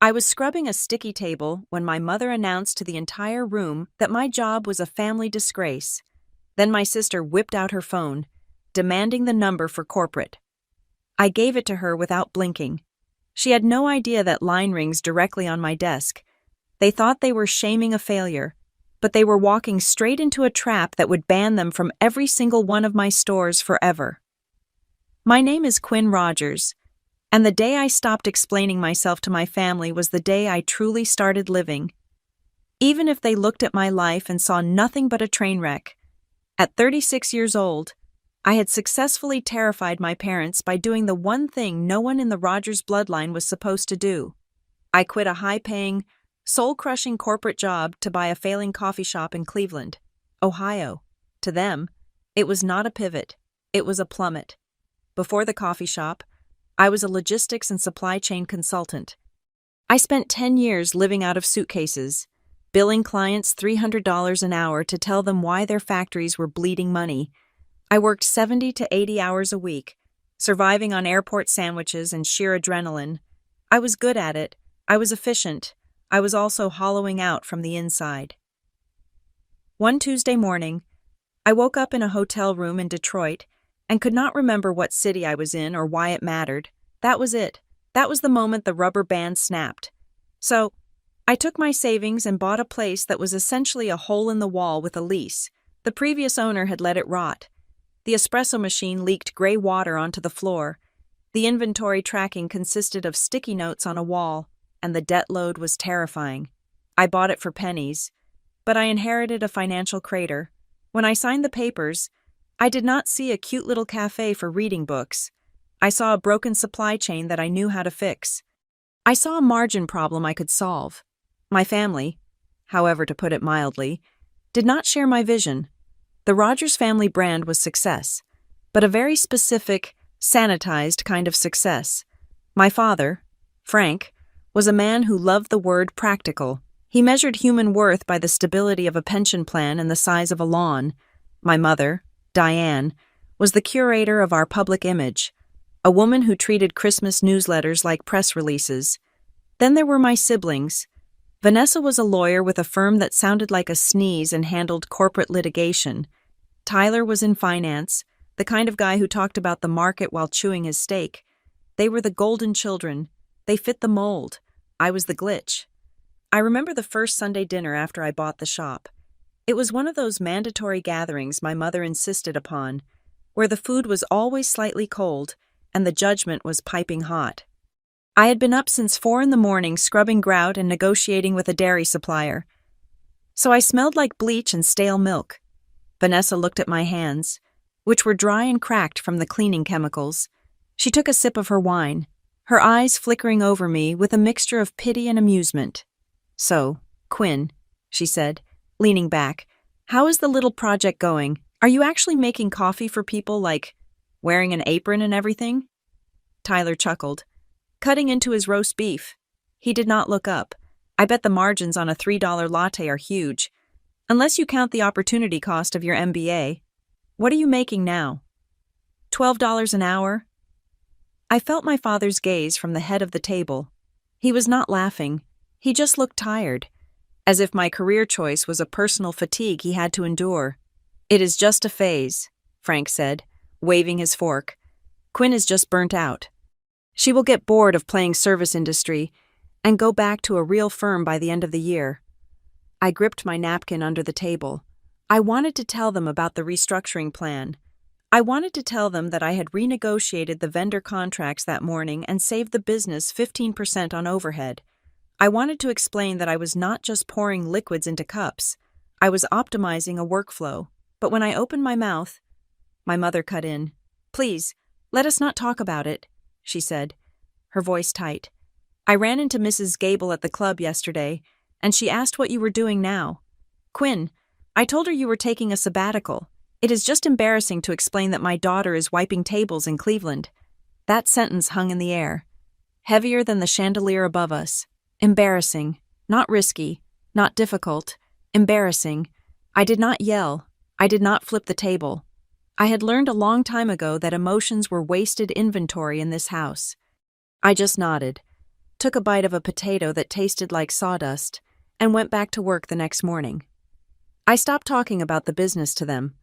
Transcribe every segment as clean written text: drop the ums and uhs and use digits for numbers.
I was scrubbing a sticky table when my mother announced to the entire room that my job was a family disgrace. Then my sister whipped out her phone, demanding the number for corporate. I gave it to her without blinking. She had no idea that line rings directly on my desk. They thought they were shaming a failure, but they were walking straight into a trap that would ban them from every single one of my stores forever. My name is Quinn Rogers, and the day I stopped explaining myself to my family was the day I truly started living. Even if they looked at my life and saw nothing but a train wreck, at 36 years old, I had successfully terrified my parents by doing the one thing no one in the Rogers bloodline was supposed to do. I quit a high-paying, soul-crushing corporate job to buy a failing coffee shop in Cleveland, Ohio. To them, it was not a pivot, it was a plummet. Before the coffee shop, I was a logistics and supply chain consultant. I spent 10 years living out of suitcases, billing clients $300 an hour to tell them why their factories were bleeding money. I worked 70 to 80 hours a week, surviving on airport sandwiches and sheer adrenaline. I was good at it, I was efficient, I was also hollowing out from the inside. One Tuesday morning, I woke up in a hotel room in Detroit and could not remember what city I was in or why it mattered. That was it. That was the moment the rubber band snapped. So, I took my savings and bought a place that was essentially a hole in the wall with a lease. The previous owner had let it rot. The espresso machine leaked gray water onto the floor. The inventory tracking consisted of sticky notes on a wall, and the debt load was terrifying. I bought it for pennies, but I inherited a financial crater. When I signed the papers, I did not see a cute little cafe for reading books. I saw a broken supply chain that I knew how to fix. I saw a margin problem I could solve. My family, however to put it mildly, did not share my vision. The Rogers family brand was success, but a very specific, sanitized kind of success. My father, Frank, was a man who loved the word practical. He measured human worth by the stability of a pension plan and the size of a lawn. My mother, Diane, was the curator of our public image, a woman who treated Christmas newsletters like press releases. Then there were my siblings. Vanessa was a lawyer with a firm that sounded like a sneeze and handled corporate litigation. Tyler was in finance, the kind of guy who talked about the market while chewing his steak. They were the golden children. They fit the mold. I was the glitch. I remember the first Sunday dinner after I bought the shop. It was one of those mandatory gatherings my mother insisted upon, where the food was always slightly cold and the judgment was piping hot. I had been up since 4 a.m. scrubbing grout and negotiating with a dairy supplier. So I smelled like bleach and stale milk. Vanessa looked at my hands, which were dry and cracked from the cleaning chemicals. She took a sip of her wine, her eyes flickering over me with a mixture of pity and amusement. "So, Quinn," she said, leaning back, "how is the little project going? Are you actually making coffee for people, like wearing an apron and everything?" Tyler chuckled, cutting into his roast beef. He did not look up. I bet the margins on a $3 latte are huge. Unless you count the opportunity cost of your MBA. What are you making now? $12 an hour? I felt my father's gaze from the head of the table. He was not laughing. He just looked tired, as if my career choice was a personal fatigue he had to endure. "It is just a phase," Frank said, waving his fork. "Quinn is just burnt out. She will get bored of playing service industry and go back to a real firm by the end of the year." I gripped my napkin under the table. I wanted to tell them about the restructuring plan. I wanted to tell them that I had renegotiated the vendor contracts that morning and saved the business 15% on overhead. I wanted to explain that I was not just pouring liquids into cups. I was optimizing a workflow. But when I opened my mouth, my mother cut in. "Please, let us not talk about it," she said, her voice tight. "I ran into Mrs. Gable at the club yesterday, and she asked what you were doing now. Quinn, I told her you were taking a sabbatical. It is just embarrassing to explain that my daughter is wiping tables in Cleveland." That sentence hung in the air, heavier than the chandelier above us. Embarrassing, not risky, not difficult, embarrassing. I did not yell. I did not flip the table. I had learned a long time ago that emotions were wasted inventory in this house. I just nodded. took a bite of a potato that tasted like sawdust, and went back to work the next morning. I stopped talking about the business to them.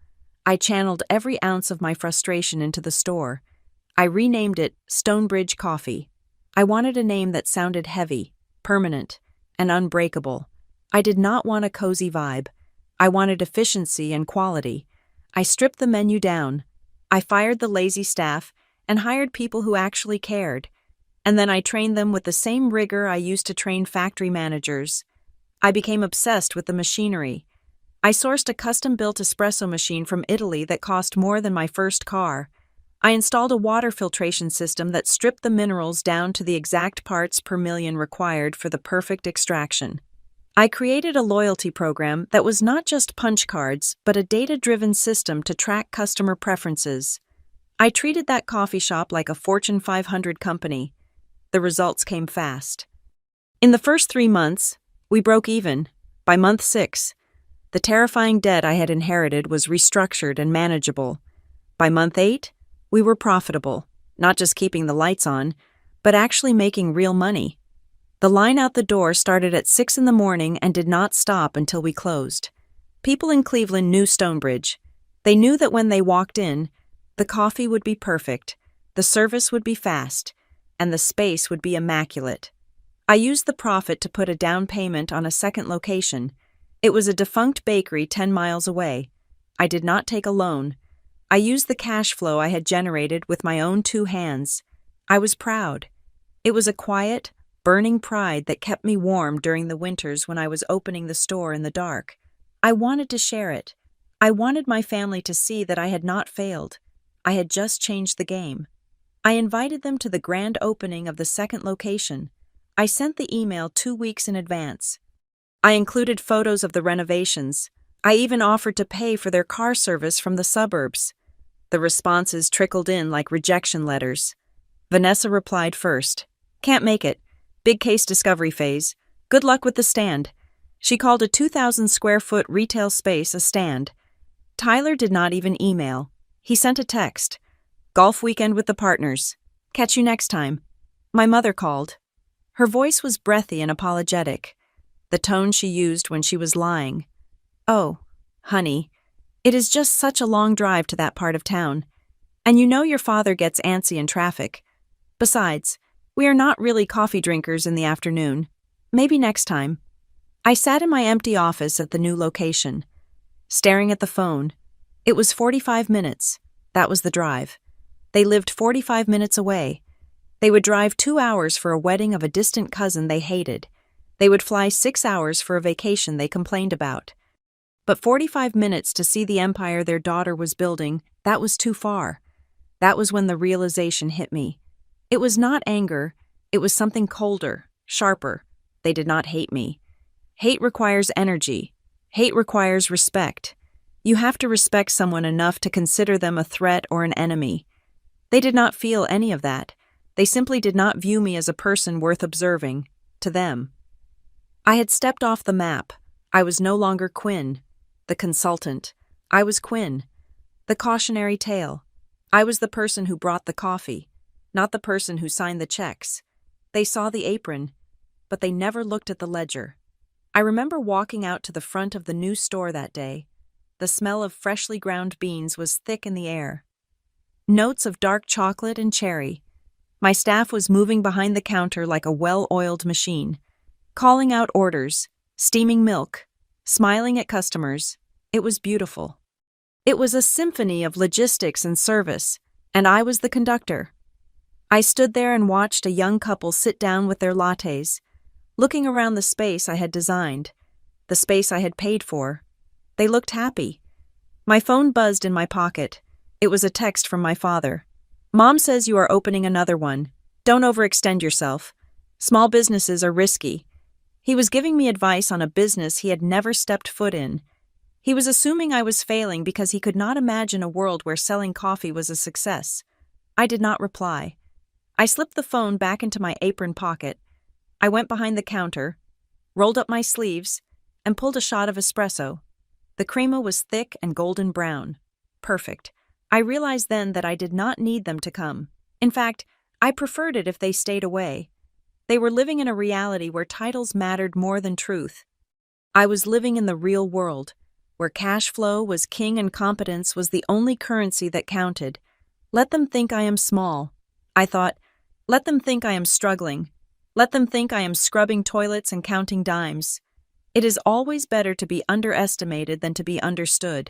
I channeled every ounce of my frustration into the store. I renamed it Stonebridge Coffee. I wanted a name that sounded heavy, permanent, and unbreakable. I did not want a cozy vibe. I wanted efficiency and quality. I stripped the menu down. I fired the lazy staff and hired people who actually cared. And then I trained them with the same rigor I used to train factory managers. I became obsessed with the machinery. I sourced a custom-built espresso machine from Italy that cost more than my first car. I installed a water filtration system that stripped the minerals down to the exact parts per million required for the perfect extraction. I created a loyalty program that was not just punch cards, but a data-driven system to track customer preferences. I treated that coffee shop like a Fortune 500 company. The results came fast. In the first 3 months, we broke even. By month 6, the terrifying debt I had inherited was restructured and manageable. By month 8, we were profitable, not just keeping the lights on, but actually making real money. The line out the door started at 6 in the morning and did not stop until we closed. People in Cleveland knew Stonebridge. They knew that when they walked in, the coffee would be perfect, the service would be fast, and the space would be immaculate. I used the profit to put a down payment on a second location. It was a defunct bakery 10 miles away. I did not take a loan. I used the cash flow I had generated with my own 2 hands. I was proud. It was a quiet, burning pride that kept me warm during the winters when I was opening the store in the dark. I wanted to share it. I wanted my family to see that I had not failed. I had just changed the game. I invited them to the grand opening of the second location. I sent the email 2 weeks in advance. I included photos of the renovations. I even offered to pay for their car service from the suburbs. The responses trickled in like rejection letters. Vanessa replied first. "Can't make it. Big case discovery phase. Good luck with the stand." She called a 2,000 square foot retail space a stand. Tyler did not even email. He sent a text. "Golf weekend with the partners. Catch you next time." My mother called. Her voice was breathy and apologetic, the tone she used when she was lying. "Oh, honey, it is just such a long drive to that part of town. And you know your father gets antsy in traffic. Besides, we are not really coffee drinkers in the afternoon. Maybe next time." I sat in my empty office at the new location, staring at the phone. It was 45 minutes. That was the drive. They lived 45 minutes away. They would drive 2 hours for a wedding of a distant cousin they hated. They would fly 6 hours for a vacation they complained about. But 45 minutes to see the empire their daughter was building, that was too far. That was when the realization hit me. It was not anger, it was something colder, sharper. They did not hate me. Hate requires energy. Hate requires respect. You have to respect someone enough to consider them a threat or an enemy. They did not feel any of that. They simply did not view me as a person worth observing, to them. I had stepped off the map. I was no longer Quinn, the consultant. I was Quinn, the cautionary tale. I was the person who brought the coffee, not the person who signed the checks. They saw the apron, but they never looked at the ledger. I remember walking out to the front of the new store that day. The smell of freshly ground beans was thick in the air. Notes of dark chocolate and cherry. My staff was moving behind the counter like a well-oiled machine, calling out orders, steaming milk, smiling at customers. It was beautiful. It was a symphony of logistics and service, and I was the conductor. I stood there and watched a young couple sit down with their lattes, looking around the space I had designed, the space I had paid for. They looked happy. My phone buzzed in my pocket. It was a text from my father. "Mom says you are opening another one. Don't overextend yourself. Small businesses are risky." He was giving me advice on a business he had never stepped foot in. He was assuming I was failing because he could not imagine a world where selling coffee was a success. I did not reply. I slipped the phone back into my apron pocket. I went behind the counter, rolled up my sleeves, and pulled a shot of espresso. The crema was thick and golden brown. Perfect. I realized then that I did not need them to come. In fact, I preferred it if they stayed away. They were living in a reality where titles mattered more than truth. I was living in the real world, where cash flow was king and competence was the only currency that counted. Let them think I am small. I thought, let them think I am struggling. Let them think I am scrubbing toilets and counting dimes. It is always better to be underestimated than to be understood.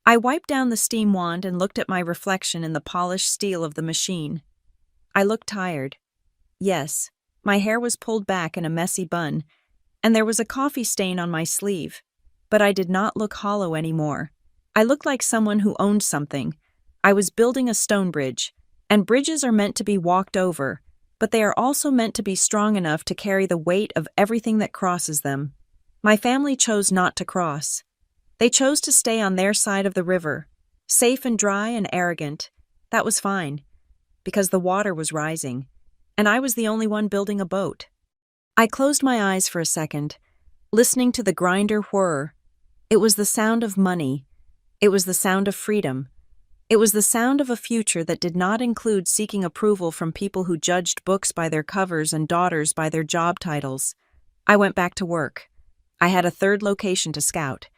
I wiped down the steam wand and looked at my reflection in the polished steel of the machine. I looked tired. Yes, my hair was pulled back in a messy bun, and there was a coffee stain on my sleeve, but I did not look hollow anymore. I looked like someone who owned something. I was building a stone bridge, and bridges are meant to be walked over, but they are also meant to be strong enough to carry the weight of everything that crosses them. My family chose not to cross. They chose to stay on their side of the river, safe and dry and arrogant. That was fine, because the water was rising, and I was the only one building a boat. I closed my eyes for a second, listening to the grinder whir. It was the sound of money. It was the sound of freedom. It was the sound of a future that did not include seeking approval from people who judged books by their covers and daughters by their job titles. I went back to work. I had a third location to scout,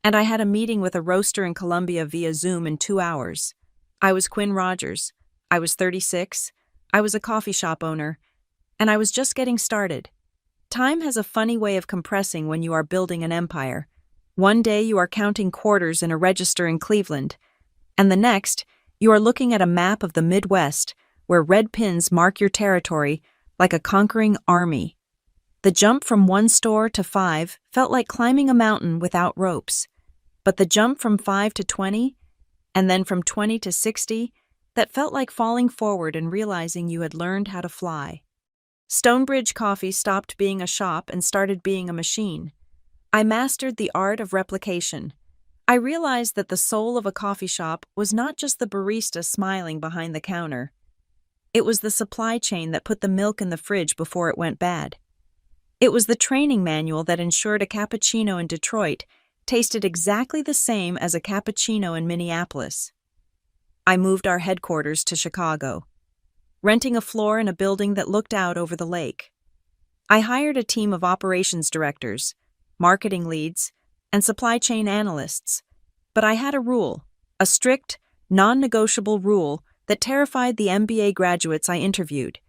and I had a meeting with a roaster in Colombia via Zoom in 2 hours. I was Quinn Rogers. I was 36. I was a coffee shop owner, and I was just getting started. Time has a funny way of compressing when you are building an empire. One day you are counting quarters in a register in Cleveland, and the next, you are looking at a map of the Midwest where red pins mark your territory like a conquering army. The jump from 1 store to 5 felt like climbing a mountain without ropes, but the jump from 5 to 20, and then from 20 to 60, that felt like falling forward and realizing you had learned how to fly. Stonebridge Coffee stopped being a shop and started being a machine. I mastered the art of replication. I realized that the soul of a coffee shop was not just the barista smiling behind the counter. It was the supply chain that put the milk in the fridge before it went bad. It was the training manual that ensured a cappuccino in Detroit tasted exactly the same as a cappuccino in Minneapolis. I moved our headquarters to Chicago, renting a floor in a building that looked out over the lake. I hired a team of operations directors, marketing leads, and supply chain analysts. But I had a rule, a strict, non-negotiable rule that terrified the MBA graduates I interviewed.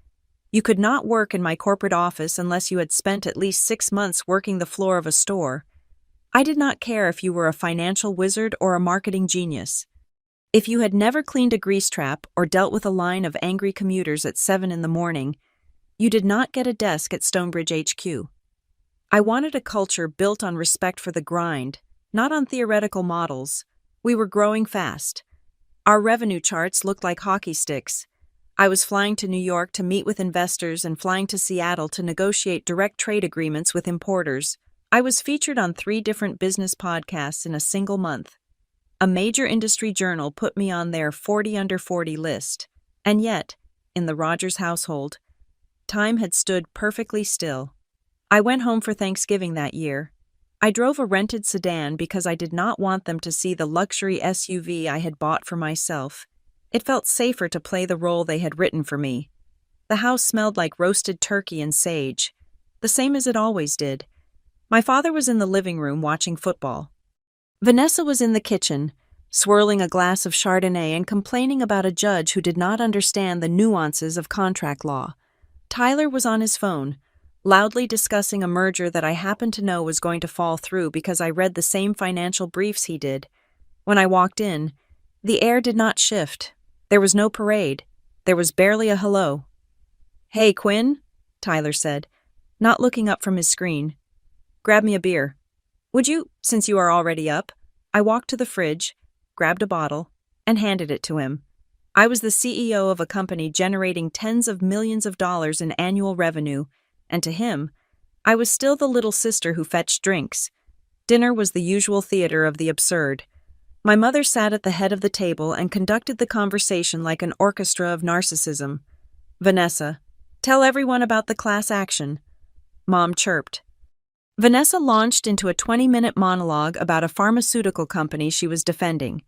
You could not work in my corporate office unless you had spent at least 6 months working the floor of a store. I did not care if you were a financial wizard or a marketing genius. If you had never cleaned a grease trap or dealt with a line of angry commuters at 7 in the morning, you did not get a desk at Stonebridge HQ. I wanted a culture built on respect for the grind, not on theoretical models. We were growing fast. Our revenue charts looked like hockey sticks. I was flying to New York to meet with investors and flying to Seattle to negotiate direct trade agreements with importers. I was featured on 3 different business podcasts in a single month. A major industry journal put me on their 40 under 40 list. And yet, in the Rogers household, time had stood perfectly still. I went home for Thanksgiving that year. I drove a rented sedan because I did not want them to see the luxury SUV I had bought for myself. It felt safer to play the role they had written for me. The house smelled like roasted turkey and sage, the same as it always did. My father was in the living room watching football. Vanessa was in the kitchen, swirling a glass of Chardonnay and complaining about a judge who did not understand the nuances of contract law. Tyler was on his phone, loudly discussing a merger that I happened to know was going to fall through because I read the same financial briefs he did. When I walked in, the air did not shift. There was no parade. There was barely a hello. "Hey, Quinn," Tyler said, not looking up from his screen. "Grab me a beer." "Would you, since you are already up?" I walked to the fridge, grabbed a bottle, and handed it to him. I was the CEO of a company generating tens of millions of dollars in annual revenue, and to him, I was still the little sister who fetched drinks. Dinner was the usual theater of the absurd. My mother sat at the head of the table and conducted the conversation like an orchestra of narcissism. "Vanessa, tell everyone about the class action." Mom chirped. Vanessa launched into a 20-minute monologue about a pharmaceutical company she was defending.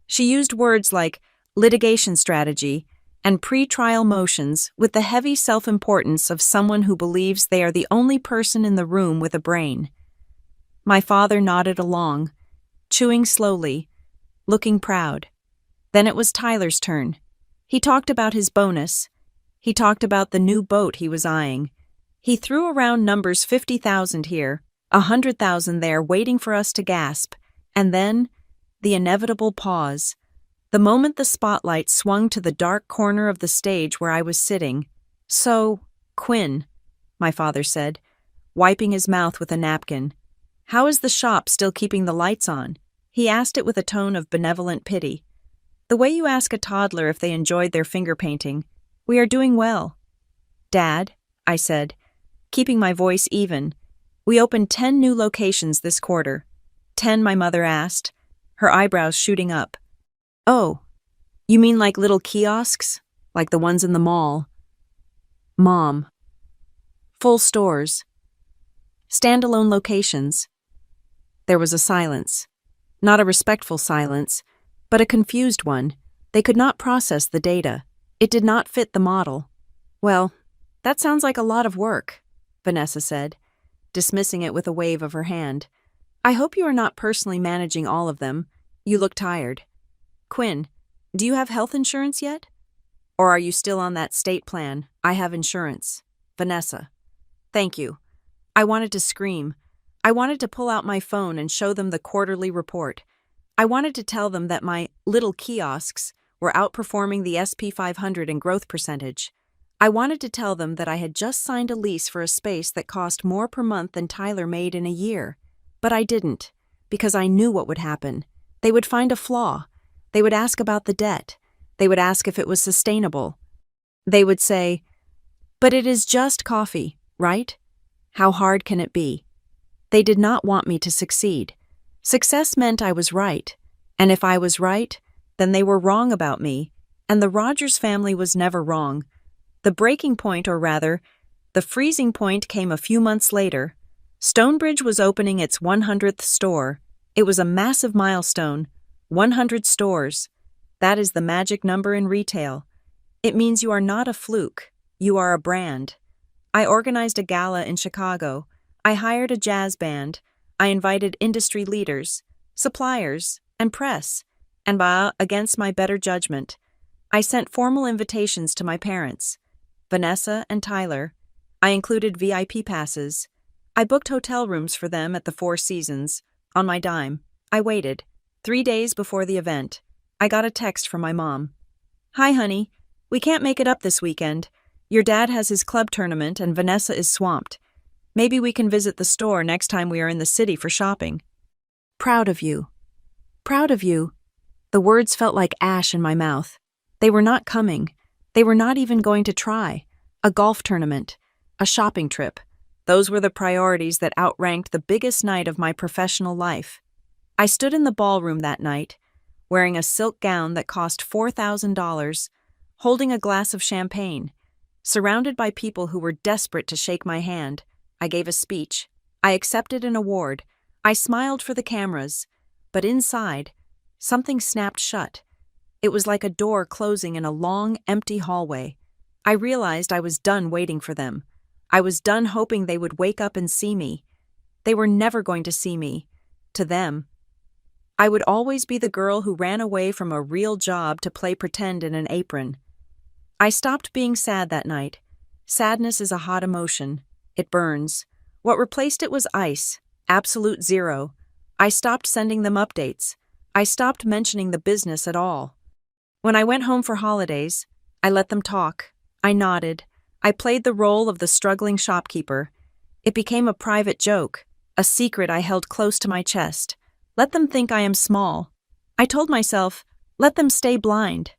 She used words like litigation strategy, and pre-trial motions with the heavy self-importance of someone who believes they are the only person in the room with a brain. My father nodded along, chewing slowly, looking proud. Then it was Tyler's turn. He talked about his bonus. He talked about the new boat he was eyeing. He threw around numbers 50,000 here, 100,000 there, waiting for us to gasp. And then, the inevitable pause. The moment the spotlight swung to the dark corner of the stage where I was sitting. "So, Quinn," my father said, wiping his mouth with a napkin, "how is the shop still keeping the lights on?" He asked it with a tone of benevolent pity. The way you ask a toddler if they enjoyed their finger painting. "We are doing well." "Dad," I said, keeping my voice even, "we opened 10 new locations this quarter." 10, my mother asked, her eyebrows shooting up. "Oh, you mean like little kiosks? Like the ones in the mall?" "Mom." "Full stores. Standalone locations." There was a silence. Not a respectful silence, but a confused one. They could not process the data. It did not fit the model. "Well, that sounds like a lot of work," Vanessa said, dismissing it with a wave of her hand. "I hope you are not personally managing all of them. You look tired. Quinn, do you have health insurance yet? Or are you still on that state plan? I have insurance." Vanessa. "Thank you." I wanted to scream. I wanted to pull out my phone and show them the quarterly report. I wanted to tell them that my little kiosks were outperforming the SP 500 in growth percentage. I wanted to tell them that I had just signed a lease for a space that cost more per month than Tyler made in a year. But I didn't, because I knew what would happen. They would find a flaw. They would ask about the debt. They would ask if it was sustainable. They would say, "But it is just coffee, right? How hard can it be?" They did not want me to succeed. Success meant I was right, and if I was right, then they were wrong about me, and the Rogers family was never wrong. The breaking point, or rather, the freezing point, came a few months later. Stonebridge was opening its 100th store. It was a massive milestone. 100 stores. That is the magic number in retail. It means you are not a fluke. You are a brand. I organized a gala in Chicago. I hired a jazz band. I invited industry leaders, suppliers, and press. And against my better judgment, I sent formal invitations to my parents, Vanessa and Tyler. I included VIP passes. I booked hotel rooms for them at the Four Seasons, on my dime. I waited. 3 days before the event, I got a text from my mom. "Hi, honey. We can't make it up this weekend. Your dad has his club tournament and Vanessa is swamped. Maybe we can visit the store next time we are in the city for shopping." "Proud of you. Proud of you." The words felt like ash in my mouth. They were not coming. They were not even going to try. A golf tournament. A shopping trip. Those were the priorities that outranked the biggest night of my professional life. I stood in the ballroom that night, wearing a silk gown that cost $4,000, holding a glass of champagne, surrounded by people who were desperate to shake my hand. I gave a speech. I accepted an award. I smiled for the cameras. But inside, something snapped shut. It was like a door closing in a long, empty hallway. I realized I was done waiting for them. I was done hoping they would wake up and see me. They were never going to see me. To them, I would always be the girl who ran away from a real job to play pretend in an apron. I stopped being sad that night. Sadness is a hot emotion. It burns. What replaced it was ice, absolute zero. I stopped sending them updates. I stopped mentioning the business at all. When I went home for holidays, I let them talk. I nodded. I played the role of the struggling shopkeeper. It became a private joke, a secret I held close to my chest. Let them think I am small. I told myself, let them stay blind.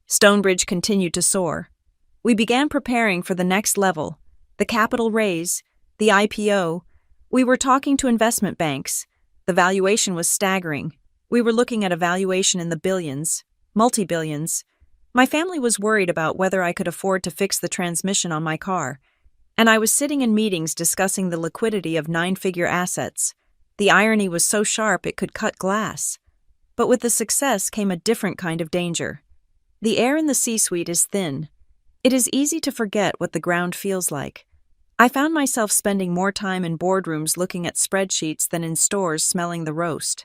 Stonebridge continued to soar. We began preparing for the next level, the capital raise, the IPO. We were talking to investment banks. The valuation was staggering. We were looking at a valuation in the billions, multi-billions. My family was worried about whether I could afford to fix the transmission on my car, and I was sitting in meetings discussing the liquidity of 9-figure assets. The irony was so sharp it could cut glass. But with the success came a different kind of danger. The air in the C-suite is thin. It is easy to forget what the ground feels like. I found myself spending more time in boardrooms looking at spreadsheets than in stores smelling the roast.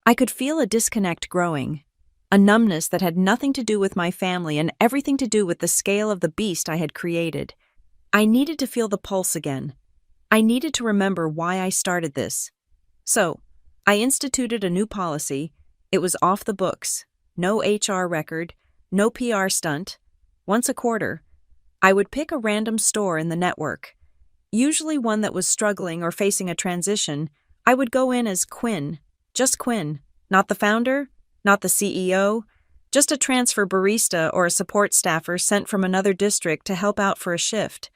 I could feel a disconnect growing, a numbness that had nothing to do with my family and everything to do with the scale of the beast I had created. I needed to feel the pulse again. I needed to remember why I started this. So, I instituted a new policy. It was off the books, no HR record, no PR stunt. Once a quarter, I would pick a random store in the network, usually one that was struggling or facing a transition. I would go in as Quinn, just Quinn, not the founder, not the CEO, just a transfer barista or a support staffer sent from another district to help out for a shift.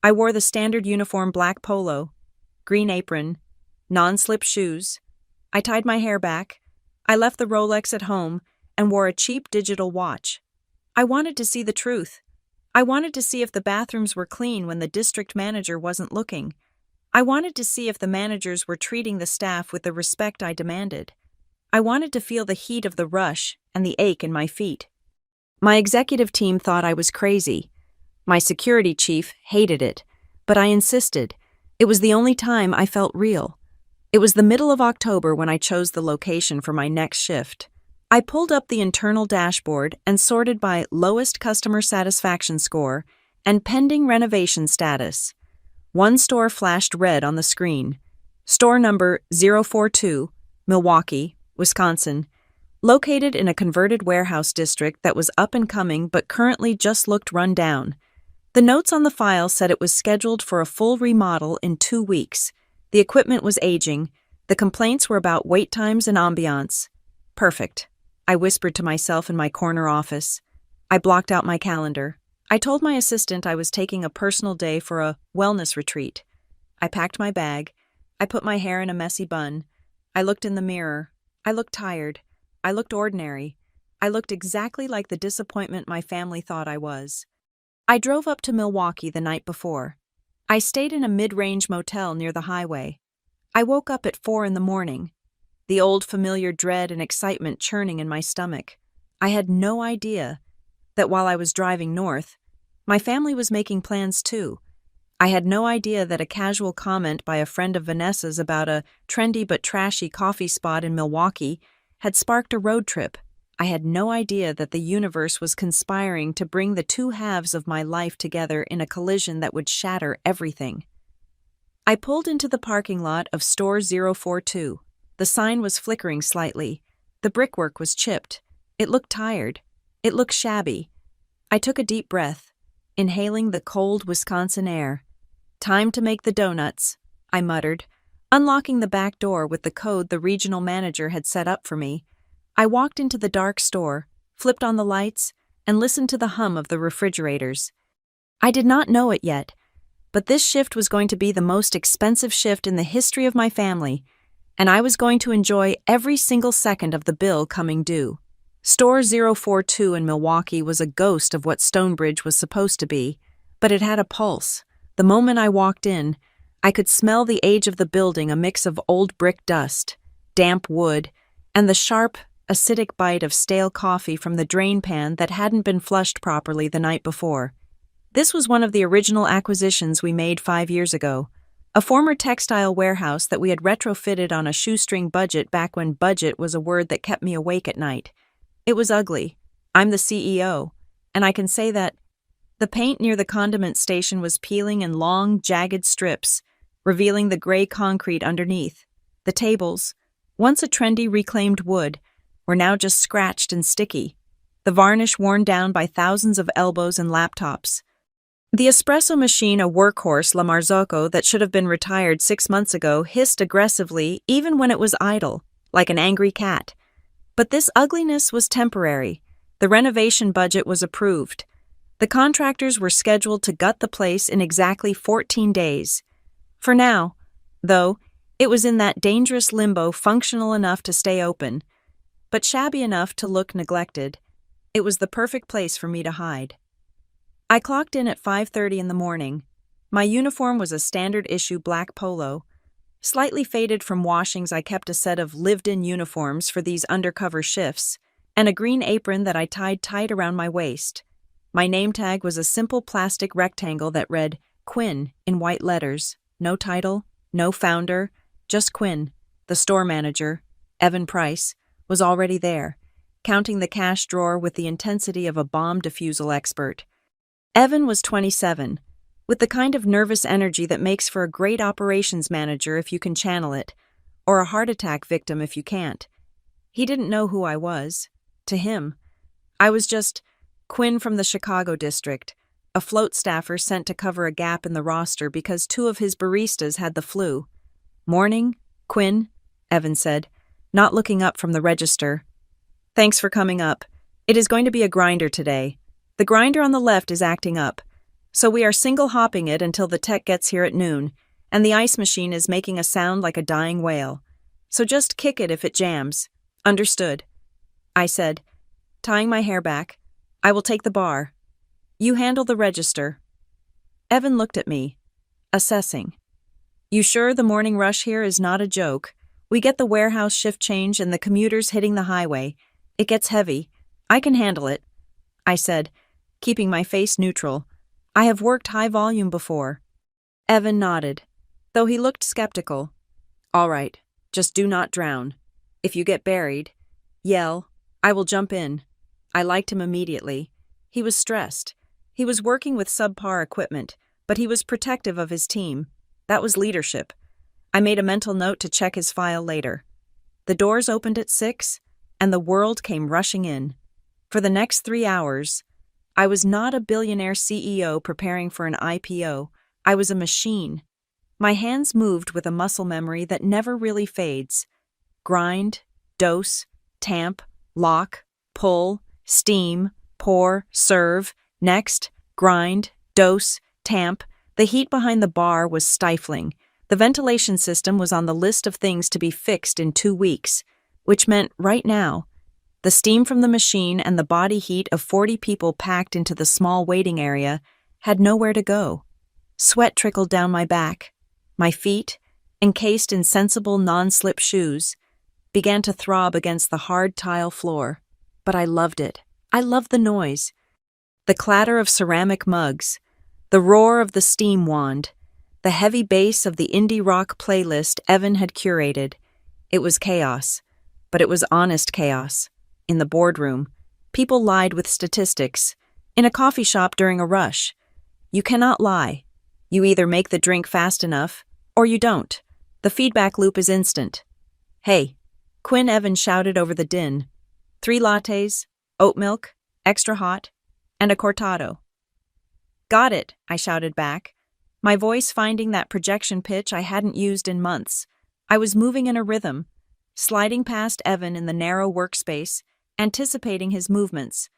I wore the standard uniform black polo, green apron, non-slip shoes. I tied my hair back. I left the Rolex at home and wore a cheap digital watch. I wanted to see the truth. I wanted to see if the bathrooms were clean when the district manager wasn't looking. I wanted to see if the managers were treating the staff with the respect I demanded. I wanted to feel the heat of the rush and the ache in my feet. My executive team thought I was crazy. My security chief hated it, but I insisted. It was the only time I felt real. It was the middle of October when I chose the location for my next shift. I pulled up the internal dashboard and sorted by lowest customer satisfaction score and pending renovation status. One store flashed red on the screen. Store number 042, Milwaukee, Wisconsin, located in a converted warehouse district that was up and coming but currently just looked run down. The notes on the file said it was scheduled for a full remodel in 2 weeks. The equipment was aging. The complaints were about wait times and ambiance. Perfect, I whispered to myself in my corner office. I blocked out my calendar. I told my assistant I was taking a personal day for a wellness retreat. I packed my bag. I put my hair in a messy bun. I looked in the mirror. I looked tired. I looked ordinary. I looked exactly like the disappointment my family thought I was. I drove up to Milwaukee the night before. I stayed in a mid-range motel near the highway. I woke up at 4 in the morning, the old familiar dread and excitement churning in my stomach. I had no idea that while I was driving north, my family was making plans too. I had no idea that a casual comment by a friend of Vanessa's about a trendy but trashy coffee spot in Milwaukee had sparked a road trip. I had no idea that the universe was conspiring to bring the two halves of my life together in a collision that would shatter everything. I pulled into the parking lot of Store 042. The sign was flickering slightly. The brickwork was chipped. It looked tired. It looked shabby. I took a deep breath, inhaling the cold Wisconsin air. "Time to make the donuts," I muttered, unlocking the back door with the code the regional manager had set up for me. I walked into the dark store, flipped on the lights, and listened to the hum of the refrigerators. I did not know it yet, but this shift was going to be the most expensive shift in the history of my family, and I was going to enjoy every single second of the bill coming due. Store 042 in Milwaukee was a ghost of what Stonebridge was supposed to be, but it had a pulse. The moment I walked in, I could smell the age of the building, a mix of old brick dust, damp wood, and the sharp, acidic bite of stale coffee from the drain pan that hadn't been flushed properly the night before. This was one of the original acquisitions we made 5 years ago, a former textile warehouse that we had retrofitted on a shoestring budget back when budget was a word that kept me awake at night. It was ugly. I'm the CEO, and I can say that. The paint near the condiment station was peeling in long, jagged strips, revealing the gray concrete underneath. The tables, once a trendy reclaimed wood, were now just scratched and sticky, the varnish worn down by thousands of elbows and laptops. The espresso machine, a workhorse La Marzocco that should have been retired 6 months ago, hissed aggressively even when it was idle, like an angry cat. But this ugliness was temporary. The renovation budget was approved. The contractors were scheduled to gut the place in exactly 14 days. For now, though, it was in that dangerous limbo, functional enough to stay open, but shabby enough to look neglected. It was the perfect place for me to hide. I clocked in at 5:30 in the morning. My uniform was a standard-issue black polo. Slightly faded from washings, I kept a set of lived-in uniforms for these undercover shifts. and a green apron that I tied tight around my waist. My name tag was a simple plastic rectangle that read Quinn in white letters. No title, no founder, just Quinn, the store manager, Evan Price, was already there, counting the cash drawer with the intensity of a bomb defusal expert. Evan was 27, with the kind of nervous energy that makes for a great operations manager if you can channel it, or a heart attack victim if you can't. He didn't know who I was. To him, I was just Quinn from the Chicago district, a float staffer sent to cover a gap in the roster because 2 of his baristas had the flu. "Morning, Quinn," Evan said, not looking up from the register. "Thanks for coming up. It is going to be a grinder today. The grinder on the left is acting up, so we are single-hopping it until the tech gets here at noon, and the ice machine is making a sound like a dying whale. So just kick it if it jams. Understood," I said, tying my hair back. "I will take the bar. You handle the register." Evan looked at me, assessing. "You sure the morning rush here is not a joke? We get the warehouse shift change and the commuters hitting the highway. It gets heavy. I can handle it," I said, keeping my face neutral. I have worked high volume before. Evan nodded, though he looked skeptical. "All right, just do not drown. If you get buried, yell. I will jump in." I liked him immediately. He was stressed. He was working with subpar equipment, but he was protective of his team. That was leadership. I made a mental note to check his file later. The doors opened at 6, and the world came rushing in. For the next 3 hours, I was not a billionaire CEO preparing for an IPO. I was a machine. My hands moved with a muscle memory that never really fades. Grind, dose, tamp, lock, pull, steam, pour, serve, next, grind, dose, tamp. The heat behind the bar was stifling. The ventilation system was on the list of things to be fixed in 2 weeks, which meant right now. The steam from the machine and the body heat of 40 people packed into the small waiting area had nowhere to go. Sweat trickled down my back. My feet, encased in sensible non-slip shoes, began to throb against the hard tile floor. But I loved it. I loved the noise. The clatter of ceramic mugs, the roar of the steam wand, the heavy bass of the indie rock playlist Evan had curated. It was chaos, but it was honest chaos. In the boardroom, people lied with statistics. In a coffee shop during a rush, you cannot lie. You either make the drink fast enough, or you don't. The feedback loop is instant. "Hey," Quinn Evans shouted over the din. 3 lattes, oat milk, extra hot, and a cortado. "Got it," I shouted back, my voice finding that projection pitch I hadn't used in months. I was moving in a rhythm, sliding past Evan in the narrow workspace, anticipating his movements.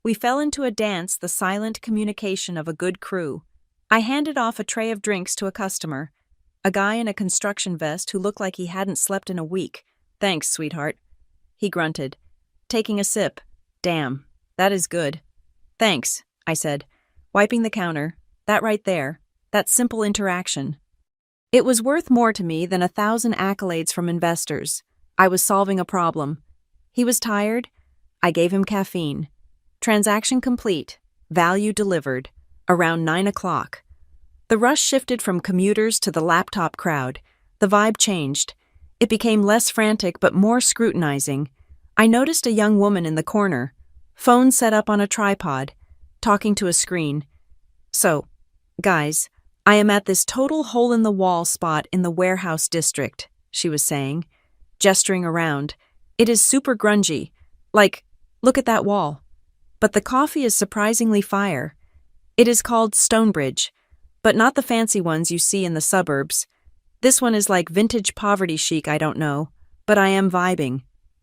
We fell into a dance, the silent communication of a good crew. I handed off a tray of drinks to a customer, a guy in a construction vest who looked like he hadn't slept in a week. "Thanks, sweetheart," he grunted, taking a sip. "Damn, that is good." "Thanks," I said, wiping the counter. That right there, that simple interaction. It was worth more to me than 1,000 accolades from investors. I was solving a problem. He was tired. I gave him caffeine. Transaction complete. Value delivered. Around 9 o'clock. The rush shifted from commuters to the laptop crowd. The vibe changed. It became less frantic but more scrutinizing. I noticed a young woman in the corner, phone set up on a tripod, talking to a screen. "So, guys, I am at this total hole-in-the-wall spot in the warehouse district," she was saying, gesturing around. "It is super grungy. Like, look at that wall. But the coffee is surprisingly fire. It is called Stonebridge, but not the fancy ones you see in the suburbs. This one is like vintage poverty chic, I don't know, but I am vibing."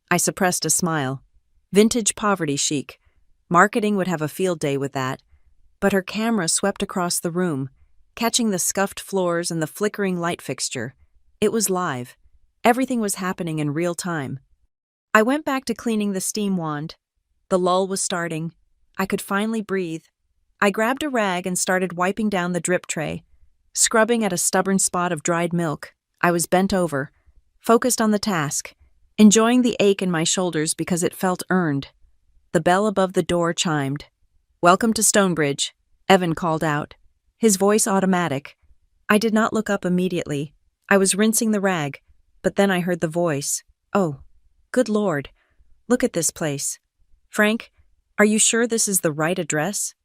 I suppressed a smile. Vintage poverty chic. Marketing would have a field day with that. But her camera swept across the room, catching the scuffed floors and the flickering light fixture. It was live. Everything was happening in real time. I went back to cleaning the steam wand. The lull was starting. I could finally breathe. I grabbed a rag and started wiping down the drip tray, scrubbing at a stubborn spot of dried milk. I was bent over, focused on the task, enjoying the ache in my shoulders because it felt earned. The bell above the door chimed. "Welcome to Stonebridge," Evan called out, his voice automatic. I did not look up immediately. I was rinsing the rag, but then I heard the voice. "Oh, good Lord. Look at this place. Frank, are you sure this is the right address?"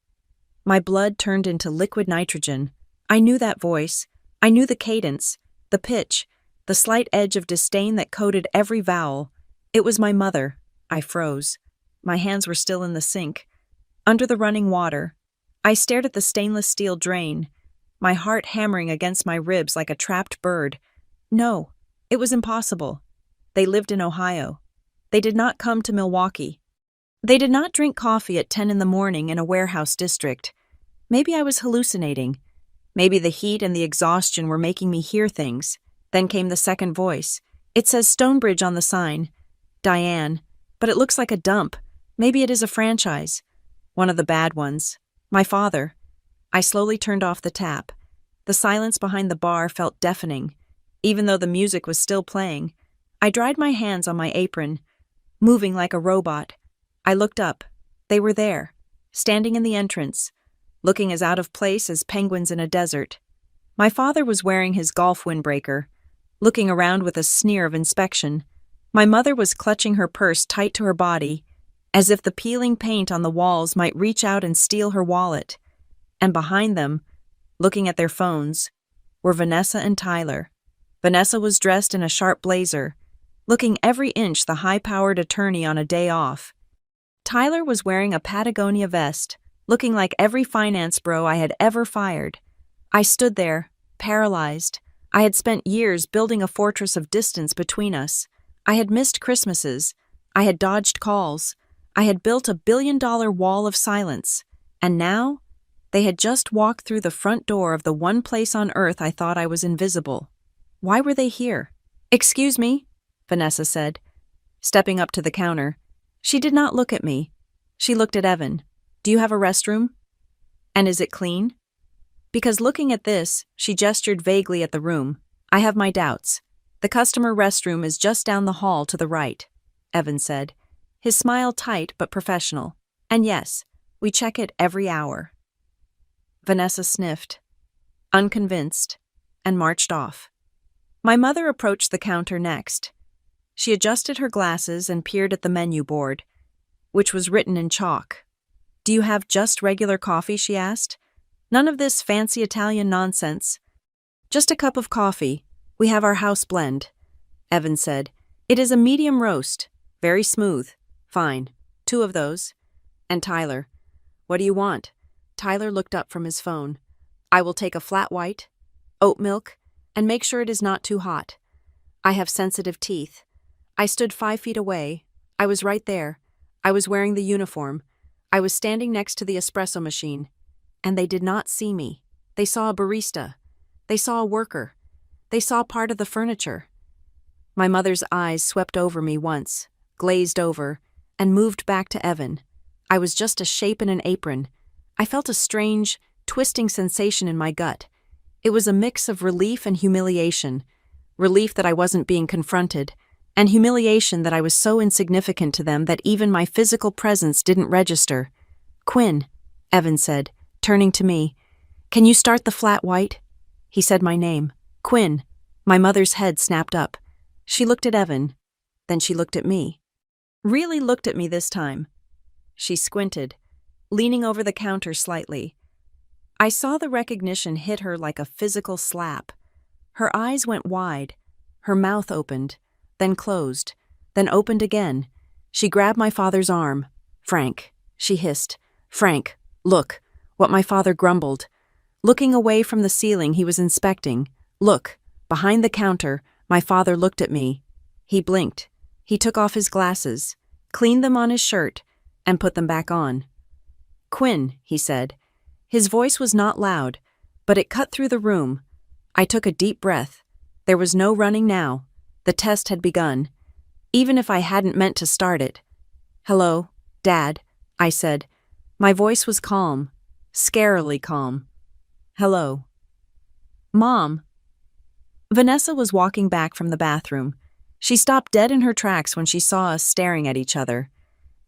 My blood turned into liquid nitrogen. I knew that voice. I knew the cadence, the pitch, the slight edge of disdain that coated every vowel. It was my mother. I froze. My hands were still in the sink. Under the running water, I stared at the stainless steel drain, my heart hammering against my ribs like a trapped bird. No, it was impossible. They lived in Ohio. They did not come to Milwaukee. They did not drink coffee at 10 in the morning in a warehouse district. Maybe I was hallucinating. Maybe the heat and the exhaustion were making me hear things. Then came the second voice. It says Stonebridge on the sign. Diane. But it looks like a dump. Maybe it is a franchise. One of the bad ones. My father. I slowly turned off the tap. The silence behind the bar felt deafening. Even though the music was still playing, I dried my hands on my apron, moving like a robot. I looked up. They were there, standing in the entrance, looking as out of place as penguins in a desert. My father was wearing his golf windbreaker, looking around with a sneer of inspection. My mother was clutching her purse tight to her body, as if the peeling paint on the walls might reach out and steal her wallet. And behind them, looking at their phones, were Vanessa and Tyler. Vanessa was dressed in a sharp blazer, looking every inch the high-powered attorney on a day off. Tyler was wearing a Patagonia vest, looking like every finance bro I had ever fired. I stood there, paralyzed. I had spent years building a fortress of distance between us. I had missed Christmases. I had dodged calls. I had built a billion-dollar wall of silence. And now, they had just walked through the front door of the one place on earth I thought I was invisible. Why were they here? "Excuse me," Vanessa said, stepping up to the counter. She did not look at me. She looked at Evan. "Do you have a restroom? And is it clean?" Because looking at this, she gestured vaguely at the room. "I have my doubts. The customer restroom is just down the hall to the right," Evan said, his smile tight but professional. "And yes, we check it every hour." Vanessa sniffed, unconvinced, and marched off. My mother approached the counter next. She adjusted her glasses and peered at the menu board, which was written in chalk. "Do you have just regular coffee?" she asked. "None of this fancy Italian nonsense." "Just a cup of coffee. We have our house blend," Evan said. "It is a medium roast, very smooth." "Fine. 2 of those." And Tyler, "What do you want?" Tyler looked up from his phone. "I will take a flat white, oat milk, and make sure it is not too hot. I have sensitive teeth." I stood 5 feet away. I was right there. I was wearing the uniform. I was standing next to the espresso machine. And they did not see me. They saw a barista. They saw a worker. They saw part of the furniture. My mother's eyes swept over me once, glazed over, and moved back to Evan. I was just a shape in an apron. I felt a strange, twisting sensation in my gut. It was a mix of relief and humiliation. Relief that I wasn't being confronted, and humiliation that I was so insignificant to them that even my physical presence didn't register. "Quinn," Evan said, turning to me. "Can you start the flat white?" He said my name. "Quinn." My mother's head snapped up. She looked at Evan. Then she looked at me. Really looked at me this time. She squinted, leaning over the counter slightly. I saw the recognition hit her like a physical slap. Her eyes went wide. Her mouth opened, then closed, then opened again. She grabbed my father's arm. "Frank," she hissed. "Frank, look," what my father grumbled. Looking away from the ceiling he was inspecting. "Look." Behind the counter, my father looked at me. He blinked. He took off his glasses, cleaned them on his shirt, and put them back on. "Quinn," he said. His voice was not loud, but it cut through the room. I took a deep breath. There was no running now. The test had begun, even if I hadn't meant to start it. "Hello, Dad," I said. My voice was calm, scarily calm. "Hello." "Mom." Vanessa was walking back from the bathroom. She stopped dead in her tracks when she saw us staring at each other.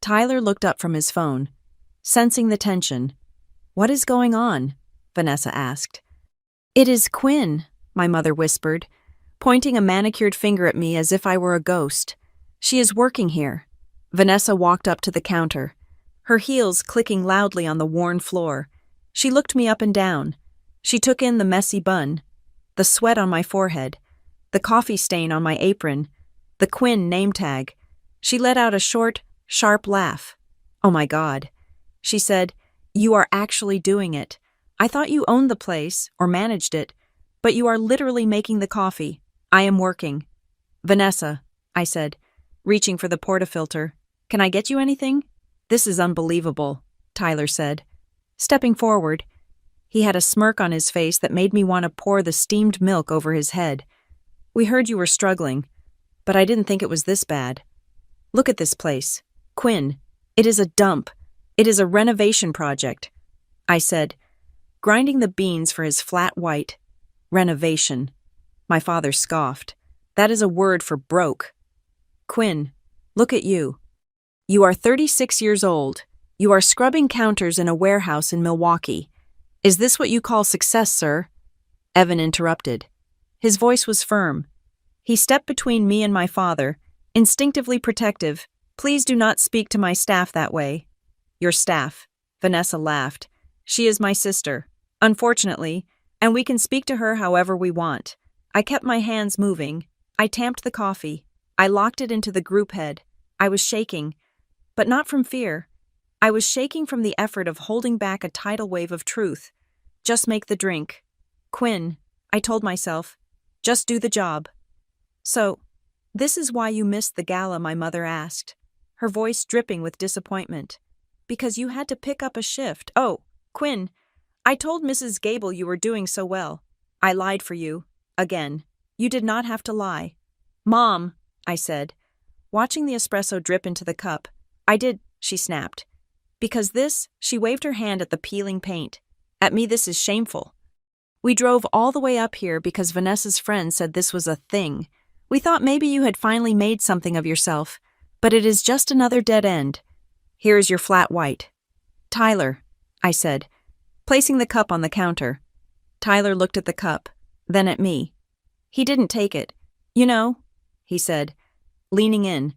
Tyler looked up from his phone, sensing the tension. "What is going on?" Vanessa asked. "It is Quinn," my mother whispered, pointing a manicured finger at me as if I were a ghost. "She is working here." Vanessa walked up to the counter, her heels clicking loudly on the worn floor. She looked me up and down. She took in the messy bun, the sweat on my forehead, the coffee stain on my apron, the Quinn name tag. She let out a short, sharp laugh. "Oh my God." She said, "You are actually doing it. I thought you owned the place, or managed it, but you are literally making the coffee. I am working." "Vanessa," I said, reaching for the portafilter, "can I get you anything?" "This is unbelievable," Tyler said, stepping forward. He had a smirk on his face that made me want to pour the steamed milk over his head. "We heard you were struggling, but I didn't think it was this bad. Look at this place. Quinn, it is a dump. It is a renovation project," I said, grinding the beans for his flat white. "Renovation." My father scoffed. "That is a word for broke." "Quinn, look at you. You are 36 years old. You are scrubbing counters in a warehouse in Milwaukee. Is this what you call success, sir?" Evan interrupted. His voice was firm. He stepped between me and my father, instinctively protective. "Please do not speak to my staff that way." "Your staff," Vanessa laughed. "She is my sister, unfortunately, and we can speak to her however we want." I kept my hands moving. I tamped the coffee. I locked it into the group head. I was shaking, but not from fear. I was shaking from the effort of holding back a tidal wave of truth. "Just make the drink. Quinn," I told myself, "just do the job." "So, this is why you missed the gala?" my mother asked, her voice dripping with disappointment. "Because you had to pick up a shift." "Oh, Quinn, I told Mrs. Gable you were doing so well." "I lied for you. Again. You did not have to lie." "Mom," I said, watching the espresso drip into the cup. "I did," she snapped. "Because this," she waved her hand at the peeling paint. "At me, this is shameful." "We drove all the way up here because Vanessa's friend said this was a thing. We thought maybe you had finally made something of yourself, but it is just another dead end. Here is your flat white." "Tyler," I said, placing the cup on the counter. Tyler looked at the cup, then at me. He didn't take it. "You know," he said, leaning in,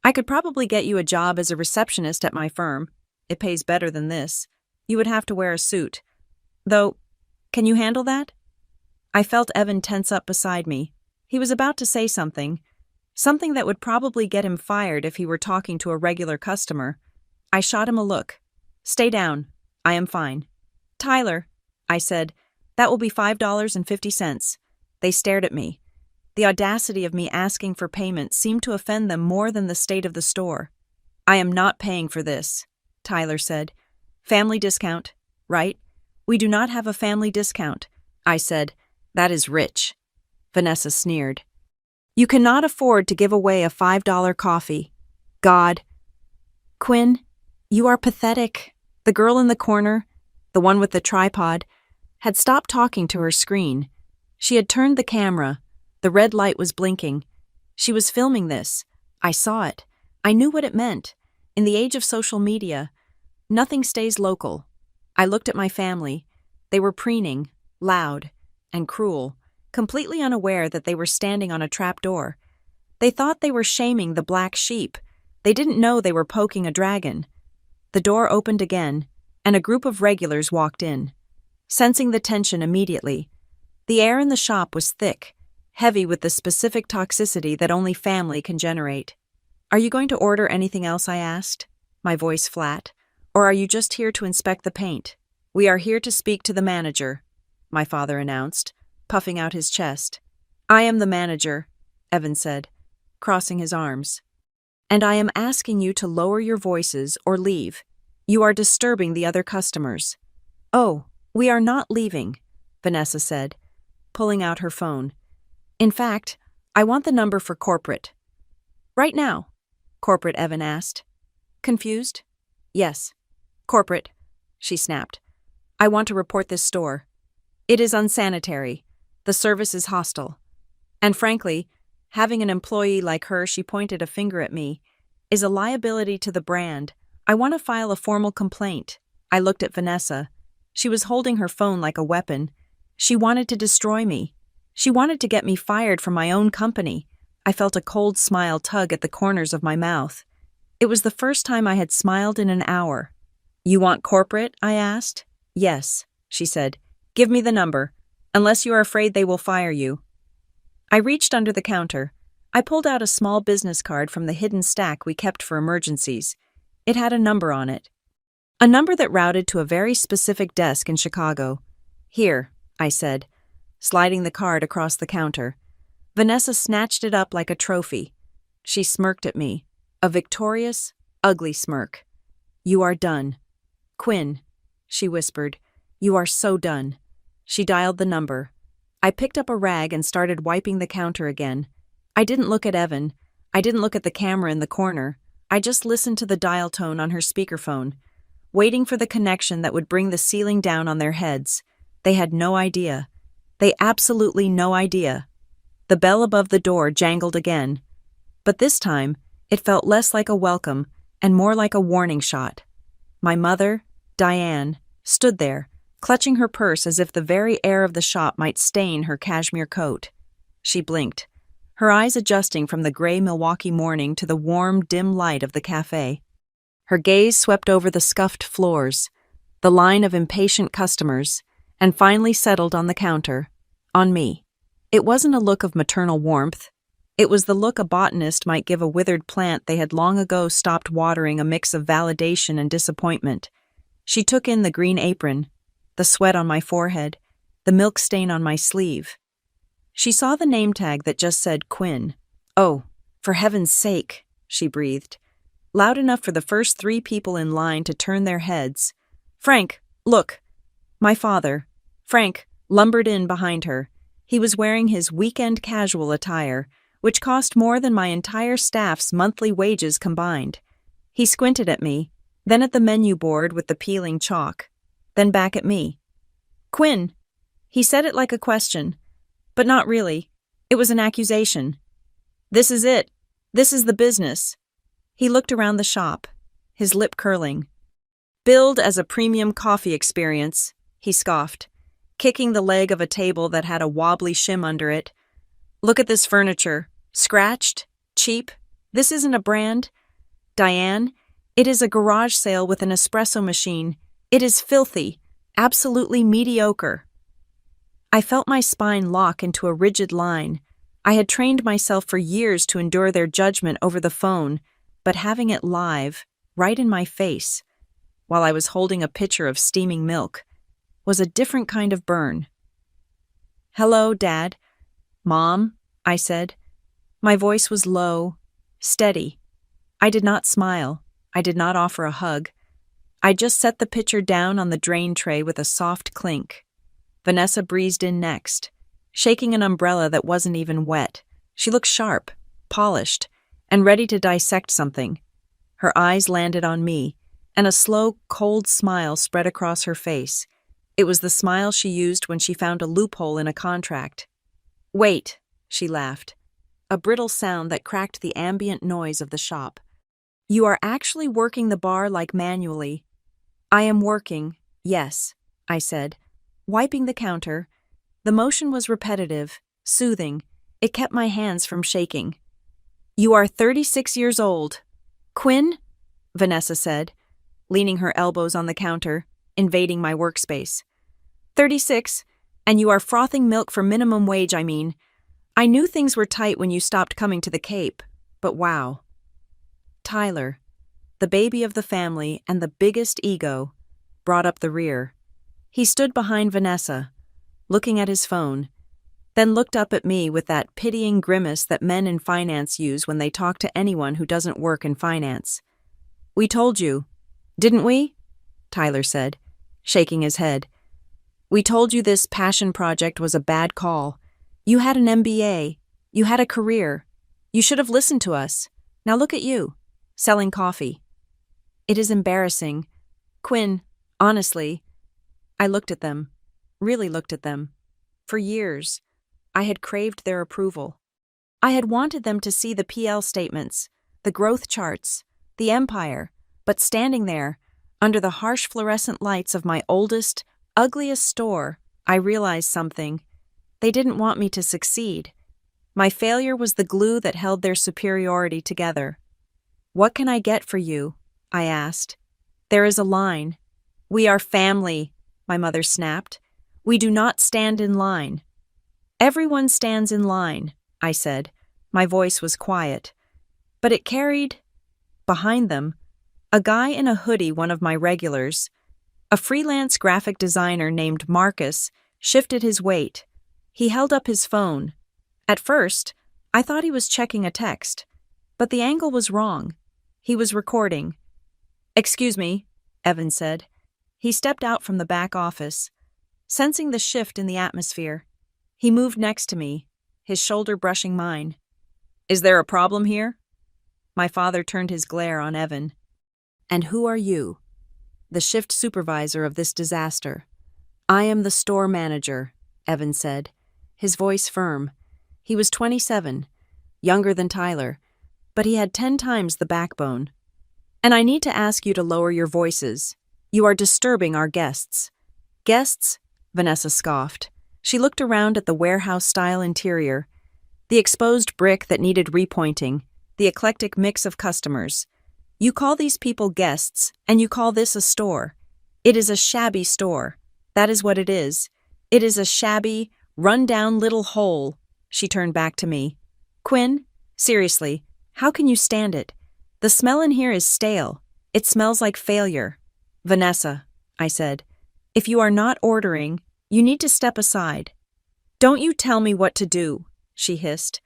"I could probably get you a job as a receptionist at my firm. It pays better than this. You would have to wear a suit. Though, can you handle that?" I felt Evan tense up beside me. He was about to say something that would probably get him fired if he were talking to a regular customer. I shot him a look. "Stay down. I am fine." "Tyler," I said, "that will be $5.50. They stared at me. The audacity of me asking for payment seemed to offend them more than the state of the store. "I am not paying for this," Tyler said. "Family discount, right?" "We do not have a family discount," I said. "That is rich." Vanessa sneered. "You cannot afford to give away a $5 coffee. God." "Quinn, you are pathetic." The girl in the corner, the one with the tripod, had stopped talking to her screen. She had turned the camera. The red light was blinking. She was filming this. I saw it. I knew what it meant. In the age of social media, nothing stays local. I looked at my family. They were preening, loud, and cruel, completely unaware that they were standing on a trapdoor. They thought they were shaming the black sheep. They didn't know they were poking a dragon. The door opened again, and a group of regulars walked in. Sensing the tension immediately, the air in the shop was thick, heavy with the specific toxicity that only family can generate. "Are you going to order anything else?" I asked, my voice flat. "Or are you just here to inspect the paint?" "We are here to speak to the manager," my father announced, puffing out his chest. "I am the manager," Evan said, crossing his arms. "And I am asking you to lower your voices or leave. You are disturbing the other customers." "Oh, we are not leaving," Vanessa said, pulling out her phone. "In fact, I want the number for corporate." "Right now?" Corporate Evan asked. Confused? "Yes. Corporate," she snapped. "I want to report this store. It is unsanitary. The service is hostile. And frankly, having an employee like her," she pointed a finger at me, is a liability to the brand. I want to file a formal complaint. I looked at Vanessa. She was holding her phone like a weapon. She wanted to destroy me. She wanted to get me fired from my own company. I felt a cold smile tug at the corners of my mouth. It was the first time I had smiled in an hour. "You want corporate?" I asked. "Yes," she said. "Give me the number, unless you are afraid they will fire you." I reached under the counter. I pulled out a small business card from the hidden stack we kept for emergencies. It had a number on it. A number that routed to a very specific desk in Chicago. "Here," I said, sliding the card across the counter. Vanessa snatched it up like a trophy. She smirked at me, a victorious, ugly smirk. "You are done. Quinn," she whispered, "you are so done." She dialed the number. I picked up a rag and started wiping the counter again. I didn't look at Evan. I didn't look at the camera in the corner. I just listened to the dial tone on her speakerphone, waiting for the connection that would bring the ceiling down on their heads. They had no idea. They absolutely no idea. The bell above the door jangled again. But this time, it felt less like a welcome and more like a warning shot. My mother, Diane, stood there, clutching her purse as if the very air of the shop might stain her cashmere coat. She blinked, her eyes adjusting from the gray Milwaukee morning to the warm, dim light of the cafe. Her gaze swept over the scuffed floors, the line of impatient customers, and finally settled on the counter, on me. It wasn't a look of maternal warmth. It was the look a botanist might give a withered plant they had long ago stopped watering, a mix of validation and disappointment. She took in the green apron, the sweat on my forehead, the milk stain on my sleeve. She saw the name tag that just said Quinn. "Oh, for heaven's sake," she breathed, loud enough for the first 3 people in line to turn their heads. "Frank, look!" My father, Frank, lumbered in behind her. He was wearing his weekend casual attire, which cost more than my entire staff's monthly wages combined. He squinted at me, then at the menu board with the peeling chalk, then back at me. "Quinn." He said it like a question, but not really. It was an accusation. "This is it. This is the business." He looked around the shop, his lip curling. "Billed as a premium coffee experience," he scoffed, kicking the leg of a table that had a wobbly shim under it. "Look at this furniture. Scratched? Cheap? This isn't a brand. Diane, it is a garage sale with an espresso machine. It is filthy, absolutely mediocre." I felt my spine lock into a rigid line. I had trained myself for years to endure their judgment over the phone, but having it live, right in my face, while I was holding a pitcher of steaming milk, was a different kind of burn. "Hello, Dad." "Mom," I said. My voice was low, steady. I did not smile. I did not offer a hug. I just set the pitcher down on the drain tray with a soft clink. Vanessa breezed in next, shaking an umbrella that wasn't even wet. She looked sharp, polished, and ready to dissect something. Her eyes landed on me, and a slow, cold smile spread across her face. It was the smile she used when she found a loophole in a contract. "Wait," she laughed, a brittle sound that cracked the ambient noise of the shop. "You are actually working the bar like manually." "I am working, yes," I said, wiping the counter. The motion was repetitive, soothing. It kept my hands from shaking. "You are 36 years old." "Quinn?" Vanessa said, leaning her elbows on the counter, invading my workspace. 36, and you are frothing milk for minimum wage, I mean. I knew things were tight when you stopped coming to the Cape, but wow. Tyler, the baby of the family and the biggest ego, brought up the rear. He stood behind Vanessa, looking at his phone, then looked up at me with that pitying grimace that men in finance use when they talk to anyone who doesn't work in finance. "We told you, didn't we?" Tyler said, shaking his head. "We told you this passion project was a bad call. You had an MBA. You had a career. You should have listened to us. Now look at you, selling coffee." "It is embarrassing. Quinn, honestly." I looked at them, really looked at them. For years, I had craved their approval. I had wanted them to see the PL statements, the growth charts, the empire, but standing there, under the harsh fluorescent lights of my oldest, ugliest store, I realized something. They didn't want me to succeed. My failure was the glue that held their superiority together. "What can I get for you?" I asked. "There is a line." "We are family," my mother snapped. "We do not stand in line." "Everyone stands in line," I said. My voice was quiet. But it carried, behind them, a guy in a hoodie, one of my regulars. A freelance graphic designer named Marcus shifted his weight. He held up his phone. At first, I thought he was checking a text, but the angle was wrong. He was recording. "Excuse me," Evan said. He stepped out from the back office, sensing the shift in the atmosphere. He moved next to me, his shoulder brushing mine. "Is there a problem here?" My father turned his glare on Evan. "And who are you?" "The shift supervisor of this disaster." "I am the store manager," Evan said, his voice firm. He was 27, younger than Tyler, but he had 10 times the backbone. "And I need to ask you to lower your voices. You are disturbing our guests." "Guests?" Vanessa scoffed. She looked around at the warehouse-style interior, the exposed brick that needed repointing, the eclectic mix of customers. "You call these people guests, and you call this a store. It is a shabby store. That is what it is. It is a shabby, run-down little hole." She turned back to me. "Quinn, seriously, how can you stand it? The smell in here is stale. It smells like failure." "Vanessa," I said, "if you are not ordering, you need to step aside." "Don't you tell me what to do," she hissed.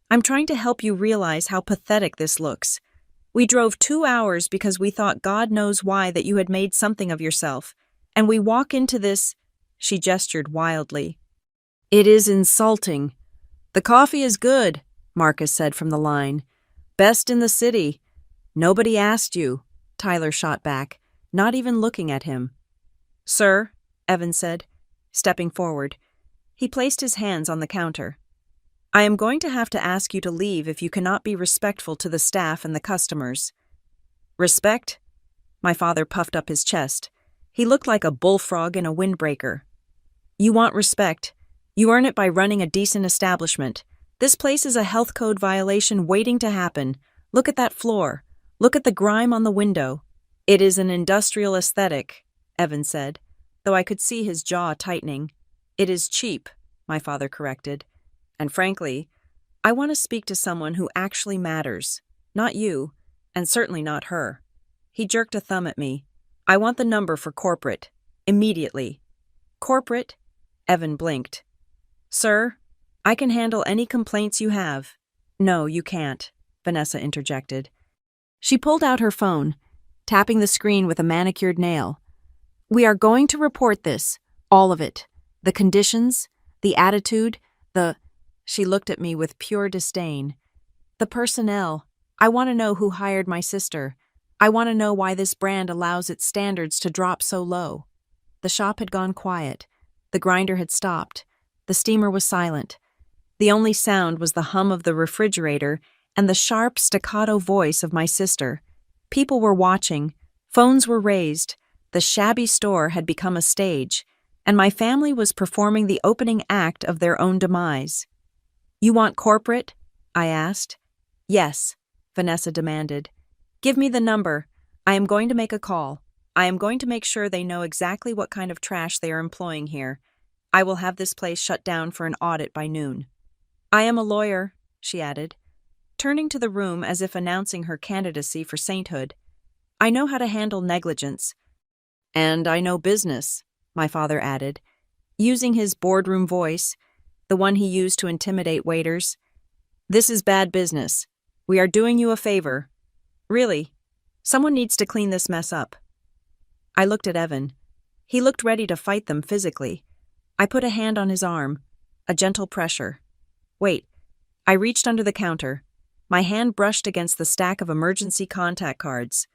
"I'm trying to help you realize how pathetic this looks. We drove 2 hours because we thought God knows why that you had made something of yourself, and we walk into this—" She gestured wildly. "It is insulting." "The coffee is good," Marcus said from the line. "Best in the city." "Nobody asked you," Tyler shot back, not even looking at him. "Sir," Evan said, stepping forward. He placed his hands on the counter. "I am going to have to ask you to leave if you cannot be respectful to the staff and the customers." "Respect?" My father puffed up his chest. He looked like a bullfrog in a windbreaker. "You want respect. You earn it by running a decent establishment. This place is a health code violation waiting to happen. Look at that floor. Look at the grime on the window." "It is an industrial aesthetic," Evan said, though I could see his jaw tightening. "It is cheap," my father corrected. "And frankly, I want to speak to someone who actually matters. Not you, and certainly not her." He jerked a thumb at me. "I want the number for corporate. Immediately." "Corporate?" Evan blinked. "Sir, I can handle any complaints you have." "No, you can't," Vanessa interjected. She pulled out her phone, tapping the screen with a manicured nail. "We are going to report this, all of it. The conditions, the attitude, the—" She looked at me with pure disdain. "The personnel. I want to know who hired my sister. I want to know why this brand allows its standards to drop so low." The shop had gone quiet. The grinder had stopped. The steamer was silent. The only sound was the hum of the refrigerator and the sharp, staccato voice of my sister. People were watching. Phones were raised. The shabby store had become a stage, and my family was performing the opening act of their own demise. "You want corporate?" I asked. "Yes," Vanessa demanded. "Give me the number. I am going to make a call. I am going to make sure they know exactly what kind of trash they are employing here. I will have this place shut down for an audit by noon." "I am a lawyer," she added, turning to the room as if announcing her candidacy for sainthood. "I know how to handle negligence." "And I know business," my father added, using his boardroom voice, the one he used to intimidate waiters. "This is bad business. We are doing you a favor. Really, someone needs to clean this mess up." I looked at Evan. He looked ready to fight them physically. I put a hand on his arm, a gentle pressure. "Wait." I reached under the counter. My hand brushed against the stack of emergency contact cards.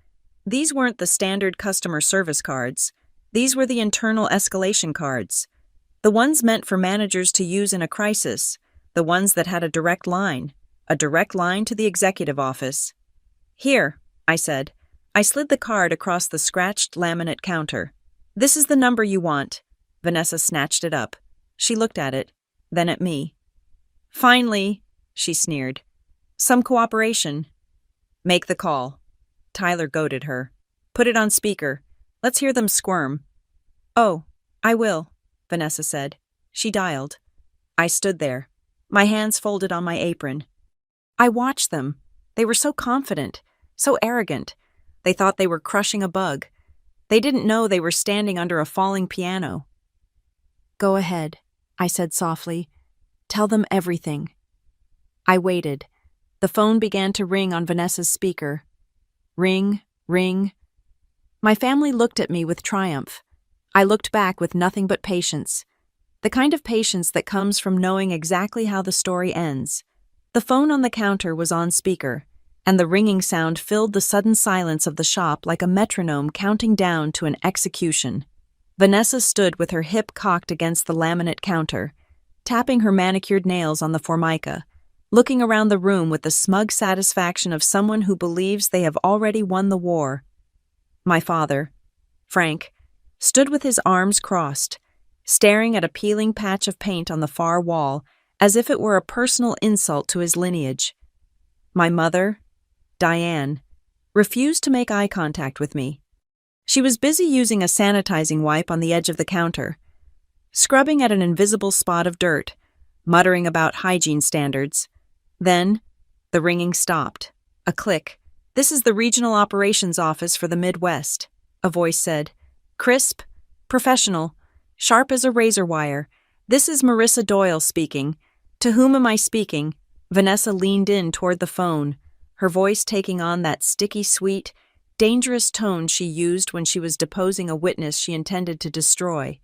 These weren't the standard customer service cards. These were the internal escalation cards. The ones meant for managers to use in a crisis. The ones that had a direct line to the executive office. Here, I said. I slid the card across the scratched laminate counter. This is the number you want. Vanessa snatched it up. She looked at it, then at me. Finally, she sneered. Some cooperation. Make the call. Tyler goaded her. Put it on speaker. Let's hear them squirm. Oh, I will, Vanessa said. She dialed. I stood there, my hands folded on my apron. I watched them. They were so confident, so arrogant. They thought they were crushing a bug. They didn't know they were standing under a falling piano. Go ahead, I said softly. Tell them everything. I waited. The phone began to ring on Vanessa's speaker. Ring, ring. My family looked at me with triumph. I looked back with nothing but patience. The kind of patience that comes from knowing exactly how the story ends. The phone on the counter was on speaker, and the ringing sound filled the sudden silence of the shop like a metronome counting down to an execution. Vanessa stood with her hip cocked against the laminate counter, tapping her manicured nails on the formica, looking around the room with the smug satisfaction of someone who believes they have already won the war. My father, Frank, stood with his arms crossed, staring at a peeling patch of paint on the far wall as if it were a personal insult to his lineage. My mother, Diane, refused to make eye contact with me. She was busy using a sanitizing wipe on the edge of the counter, scrubbing at an invisible spot of dirt, muttering about hygiene standards. Then, the ringing stopped. A click. This is the Regional Operations Office for the Midwest, a voice said. Crisp, professional, sharp as a razor wire. This is Marissa Doyle speaking. To whom am I speaking? Vanessa leaned in toward the phone, her voice taking on that sticky, sweet, dangerous tone she used when she was deposing a witness she intended to destroy.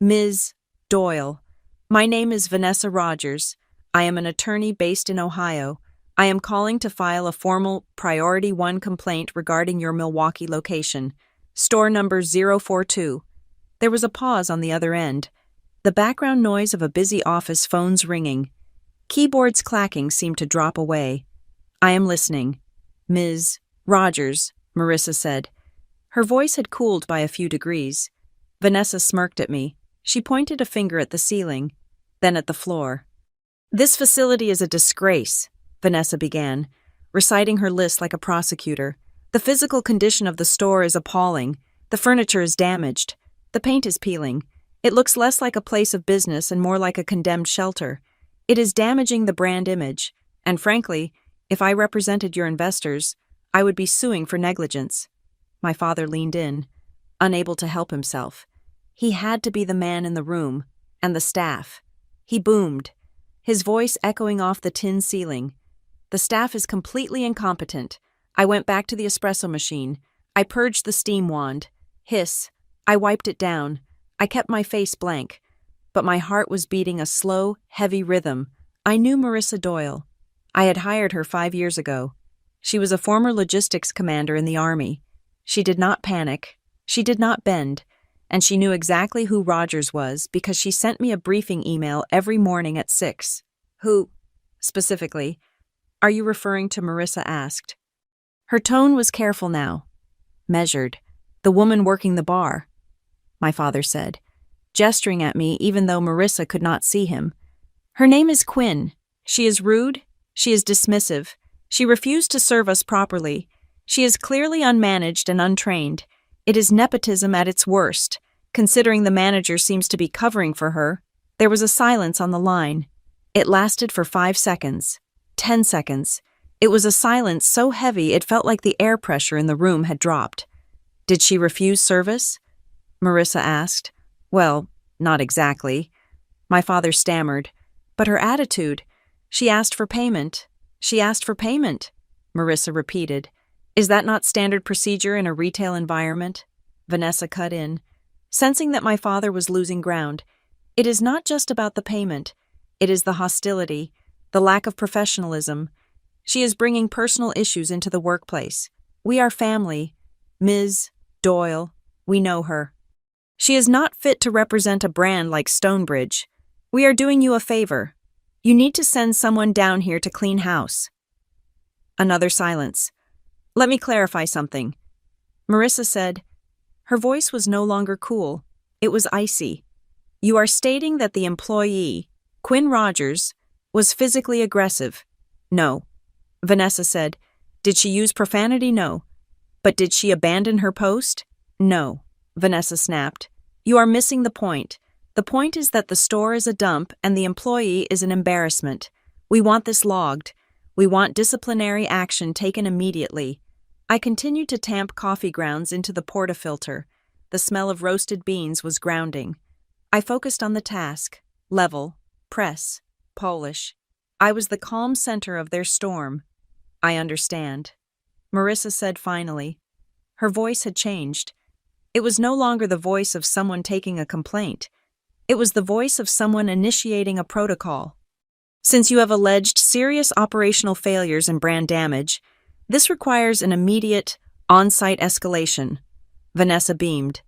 Ms. Doyle, my name is Vanessa Rogers. I am an attorney based in Ohio. I am calling to file a formal Priority 1 complaint regarding your Milwaukee location, store number 042. There was a pause on the other end, the background noise of a busy office phone's ringing. Keyboards clacking seemed to drop away. I am listening. Ms. Rogers, Marissa said. Her voice had cooled by a few degrees. Vanessa smirked at me. She pointed a finger at the ceiling, then at the floor. This facility is a disgrace, Vanessa began, reciting her list like a prosecutor. The physical condition of the store is appalling. The furniture is damaged. The paint is peeling. It looks less like a place of business and more like a condemned shelter. It is damaging the brand image, and frankly, if I represented your investors, I would be suing for negligence. My father leaned in, unable to help himself. He had to be the man in the room, and the staff. He boomed, his voice echoing off the tin ceiling. The staff is completely incompetent. I went back to the espresso machine. I purged the steam wand. Hiss. I wiped it down. I kept my face blank. But my heart was beating a slow, heavy rhythm. I knew Marissa Doyle. I had hired her 5 years ago. She was a former logistics commander in the Army. She did not panic. She did not bend. And she knew exactly who Rogers was because she sent me a briefing email every morning at 6. Who, specifically, are you referring to? Marissa asked. Her tone was careful now, measured. The woman working the bar, my father said, gesturing at me even though Marissa could not see him. Her name is Quinn. She is rude. She is dismissive. She refused to serve us properly. She is clearly unmanaged and untrained. It is nepotism at its worst, considering the manager seems to be covering for her. There was a silence on the line. It lasted for 5 seconds, 10 seconds. It was a silence so heavy it felt like the air pressure in the room had dropped. Did she refuse service? Marissa asked. Well, not exactly. My father stammered. But her attitude. She asked for payment. She asked for payment, Marissa repeated. Is that not standard procedure in a retail environment? Vanessa cut in, sensing that my father was losing ground. It is not just about the payment. It is the hostility, the lack of professionalism. She is bringing personal issues into the workplace. We are family. Ms. Doyle, we know her. She is not fit to represent a brand like Stonebridge. We are doing you a favor. You need to send someone down here to clean house. Another silence. Let me clarify something, Marissa said. Her voice was no longer cool. It was icy. You are stating that the employee, Quinn Rogers, was physically aggressive. No, Vanessa said. Did she use profanity? No. But did she abandon her post? No, Vanessa snapped. You are missing the point. The point is that the store is a dump and the employee is an embarrassment. We want this logged. We want disciplinary action taken immediately. I continued to tamp coffee grounds into the portafilter. The smell of roasted beans was grounding. I focused on the task. Level, press, polish. I was the calm center of their storm. I understand, Marissa said finally. Her voice had changed. It was no longer the voice of someone taking a complaint. It was the voice of someone initiating a protocol. Since you have alleged serious operational failures and brand damage, this requires an immediate, on-site escalation. Vanessa beamed.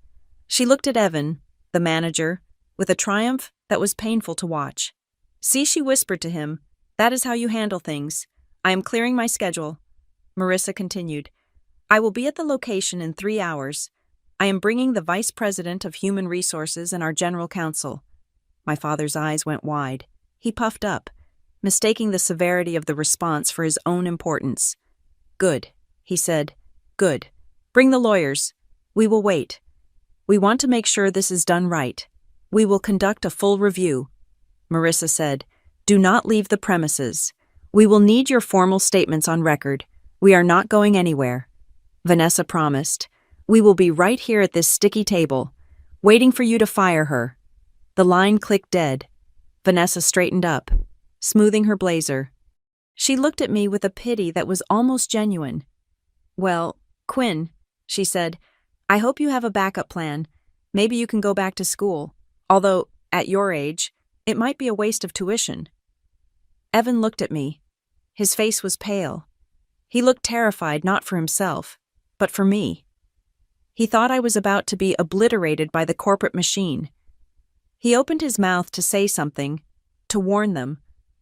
She looked at Evan, the manager, with a triumph that was painful to watch. See, she whispered to him, that is how you handle things. I am clearing my schedule. Marissa continued. I will be at the location in 3 hours. I am bringing the Vice President of Human Resources and our General Counsel. My father's eyes went wide. He puffed up, mistaking the severity of the response for his own importance. Good, he said. Good. Bring the lawyers. We will wait. We want to make sure this is done right. We will conduct a full review. Marissa said, do not leave the premises. We will need your formal statements on record. We are not going anywhere. Vanessa promised. We will be right here at this sticky table, waiting for you to fire her. The line clicked dead. Vanessa straightened up, smoothing her blazer. She looked at me with a pity that was almost genuine. Well, Quinn, she said, I hope you have a backup plan. Maybe you can go back to school. Although, at your age, it might be a waste of tuition. Evan looked at me. His face was pale. He looked terrified not for himself, but for me. He thought I was about to be obliterated by the corporate machine. He opened his mouth to say something, to warn them,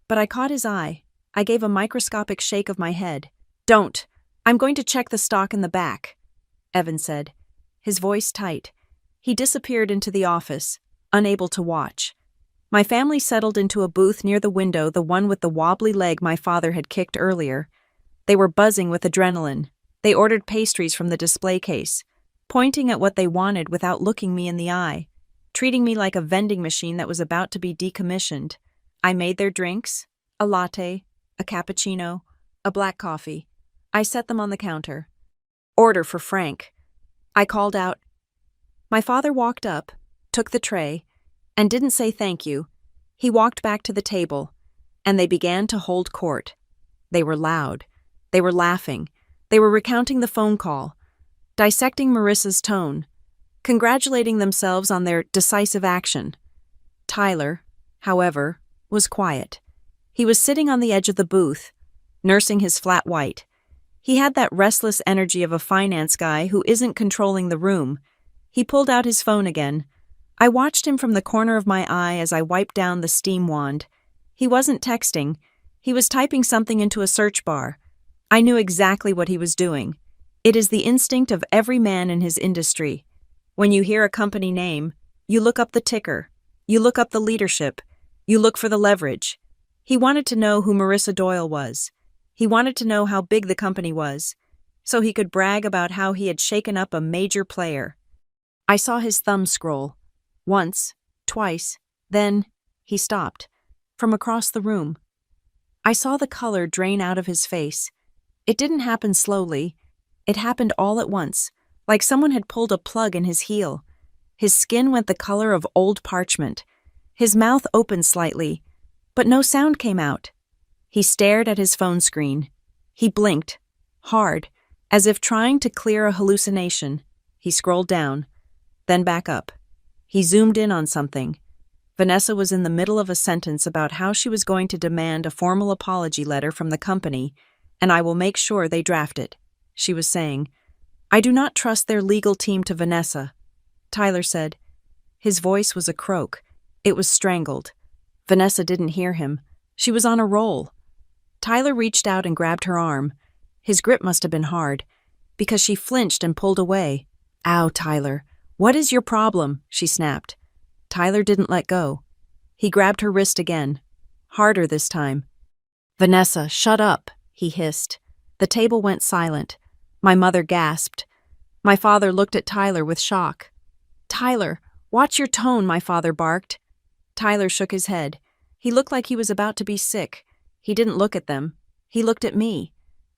but I caught his eye. I gave a microscopic shake of my head. Don't. I'm going to check the stock in the back, Evan said, his voice tight. He disappeared into the office, unable to watch. My family settled into a booth near the window, the one with the wobbly leg my father had kicked earlier. They were buzzing with adrenaline. They ordered pastries from the display case, pointing at what they wanted without looking me in the eye, treating me like a vending machine that was about to be decommissioned. I made their drinks, a latte, a cappuccino, a black coffee. I set them on the counter. Order for Frank. I called out. My father walked up, took the tray, and didn't say thank you. He walked back to the table, and they began to hold court. They were loud. They were laughing. They were recounting the phone call, dissecting Marissa's tone, congratulating themselves on their decisive action. Tyler, however, was quiet. He was sitting on the edge of the booth, nursing his flat white. He had that restless energy of a finance guy who isn't controlling the room. He pulled out his phone again. I watched him from the corner of my eye as I wiped down the steam wand. He wasn't texting. He was typing something into a search bar. I knew exactly what he was doing. It is the instinct of every man in his industry. When you hear a company name, you look up the ticker. You look up the leadership. You look for the leverage. He wanted to know who Marissa Doyle was. He wanted to know how big the company was, so he could brag about how he had shaken up a major player. I saw his thumb scroll. Once, twice, then he stopped. From across the room. I saw the color drain out of his face. It didn't happen slowly. It happened all at once, like someone had pulled a plug in his heel. His skin went the color of old parchment. His mouth opened slightly, but no sound came out. He stared at his phone screen. He blinked, hard, as if trying to clear a hallucination. He scrolled down, then back up. He zoomed in on something. Vanessa was in the middle of a sentence about how she was going to demand a formal apology letter from the company, and I will make sure they draft it. She was saying, I do not trust their legal team to Vanessa. Tyler said. His voice was a croak. It was strangled. Vanessa didn't hear him. She was on a roll. Tyler reached out and grabbed her arm. His grip must have been hard. because she flinched and pulled away. "Ow, Tyler. What is your problem?" she snapped. Tyler didn't let go. He grabbed her wrist again. Harder this time. "Vanessa, shut up," he hissed. The table went silent. My mother gasped. My father looked at Tyler with shock. "Tyler, watch your tone," my father barked. Tyler shook his head. He looked like he was about to be sick. He didn't look at them. He looked at me.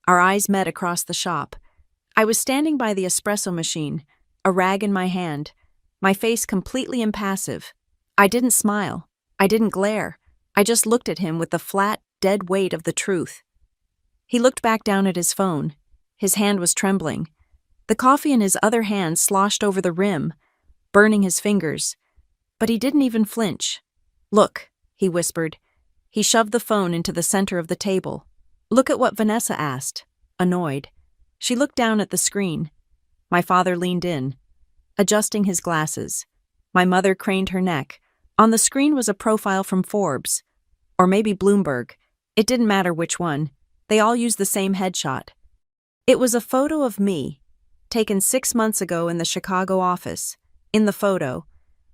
Our eyes met across the shop. I was standing by the espresso machine, a rag in my hand, my face completely impassive. I didn't smile. I didn't glare. I just looked at him with the flat, dead weight of the truth. He looked back down at his phone. His hand was trembling. The coffee in his other hand sloshed over the rim, burning his fingers. But he didn't even flinch. "Look," he whispered. He shoved the phone into the center of the table. "Look at what Vanessa asked," annoyed. She looked down at the screen. My father leaned in, adjusting his glasses. My mother craned her neck. On the screen was a profile from Forbes. Or maybe Bloomberg. It didn't matter which one. They all used the same headshot. It was a photo of me, taken 6 months ago in the Chicago office. In the photo,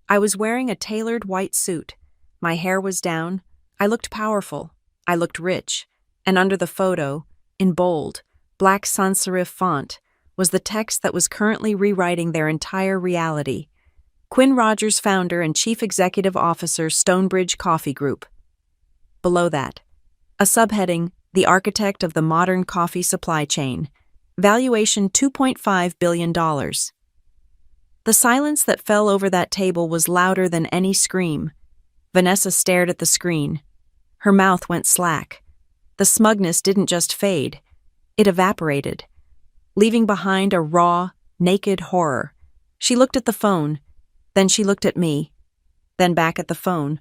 I was wearing a tailored white suit. My hair was down. I looked powerful. I looked rich. And under the photo, in bold, black sans serif font, was the text that was currently rewriting their entire reality. Quinn Rogers, founder and chief executive officer, Stonebridge Coffee Group. Below that, a subheading, "The architect of the modern coffee supply chain. Valuation $2.5 billion. The silence that fell over that table was louder than any scream. Vanessa stared at the screen. Her mouth went slack. The smugness didn't just fade. It evaporated, leaving behind a raw, naked horror. She looked at the phone. Then she looked at me. Then back at the phone.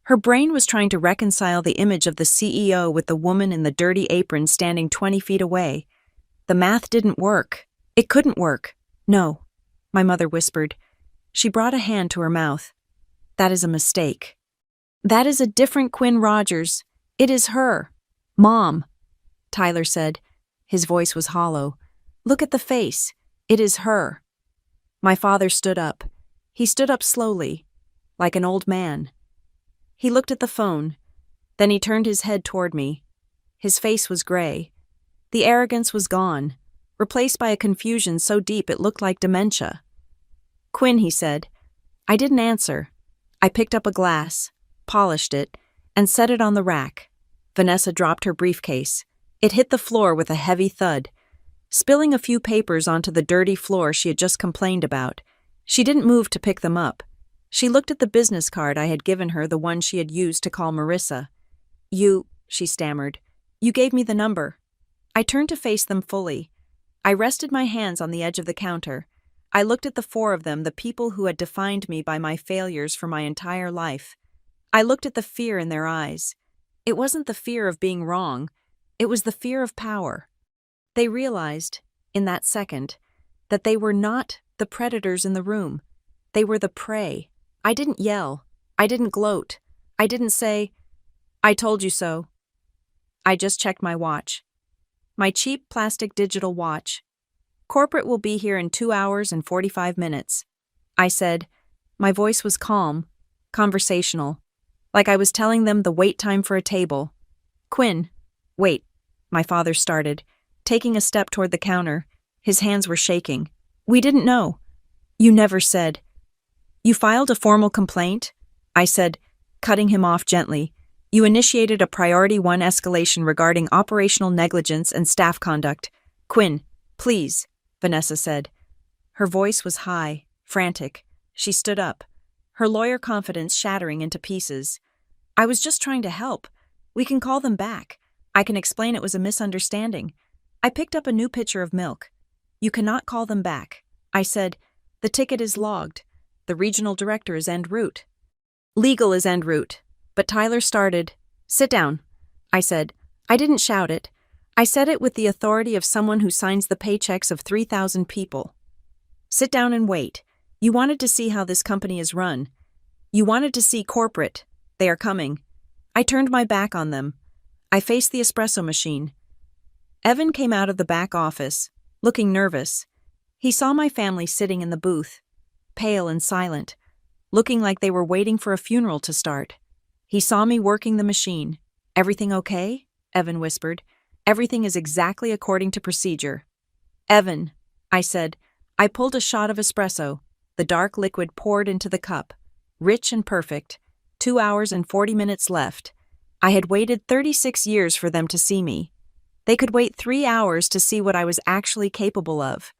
Her brain was trying to reconcile the image of the CEO with the woman in the dirty apron standing 20 feet away. The math didn't work. It couldn't work. "No," my mother whispered. She brought a hand to her mouth. "That is a mistake. That is a different Quinn Rogers. It is her." "Mom," Tyler said. His voice was hollow. "Look at the face. It is her." My father stood up. He stood up slowly, like an old man. He looked at the phone. Then he turned his head toward me. His face was gray. The arrogance was gone, replaced by a confusion so deep it looked like dementia. "Quinn," he said. I didn't answer. I picked up a glass, polished it, and set it on the rack. Vanessa dropped her briefcase. It hit the floor with a heavy thud, spilling a few papers onto the dirty floor she had just complained about. She didn't move to pick them up. She looked at the business card I had given her, the one she had used to call Marissa. "You," she stammered. "You gave me the number." I turned to face them fully. I rested my hands on the edge of the counter. I looked at the four of them, the people who had defined me by my failures for my entire life. I looked at the fear in their eyes. It wasn't the fear of being wrong. It was the fear of power. They realized, in that second, that they were not the predators in the room. They were the prey. I didn't yell. I didn't gloat. I didn't say, "I told you so." I just checked my watch. My cheap plastic digital watch. "Corporate will be here in 2 hours and 45 minutes. I said. My voice was calm, conversational, like I was telling them the wait time for a table. "Quinn, wait," my father started, taking a step toward the counter. His hands were shaking. "We didn't know. You never said." "You filed a formal complaint?" I said, cutting him off gently. "You initiated a Priority 1 escalation regarding operational negligence and staff conduct. Quinn, please," Vanessa said. Her voice was high, frantic. She stood up, her lawyer confidence shattering into pieces. "I was just trying to help. We can call them back. I can explain it was a misunderstanding." I picked up a new pitcher of milk. "You cannot call them back," I said. "The ticket is logged. The regional director is en route. Legal is en route." But Tyler started. "Sit down," I said. I didn't shout it. I said it with the authority of someone who signs the paychecks of 3,000 people. "Sit down and wait. You wanted to see how this company is run. You wanted to see corporate. They are coming." I turned my back on them. I faced the espresso machine. Evan came out of the back office, looking nervous. He saw my family sitting in the booth, pale and silent, looking like they were waiting for a funeral to start. He saw me working the machine. "Everything okay?" Evan whispered. "Everything is exactly according to procedure." "Evan," I said. I pulled a shot of espresso. The dark liquid poured into the cup. Rich and perfect. 2 hours and 40 minutes left. I had waited 36 years for them to see me. They could wait 3 hours to see what I was actually capable of.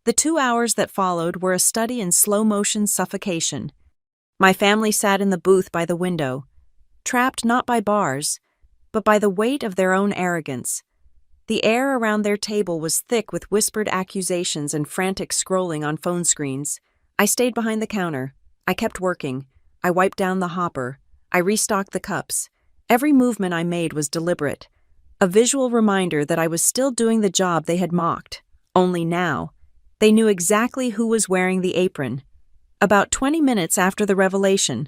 The 2 hours that followed were a study in slow-motion suffocation. My family sat in the booth by the window, trapped not by bars, but by the weight of their own arrogance. The air around their table was thick with whispered accusations and frantic scrolling on phone screens. I stayed behind the counter. I kept working. I wiped down the hopper. I restocked the cups. Every movement I made was deliberate, a visual reminder that I was still doing the job they had mocked. Only now, they knew exactly who was wearing the apron. About 20 minutes after the revelation,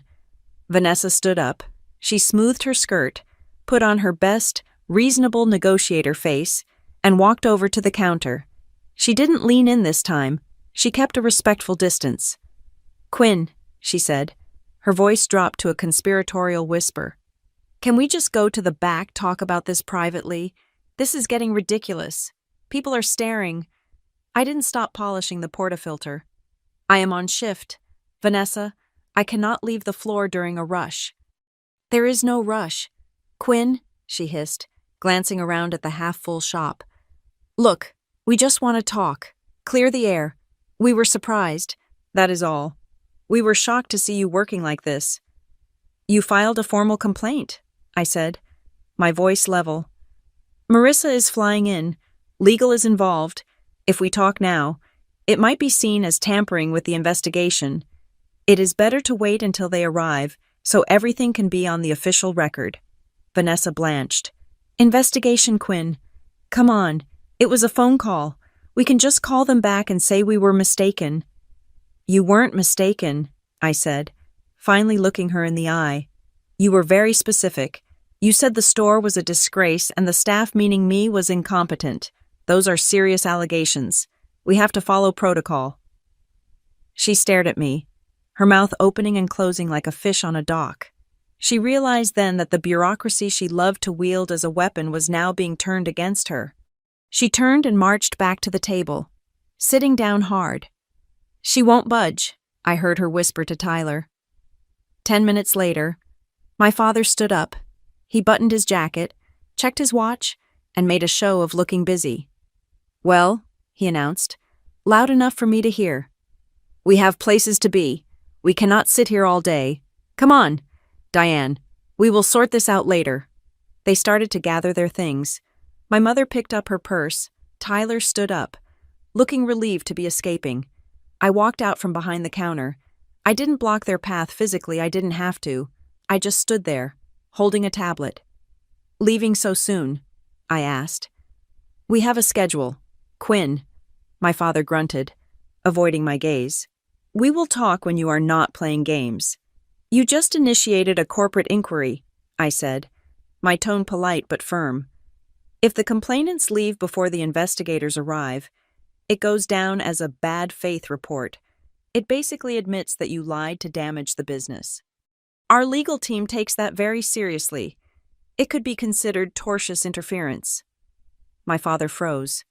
Vanessa stood up. She smoothed her skirt, put on her best, reasonable negotiator face, and walked over to the counter. She didn't lean in this time. She kept a respectful distance. "Quinn," she said. Her voice dropped to a conspiratorial whisper. "Can we just go to the back, talk about this privately? This is getting ridiculous. People are staring." I didn't stop polishing the portafilter. "I am on shift. Vanessa, I cannot leave the floor during a rush." "There is no rush. Quinn," she hissed, glancing around at the half-full shop. "Look, we just want to talk. Clear the air. We were surprised. That is all. We were shocked to see you working like this." "You filed a formal complaint," I said, my voice level. "Marissa is flying in. Legal is involved. If we talk now, it might be seen as tampering with the investigation. It is better to wait until they arrive, so everything can be on the official record." Vanessa blanched. "Investigation, Quinn. Come on. It was a phone call. We can just call them back and say we were mistaken." "You weren't mistaken," I said, finally looking her in the eye. "You were very specific. You said the store was a disgrace and the staff, meaning me, was incompetent. Those are serious allegations. We have to follow protocol." She stared at me, her mouth opening and closing like a fish on a dock. She realized then that the bureaucracy she loved to wield as a weapon was now being turned against her. She turned and marched back to the table, sitting down hard. "She won't budge," I heard her whisper to Tyler. 10 minutes later, my father stood up. He buttoned his jacket, checked his watch, and made a show of looking busy. "Well," he announced, loud enough for me to hear, "we have places to be. We cannot sit here all day. Come on, Diane. We will sort this out later." They started to gather their things. My mother picked up her purse. Tyler stood up, looking relieved to be escaping. I walked out from behind the counter. I didn't block their path physically, I didn't have to. I just stood there, holding a tablet. "Leaving so soon?" I asked. "We have a schedule. Quinn," my father grunted, avoiding my gaze. "We will talk when you are not playing games." "You just initiated a corporate inquiry," I said, my tone polite but firm. "If the complainants leave before the investigators arrive, it goes down as a bad faith report. It basically admits that you lied to damage the business. Our legal team takes that very seriously. It could be considered tortious interference." My father froze.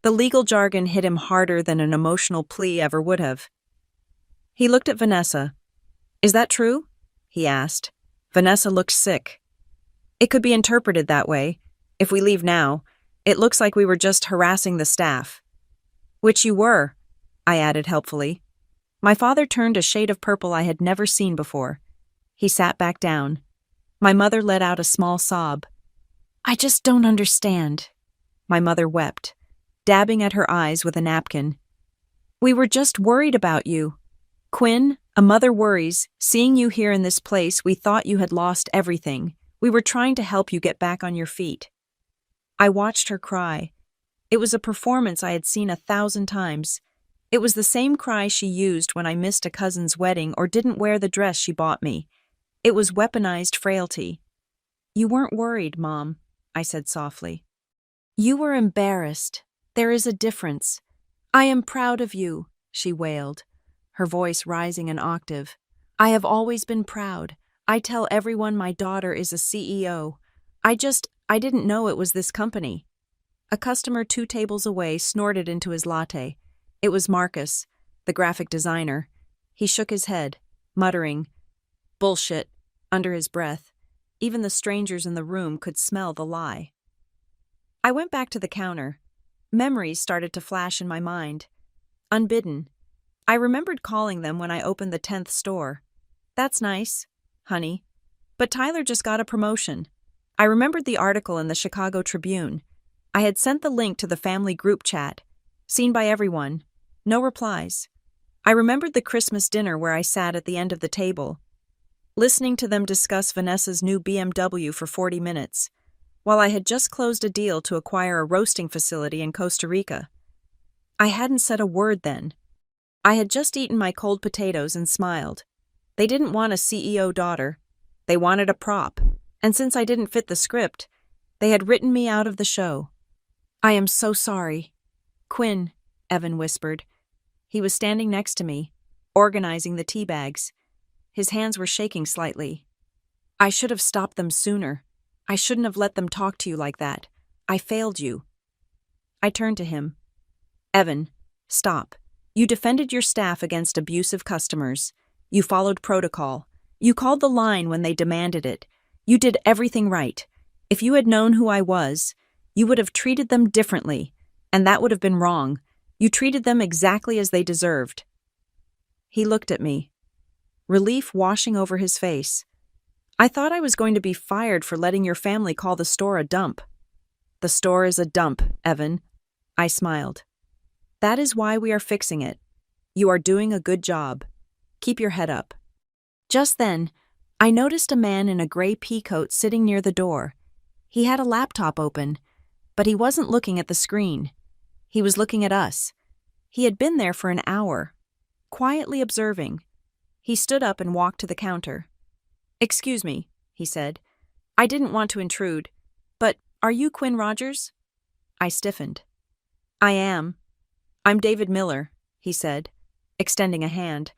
The legal jargon hit him harder than an emotional plea ever would have. He looked at Vanessa. "Is that true?" he asked. Vanessa looked sick. "It could be interpreted that way. If we leave now, it looks like we were just harassing the staff." "Which you were," I added helpfully. My father turned a shade of purple I had never seen before. He sat back down. My mother let out a small sob. "I just don't understand." My mother wept, dabbing at her eyes with a napkin. "We were just worried about you. Quinn, a mother worries. Seeing you here in this place, we thought you had lost everything. We were trying to help you get back on your feet." I watched her cry. It was a performance I had seen 1,000 times. It was the same cry she used when I missed a cousin's wedding or didn't wear the dress she bought me. It was weaponized frailty. "You weren't worried, Mom," I said softly. "You were embarrassed. There is a difference. I am proud of you, she wailed, her voice rising an octave. I have always been proud. I tell everyone my daughter is a CEO. I didn't know it was this company. A customer 2 tables away snorted into his latte. It was Marcus, the graphic designer. He shook his head, muttering, "Bullshit," under his breath. Even the strangers in the room could smell the lie. I went back to the counter. Memories started to flash in my mind. Unbidden. I remembered calling them when I opened the 10th store. That's nice, honey. But Tyler just got a promotion. I remembered the article in the Chicago Tribune. I had sent the link to the family group chat. Seen by everyone. No replies. I remembered the Christmas dinner where I sat at the end of the table, listening to them discuss Vanessa's new BMW for 40 minutes, while I had just closed a deal to acquire a roasting facility in Costa Rica. I hadn't said a word then. I had just eaten my cold potatoes and smiled. They didn't want a CEO daughter. They wanted a prop. And since I didn't fit the script, they had written me out of the show. I am so sorry. Quinn, Evan whispered. He was standing next to me, organizing the tea bags. His hands were shaking slightly. I should have stopped them sooner. I shouldn't have let them talk to you like that. I failed you. I turned to him. Evan, stop. You defended your staff against abusive customers. You followed protocol. You called the line when they demanded it. You did everything right. If you had known who I was, you would have treated them differently, and that would have been wrong. You treated them exactly as they deserved. He looked at me, relief washing over his face. I thought I was going to be fired for letting your family call the store a dump. The store is a dump, Evan. I smiled. That is why we are fixing it. You are doing a good job. Keep your head up. Just then, I noticed a man in a gray pea coat sitting near the door. He had a laptop open, but he wasn't looking at the screen. He was looking at us. He had been there for an hour, quietly observing. He stood up and walked to the counter. Excuse me, he said. I didn't want to intrude, but are you Quinn Rogers? I stiffened. I am. I'm David Miller, he said, extending a hand.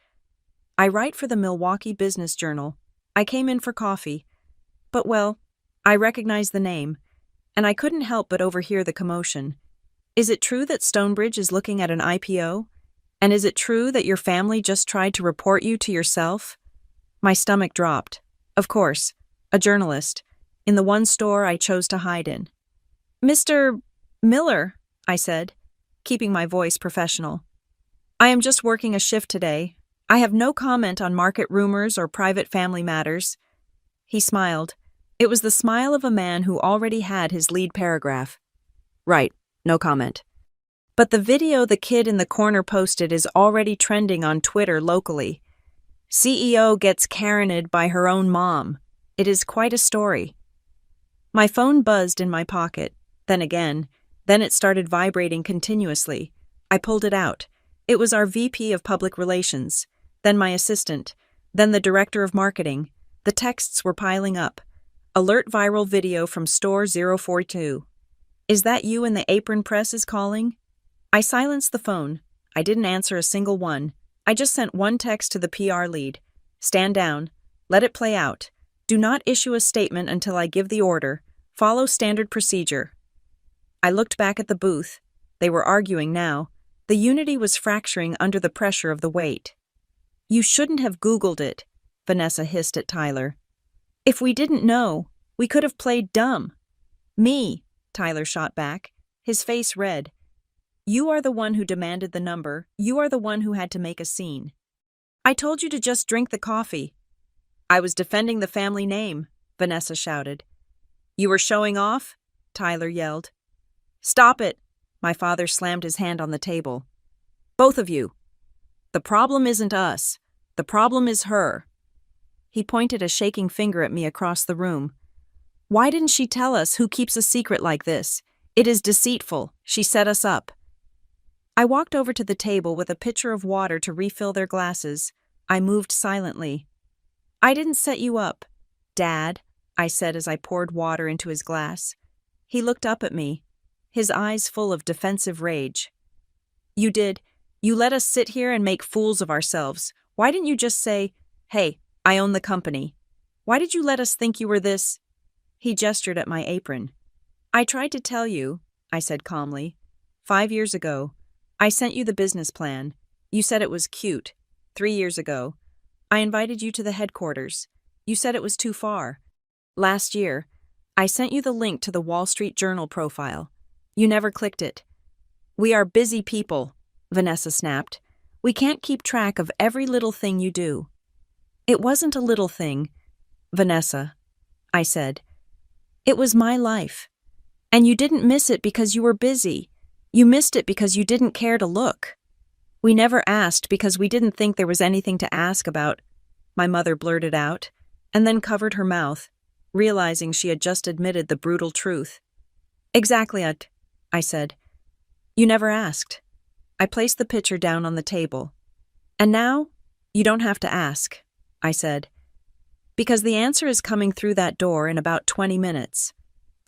I write for the Milwaukee Business Journal. I came in for coffee. But well, I recognize the name, and I couldn't help but overhear the commotion. Is it true that Stonebridge is looking at an IPO? And is it true that your family just tried to report you to yourself? My stomach dropped. Of course, a journalist, in the one store I chose to hide in. Mr. Miller, I said, keeping my voice professional. I am just working a shift today. I have no comment on market rumors or private family matters. He smiled. It was the smile of a man who already had his lead paragraph. Right, no comment. But the video the kid in the corner posted is already trending on Twitter locally. CEO gets Karened by her own mom. It is quite a story. My phone buzzed in my pocket, then again, then it started vibrating continuously. I pulled it out. It was our VP of Public Relations, then my assistant, then the Director of Marketing. The texts were piling up. Alert viral video from Store 042. Is that you in the apron press is calling? I silenced the phone. I didn't answer a single one. I just sent one text to the PR lead. Stand down. Let it play out. Do not issue a statement until I give the order. Follow standard procedure. I looked back at the booth. They were arguing now. The unity was fracturing under the pressure of the weight. You shouldn't have Googled it, Vanessa hissed at Tyler. If we didn't know, we could have played dumb. Me, Tyler shot back, his face red. You are the one who demanded the number. You are the one who had to make a scene. I told you to just drink the coffee. I was defending the family name, Vanessa shouted. You were showing off? Tyler yelled. Stop it! My father slammed his hand on the table. Both of you. The problem isn't us. The problem is her. He pointed a shaking finger at me across the room. Why didn't she tell us who keeps a secret like this? It is deceitful. She set us up. I walked over to the table with a pitcher of water to refill their glasses. I moved silently. I didn't set you up, Dad, I said as I poured water into his glass. He looked up at me, his eyes full of defensive rage. You did. You let us sit here and make fools of ourselves. Why didn't you just say, "Hey, I own the company"? Why did you let us think you were this? He gestured at my apron. I tried to tell you, I said calmly. 5 years ago, I sent you the business plan. You said it was cute. 3 years ago, I invited you to the headquarters. You said it was too far. Last year, I sent you the link to the Wall Street Journal profile. You never clicked it. We are busy people, Vanessa snapped. We can't keep track of every little thing you do. It wasn't a little thing, Vanessa, I said. It was my life. And you didn't miss it because you were busy. You missed it because you didn't care to look. We never asked because we didn't think there was anything to ask about, my mother blurted out, and then covered her mouth, realizing she had just admitted the brutal truth. Exactly, I said. You never asked. I placed the pitcher down on the table. And now, you don't have to ask, I said. Because the answer is coming through that door in about 20 minutes.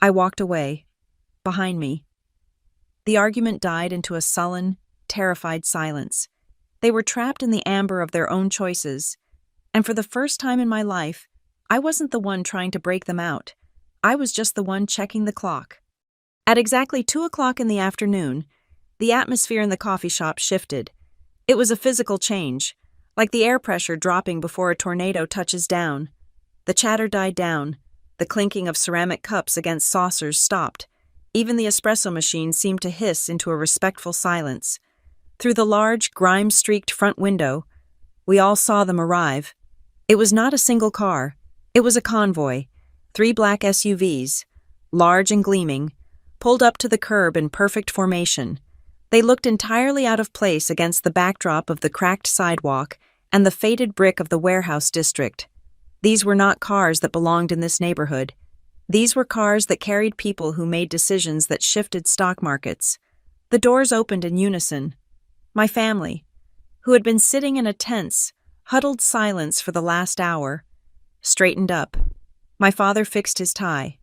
I walked away. Behind me. The argument died into a sullen, terrified silence. They were trapped in the amber of their own choices. And for the first time in my life, I wasn't the one trying to break them out. I was just the one checking the clock. At exactly 2 o'clock in the afternoon, the atmosphere in the coffee shop shifted. It was a physical change, like the air pressure dropping before a tornado touches down. The chatter died down. The clinking of ceramic cups against saucers stopped. Even the espresso machine seemed to hiss into a respectful silence. Through the large, grime-streaked front window, we all saw them arrive. It was not a single car. It was a convoy. 3 black SUVs, large and gleaming, pulled up to the curb in perfect formation. They looked entirely out of place against the backdrop of the cracked sidewalk and the faded brick of the warehouse district. These were not cars that belonged in this neighborhood. These were cars that carried people who made decisions that shifted stock markets. The doors opened in unison. My family, who had been sitting in a tense, huddled silence for the last hour, straightened up. My father fixed his tie.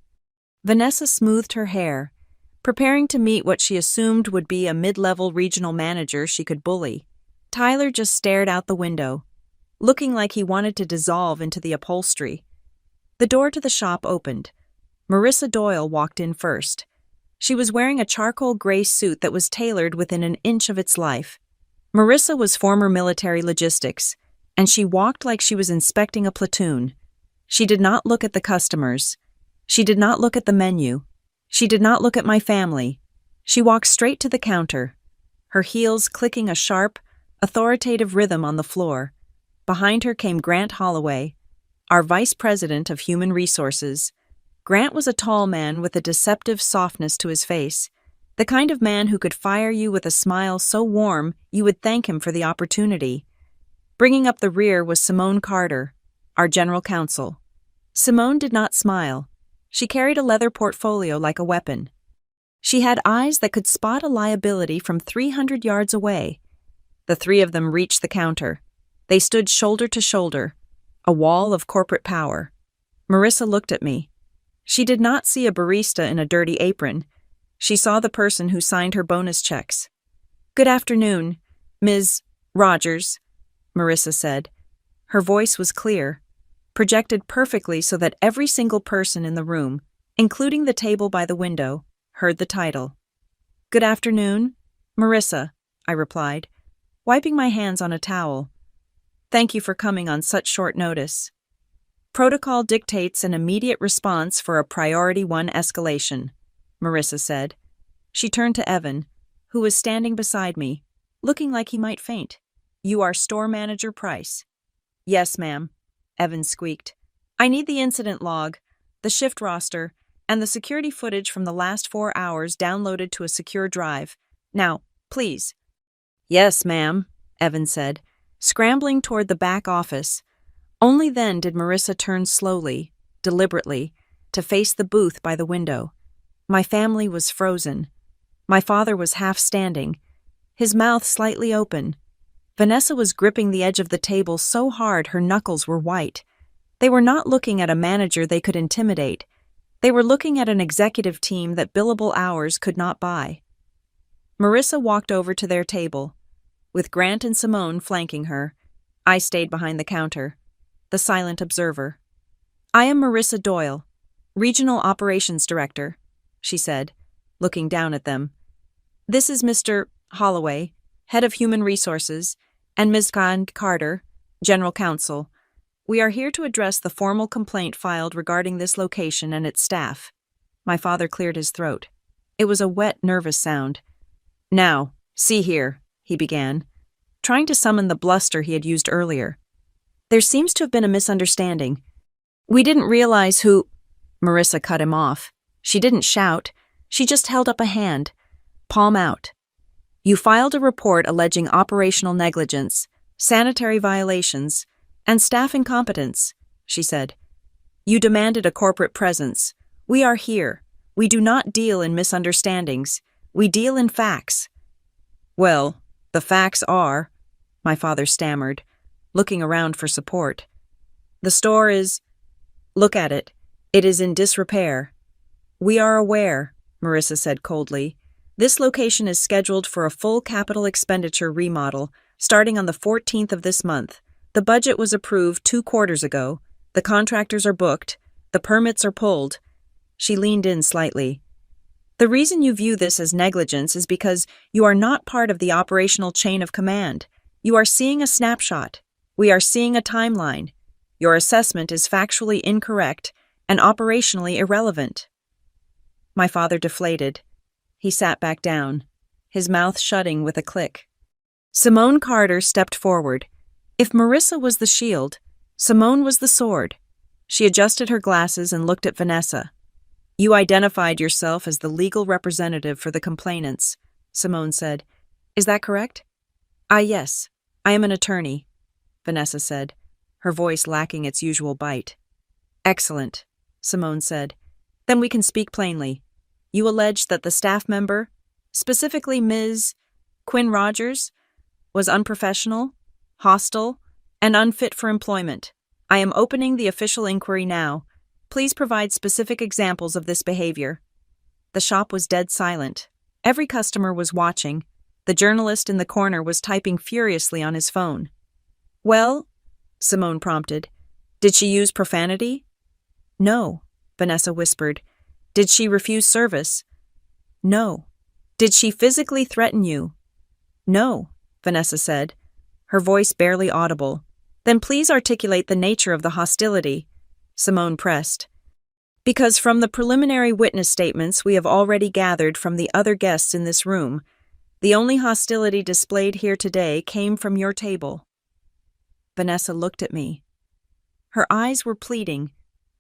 Vanessa smoothed her hair, preparing to meet what she assumed would be a mid-level regional manager she could bully. Tyler just stared out the window, looking like he wanted to dissolve into the upholstery. The door to the shop opened. Marissa Doyle walked in first. She was wearing a charcoal gray suit that was tailored within an inch of its life. Marissa was former military logistics, and she walked like she was inspecting a platoon. She did not look at the customers. She did not look at the menu. She did not look at my family. She walked straight to the counter, her heels clicking a sharp, authoritative rhythm on the floor. Behind her came Grant Holloway, our Vice President of Human Resources. Grant was a tall man with a deceptive softness to his face, the kind of man who could fire you with a smile so warm you would thank him for the opportunity. Bringing up the rear was Simone Carter, our General Counsel. Simone did not smile. She carried a leather portfolio like a weapon. She had eyes that could spot a liability from 300 yards away. The 3 of them reached the counter. They stood shoulder to shoulder, a wall of corporate power. Marissa looked at me. She did not see a barista in a dirty apron. She saw the person who signed her bonus checks. "Good afternoon, Ms. Rogers," Marissa said. Her voice was clear, projected perfectly so that every single person in the room, including the table by the window, heard the title. "Good afternoon, Marissa," I replied, wiping my hands on a towel. "Thank you for coming on such short notice. Protocol dictates an immediate response for a priority 1 escalation," Marissa said. She turned to Evan, who was standing beside me, looking like he might faint. "You are Store Manager Price." "Yes, ma'am," Evan squeaked. "I need the incident log, the shift roster, and the security footage from the last 4 hours downloaded to a secure drive. Now, please." "Yes, ma'am," Evan said, scrambling toward the back office. Only then did Marissa turn slowly, deliberately, to face the booth by the window. My family was frozen. My father was half standing, his mouth slightly open. Vanessa was gripping the edge of the table so hard her knuckles were white. They were not looking at a manager they could intimidate. They were looking at an executive team that billable hours could not buy. Marissa walked over to their table. With Grant and Simone flanking her, I stayed behind the counter, the silent observer. "I am Marissa Doyle, Regional Operations Director," she said, looking down at them. "This is Mr. Holloway, Head of Human Resources, and Ms. Carter, General Counsel. We are here to address the formal complaint filed regarding this location and its staff." My father cleared his throat. It was a wet, nervous sound. "Now, see here," he began, trying to summon the bluster he had used earlier. "There seems to have been a misunderstanding. We didn't realize who—" Marissa cut him off. She didn't shout. She just held up a hand, palm out. "You filed a report alleging operational negligence, sanitary violations, and staff incompetence," she said. "You demanded a corporate presence. We are here. We do not deal in misunderstandings. We deal in facts." "Well, the facts are," my father stammered, looking around for support. "The store is— Look at it. It is in disrepair." "We are aware," Marissa said coldly. "This location is scheduled for a full capital expenditure remodel starting on the 14th of this month. The budget was approved 2 quarters ago. The contractors are booked. The permits are pulled." She leaned in slightly. "The reason you view this as negligence is because you are not part of the operational chain of command. You are seeing a snapshot. We are seeing a timeline. Your assessment is factually incorrect and operationally irrelevant." My father deflated. He sat back down, his mouth shutting with a click. Simone Carter stepped forward. If Marissa was the shield, Simone was the sword. She adjusted her glasses and looked at Vanessa. "You identified yourself as the legal representative for the complainants," Simone said. "Is that correct?" Yes. I am an attorney," Vanessa said, her voice lacking its usual bite. "Excellent," Simone said. "Then we can speak plainly. You allege that the staff member, specifically Ms. Quinn Rogers, was unprofessional, hostile, and unfit for employment. I am opening the official inquiry now. Please provide specific examples of this behavior." The shop was dead silent. Every customer was watching. The journalist in the corner was typing furiously on his phone. "Well," Simone prompted, "did she use profanity?" "No," Vanessa whispered. "Did she refuse service?" "No." "Did she physically threaten you?" "No," Vanessa said, her voice barely audible. "Then please articulate the nature of the hostility," Simone pressed. "Because from the preliminary witness statements we have already gathered from the other guests in this room, the only hostility displayed here today came from your table." Vanessa looked at me. Her eyes were pleading.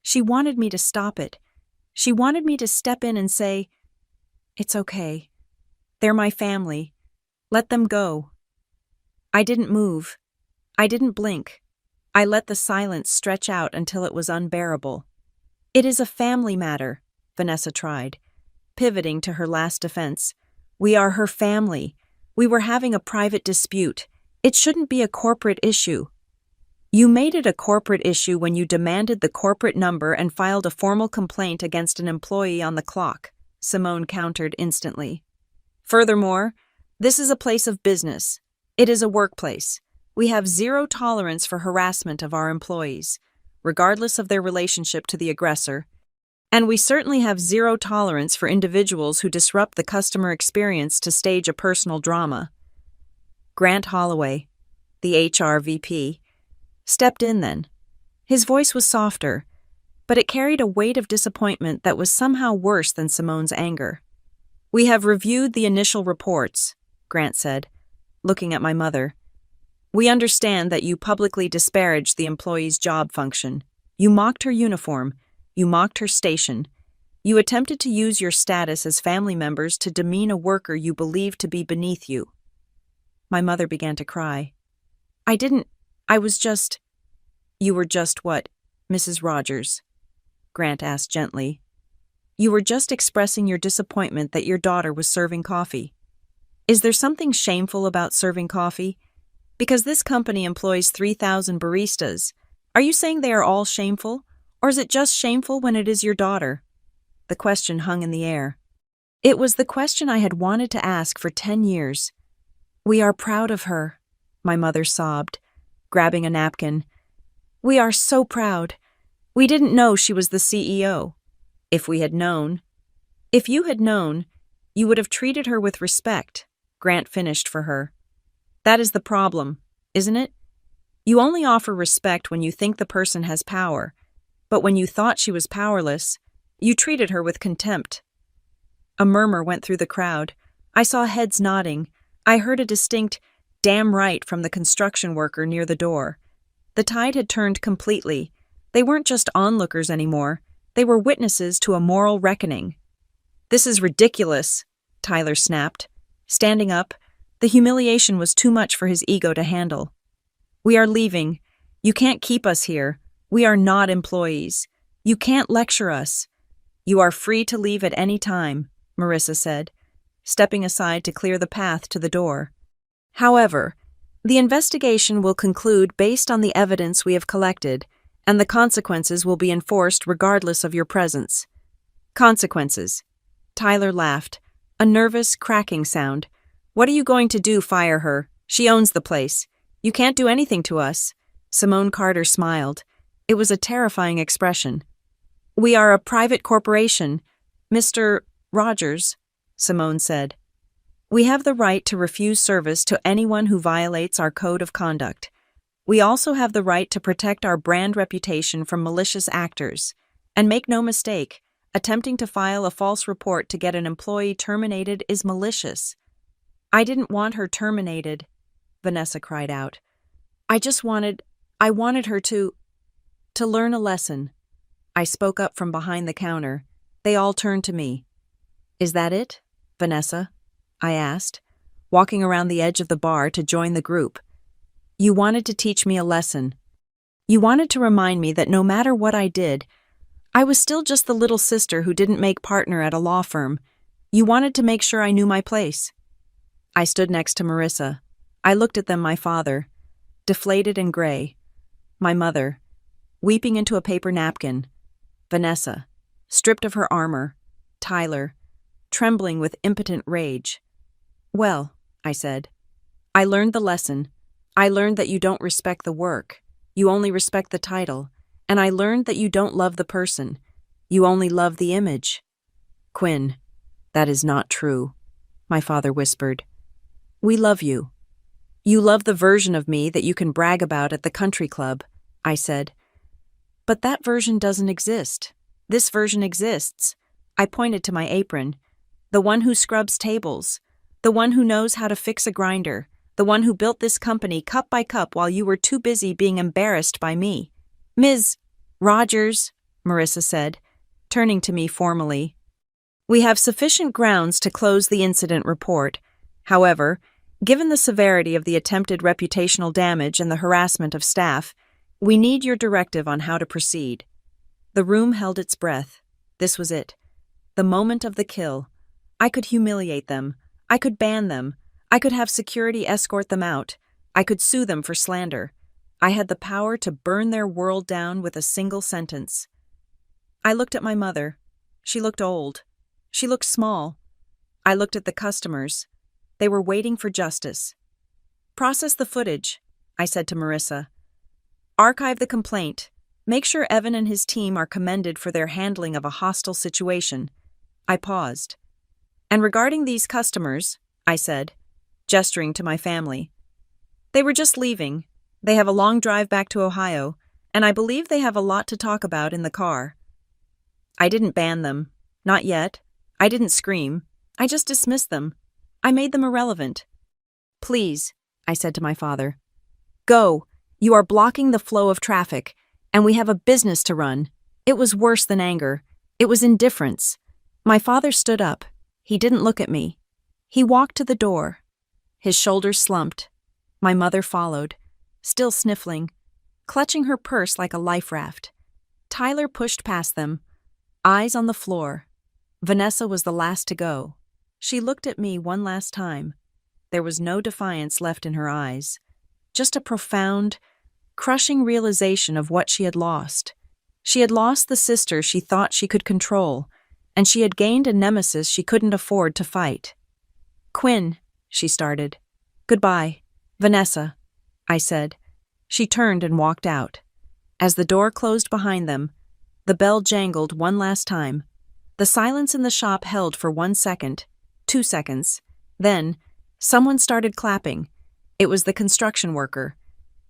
She wanted me to stop it. She wanted me to step in and say, "It's okay. They're my family. Let them go." I didn't move. I didn't blink. I let the silence stretch out until it was unbearable. "It is a family matter," Vanessa tried, pivoting to her last defense. "We are her family. We were having a private dispute. It shouldn't be a corporate issue." "You made it a corporate issue when you demanded the corporate number and filed a formal complaint against an employee on the clock," Simone countered instantly. "Furthermore, this is a place of business. It is a workplace. We have zero tolerance for harassment of our employees, regardless of their relationship to the aggressor. And we certainly have zero tolerance for individuals who disrupt the customer experience to stage a personal drama." Grant Holloway, the HR VP, stepped in then. His voice was softer, but it carried a weight of disappointment that was somehow worse than Simone's anger. "We have reviewed the initial reports," Grant said, looking at my mother. "We understand that you publicly disparaged the employee's job function. You mocked her uniform. You mocked her station. You attempted to use your status as family members to demean a worker you believed to be beneath you." My mother began to cry. I was just—" "You were just what, Mrs. Rogers?" Grant asked gently. "You were just expressing your disappointment that your daughter was serving coffee. Is there something shameful about serving coffee? Because this company employs 3,000 baristas. Are you saying they are all shameful? Or is it just shameful when it is your daughter?" The question hung in the air. It was the question I had wanted to ask for 10 years. "We are proud of her," my mother sobbed, grabbing a napkin. "We are so proud. We didn't know she was the CEO. If we had known." "If you had known, you would have treated her with respect," Grant finished for her. "That is the problem, isn't it? You only offer respect when you think the person has power, but when you thought she was powerless, you treated her with contempt." A murmur went through the crowd. I saw heads nodding. I heard a distinct, "damn right," from the construction worker near the door. The tide had turned completely. They weren't just onlookers anymore. They were witnesses to a moral reckoning. "This is ridiculous," Tyler snapped. Standing up, the humiliation was too much for his ego to handle. "We are leaving. You can't keep us here. We are not employees. You can't lecture us." "You are free to leave at any time," Marissa said, stepping aside to clear the path to the door. "However, the investigation will conclude based on the evidence we have collected, and the consequences will be enforced regardless of your presence." "Consequences?" Tyler laughed, a nervous, cracking sound. "What are you going to do, fire her? She owns the place. You can't do anything to us." Simone Carter smiled. It was a terrifying expression. "We are a private corporation, Mr. Rogers," Simone said. "We have the right to refuse service to anyone who violates our code of conduct. We also have the right to protect our brand reputation from malicious actors. And make no mistake, attempting to file a false report to get an employee terminated is malicious." "I didn't want her terminated," Vanessa cried out. I wanted her to learn a lesson." I spoke up from behind the counter. They all turned to me. "Is that it, Vanessa?" I asked, walking around the edge of the bar to join the group. "You wanted to teach me a lesson. You wanted to remind me that no matter what I did, I was still just the little sister who didn't make partner at a law firm. You wanted to make sure I knew my place." I stood next to Marissa. I looked at them, my father, deflated and gray. My mother, weeping into a paper napkin. Vanessa, stripped of her armor. Tyler, trembling with impotent rage. "Well," I said, "I learned the lesson. I learned that you don't respect the work. You only respect the title. And I learned that you don't love the person. You only love the image." "Quinn, that is not true," my father whispered. "We love you. You love the version of me that you can brag about at the country club," I said. "But that version doesn't exist. This version exists." I pointed to my apron. "The one who scrubs tables. The one who knows how to fix a grinder. The one who built this company cup by cup while you were too busy being embarrassed by me." "Ms. Rogers," Marissa said, turning to me formally. "We have sufficient grounds to close the incident report. However, given the severity of the attempted reputational damage and the harassment of staff, we need your directive on how to proceed." The room held its breath. This was it. The moment of the kill. I could humiliate them. I could ban them. I could have security escort them out. I could sue them for slander. I had the power to burn their world down with a single sentence. I looked at my mother. She looked old. She looked small. I looked at the customers. They were waiting for justice. "Process the footage," I said to Marissa. "Archive the complaint. Make sure Evan and his team are commended for their handling of a hostile situation." I paused. "And regarding these customers," I said, gesturing to my family. "They were just leaving. They have a long drive back to Ohio, and I believe they have a lot to talk about in the car." I didn't ban them. Not yet. I didn't scream. I just dismissed them. I made them irrelevant. "Please," I said to my father. "Go. You are blocking the flow of traffic, and we have a business to run." It was worse than anger. It was indifference. My father stood up. He didn't look at me. He walked to the door. His shoulders slumped. My mother followed, still sniffling, clutching her purse like a life raft. Tyler pushed past them, eyes on the floor. Vanessa was the last to go. She looked at me one last time. There was no defiance left in her eyes, just a profound, crushing realization of what she had lost. She had lost the sister she thought she could control, and she had gained a nemesis she couldn't afford to fight. "Quinn," she started. "Goodbye, Vanessa," I said. She turned and walked out. As the door closed behind them, the bell jangled one last time. The silence in the shop held for 1 second, 2 seconds. Then, someone started clapping. It was the construction worker.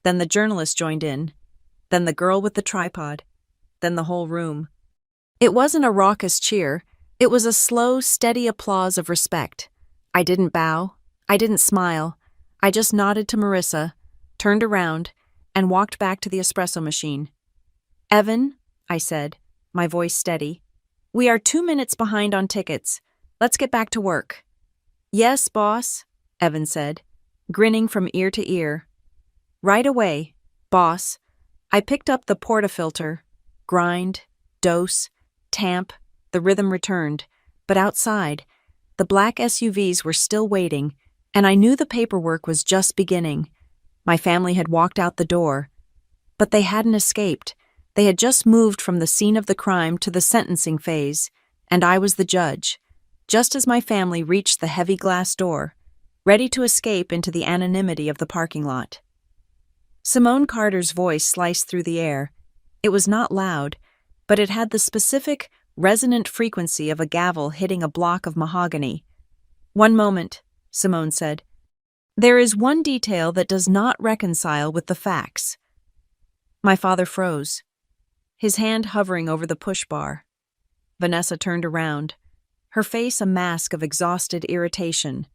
Then the journalist joined in. Then the girl with the tripod. Then the whole room. It wasn't a raucous cheer. It was a slow, steady applause of respect. I didn't bow. I didn't smile. I just nodded to Marissa, turned around, and walked back to the espresso machine. "Evan," I said, my voice steady, "we are 2 minutes behind on tickets. Let's get back to work." "Yes, boss," Evan said, grinning from ear to ear. "Right away, boss." I picked up the portafilter. Grind, dose, tamp, the rhythm returned. But outside, the black SUVs were still waiting, and I knew the paperwork was just beginning. My family had walked out the door. But they hadn't escaped. They had just moved from the scene of the crime to the sentencing phase, and I was the judge, just as my family reached the heavy glass door, ready to escape into the anonymity of the parking lot. Simone Carter's voice sliced through the air. It was not loud, but it had the specific, resonant frequency of a gavel hitting a block of mahogany. "One moment," Simone said. "There is one detail that does not reconcile with the facts." My father froze, his hand hovering over the push bar. Vanessa turned around, her face a mask of exhausted irritation.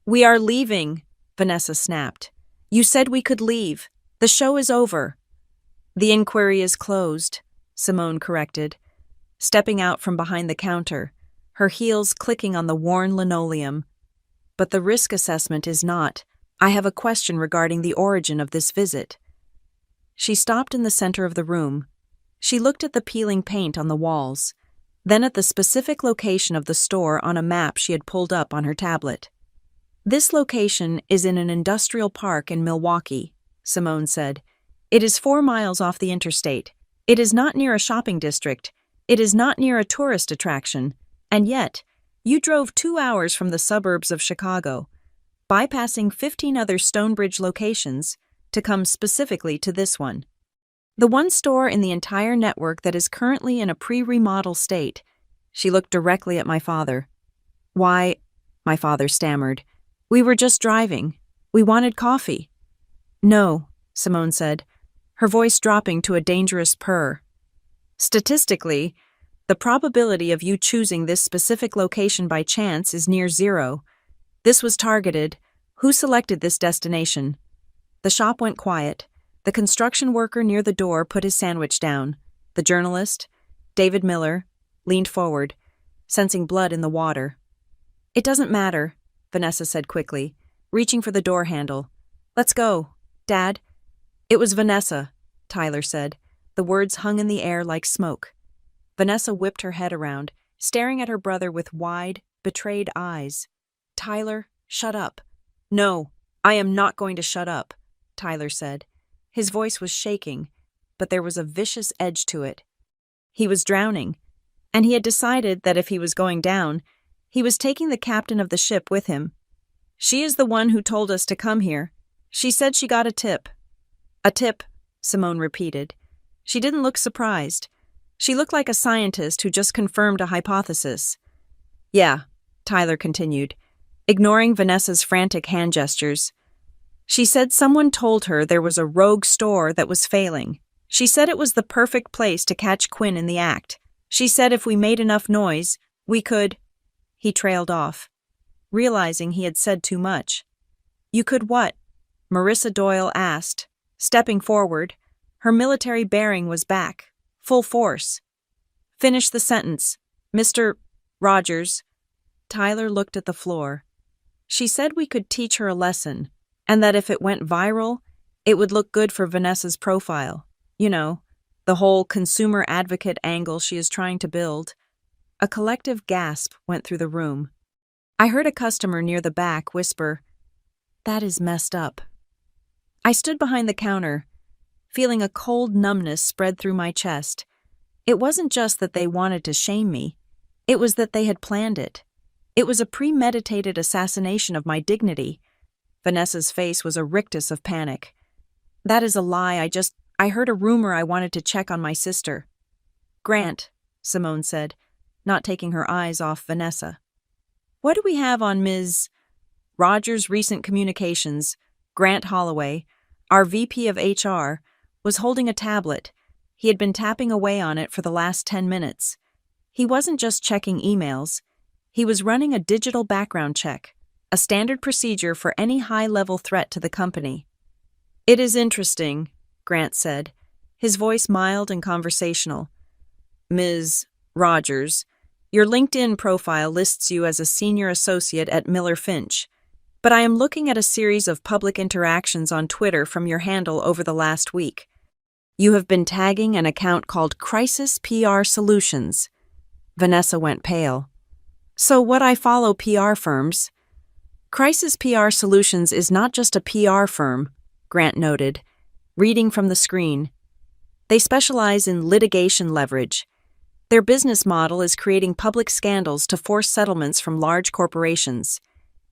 "We are leaving," Vanessa snapped. "You said we could leave. The show is over." "The inquiry is closed," Simone corrected, stepping out from behind the counter, her heels clicking on the worn linoleum. "But the risk assessment is not. I have a question regarding the origin of this visit." She stopped in the center of the room. She looked at the peeling paint on the walls, then at the specific location of the store on a map she had pulled up on her tablet. "This location is in an industrial park in Milwaukee," Simone said. "It is 4 miles off the interstate. It is not near a shopping district. It is not near a tourist attraction. And yet, you drove 2 hours from the suburbs of Chicago, bypassing 15 other Stonebridge locations, to come specifically to this one. The one store in the entire network that is currently in a pre-remodel state." She looked directly at my father. "Why," my father stammered, "we were just driving. We wanted coffee." "No," Simone said, her voice dropping to a dangerous purr. "Statistically, the probability of you choosing this specific location by chance is near 0. This was targeted. Who selected this destination?" The shop went quiet. The construction worker near the door put his sandwich down. The journalist, David Miller, leaned forward, sensing blood in the water. "It doesn't matter," Vanessa said quickly, reaching for the door handle. "Let's go, Dad." "It was Vanessa," Tyler said. The words hung in the air like smoke. Vanessa whipped her head around, staring at her brother with wide, betrayed eyes. "Tyler, shut up." "No, I am not going to shut up," Tyler said. His voice was shaking, but there was a vicious edge to it. He was drowning, and he had decided that if he was going down, he was taking the captain of the ship with him. "She is the one who told us to come here. She said she got a tip." "A tip," Simone repeated. She didn't look surprised. She looked like a scientist who just confirmed a hypothesis. "Yeah," Tyler continued, ignoring Vanessa's frantic hand gestures. "She said someone told her there was a rogue store that was failing. She said it was the perfect place to catch Quinn in the act. She said if we made enough noise, we could—" He trailed off, realizing he had said too much. "You could what?" Marissa Doyle asked, stepping forward. Her military bearing was back, full force. "Finish the sentence, Mr. Rogers." Tyler looked at the floor. "She said we could teach her a lesson, and that if it went viral, it would look good for Vanessa's profile. You know, the whole consumer advocate angle she is trying to build." A collective gasp went through the room. I heard a customer near the back whisper, "That is messed up." I stood behind the counter, feeling a cold numbness spread through my chest. It wasn't just that they wanted to shame me. It was that they had planned it. It was a premeditated assassination of my dignity. Vanessa's face was a rictus of panic. That is a lie. I heard a rumor. I wanted to check on my sister. Grant, Simone said, not taking her eyes off Vanessa. What do we have on Ms. Rogers' recent communications? Grant Holloway, our VP of HR, was holding a tablet. He had been tapping away on it for the last 10 minutes. He wasn't just checking emails. He was running a digital background check, a standard procedure for any high-level threat to the company. It is interesting, Grant said, his voice mild and conversational. Ms. Rogers, your LinkedIn profile lists you as a senior associate at Miller Finch, but I am looking at a series of public interactions on Twitter from your handle over the last week. You have been tagging an account called Crisis PR Solutions. Vanessa went pale. So what? I follow PR firms. Crisis PR Solutions is not just a PR firm, Grant noted, reading from the screen. They specialize in litigation leverage. Their business model is creating public scandals to force settlements from large corporations.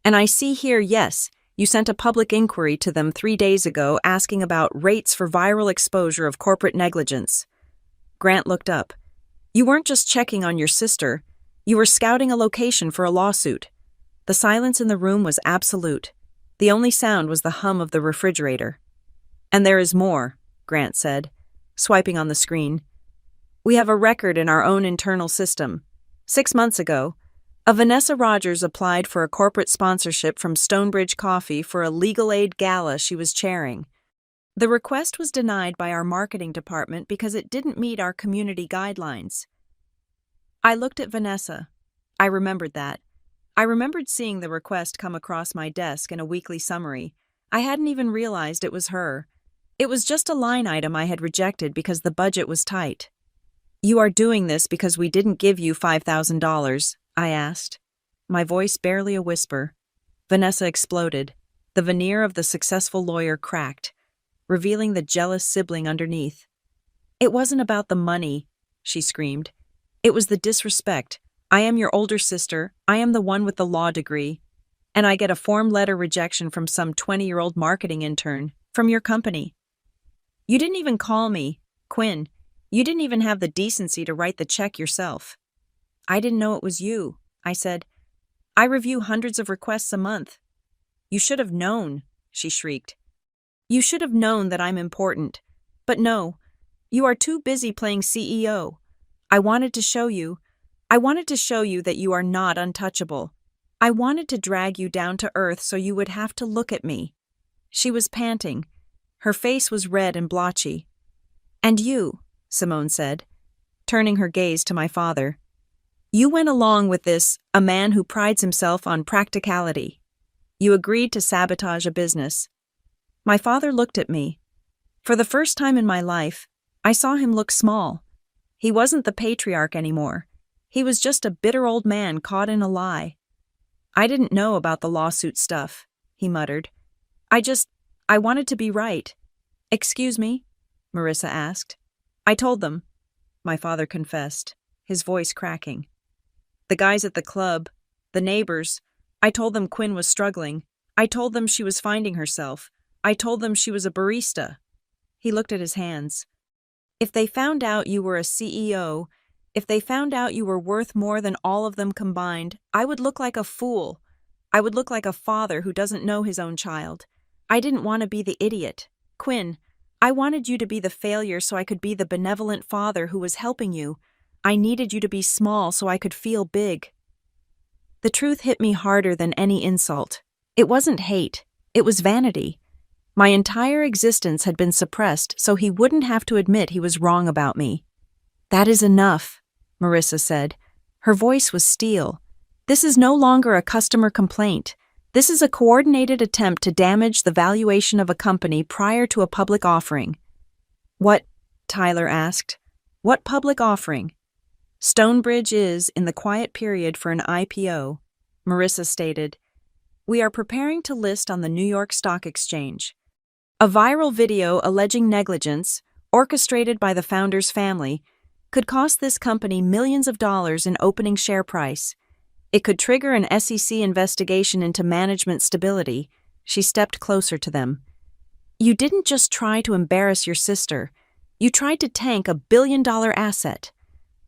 And I see here, yes, you sent a public inquiry to them 3 days ago asking about rates for viral exposure of corporate negligence. Grant looked up. You weren't just checking on your sister. You were scouting a location for a lawsuit. The silence in the room was absolute. The only sound was the hum of the refrigerator. And there is more, Grant said, swiping on the screen. We have a record in our own internal system. 6 months ago, a Vanessa Rogers applied for a corporate sponsorship from Stonebridge Coffee for a legal aid gala she was chairing. The request was denied by our marketing department because it didn't meet our community guidelines. I looked at Vanessa. I remembered that. I remembered seeing the request come across my desk in a weekly summary. I hadn't even realized it was her. It was just a line item I had rejected because the budget was tight. You are doing this because we didn't give you $5,000, I asked, my voice barely a whisper. Vanessa exploded. The veneer of the successful lawyer cracked, revealing the jealous sibling underneath. It wasn't about the money, she screamed. It was the disrespect. I am your older sister. I am the one with the law degree. And I get a form letter rejection from some 20-year-old marketing intern from your company. You didn't even call me, Quinn. You didn't even have the decency to write the check yourself. I didn't know it was you, I said. I review hundreds of requests a month. You should have known, she shrieked. You should have known that I'm important. But no, you are too busy playing CEO. I wanted to show you that you are not untouchable. I wanted to drag you down to earth so you would have to look at me. She was panting. Her face was red and blotchy. And you, Simone said, turning her gaze to my father. You went along with this, a man who prides himself on practicality. You agreed to sabotage a business. My father looked at me. For the first time in my life, I saw him look small. He wasn't the patriarch anymore. He was just a bitter old man caught in a lie. I didn't know about the lawsuit stuff, he muttered. I wanted to be right. Excuse me? Marissa asked. I told them, my father confessed, his voice cracking. The guys at the club, the neighbors, I told them Quinn was struggling. I told them she was finding herself. I told them she was a barista. He looked at his hands. If they found out you were a CEO, if they found out you were worth more than all of them combined, I would look like a fool. I would look like a father who doesn't know his own child. I didn't want to be the idiot. Quinn, I wanted you to be the failure so I could be the benevolent father who was helping you. I needed you to be small so I could feel big. The truth hit me harder than any insult. It wasn't hate. It was vanity. My entire existence had been suppressed so he wouldn't have to admit he was wrong about me. That is enough, Marissa said. Her voice was steel. This is no longer a customer complaint. This is a coordinated attempt to damage the valuation of a company prior to a public offering. What? Tyler asked. What public offering? Stonebridge is in the quiet period for an IPO, Marissa stated. We are preparing to list on the New York Stock Exchange. A viral video alleging negligence, orchestrated by the founder's family, could cost this company millions of dollars in opening share price. It could trigger an SEC investigation into management stability. She stepped closer to them. You didn't just try to embarrass your sister. You tried to tank a billion-dollar asset.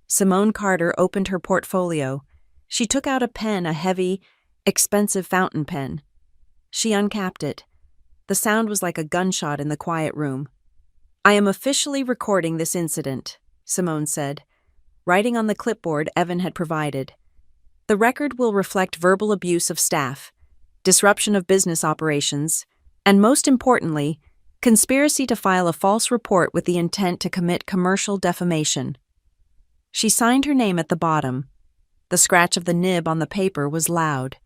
Simone Carter opened her portfolio. She took out a pen, a heavy, expensive fountain pen. She uncapped it. The sound was like a gunshot in the quiet room. I am officially recording this incident, Simone said, writing on the clipboard Evan had provided. The record will reflect verbal abuse of staff, disruption of business operations, and most importantly, conspiracy to file a false report with the intent to commit commercial defamation. She signed her name at the bottom. The scratch of the nib on the paper was loud.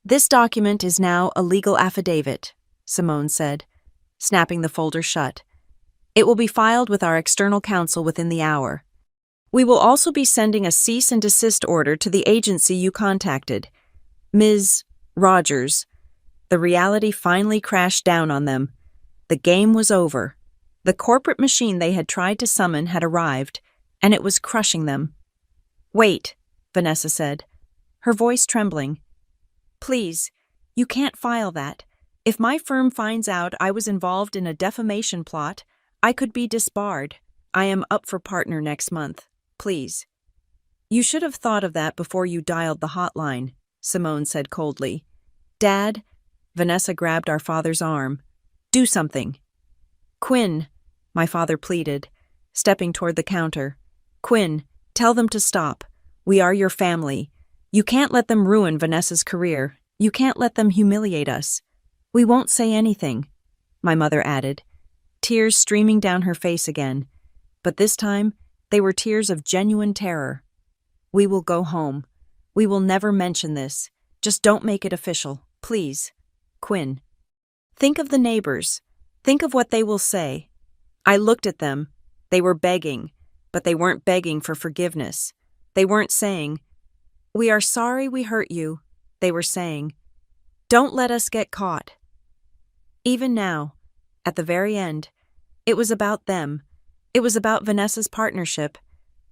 This document is now a legal affidavit, Simone said, snapping the folder shut. It will be filed with our external counsel within the hour. We will also be sending a cease and desist order to the agency you contacted, Ms. Rogers. The reality finally crashed down on them. The game was over. The corporate machine they had tried to summon had arrived, and it was crushing them. Wait, Vanessa said, her voice trembling. Please, you can't file that. If my firm finds out I was involved in a defamation plot, I could be disbarred. I am up for partner next month. Please. You should have thought of that before you dialed the hotline, Simone said coldly. Dad, Vanessa grabbed our father's arm. Do something. Quinn, my father pleaded, stepping toward the counter. Quinn, tell them to stop. We are your family. You can't let them ruin Vanessa's career. You can't let them humiliate us. We won't say anything, my mother added, tears streaming down her face again. But this time, they were tears of genuine terror. We will go home. We will never mention this. Just don't make it official, please. Quinn. Think of the neighbors. Think of what they will say. I looked at them. They were begging, but they weren't begging for forgiveness. They weren't saying, "We are sorry we hurt you." They were saying, "Don't let us get caught." Even now, at the very end, it was about them. It was about Vanessa's partnership.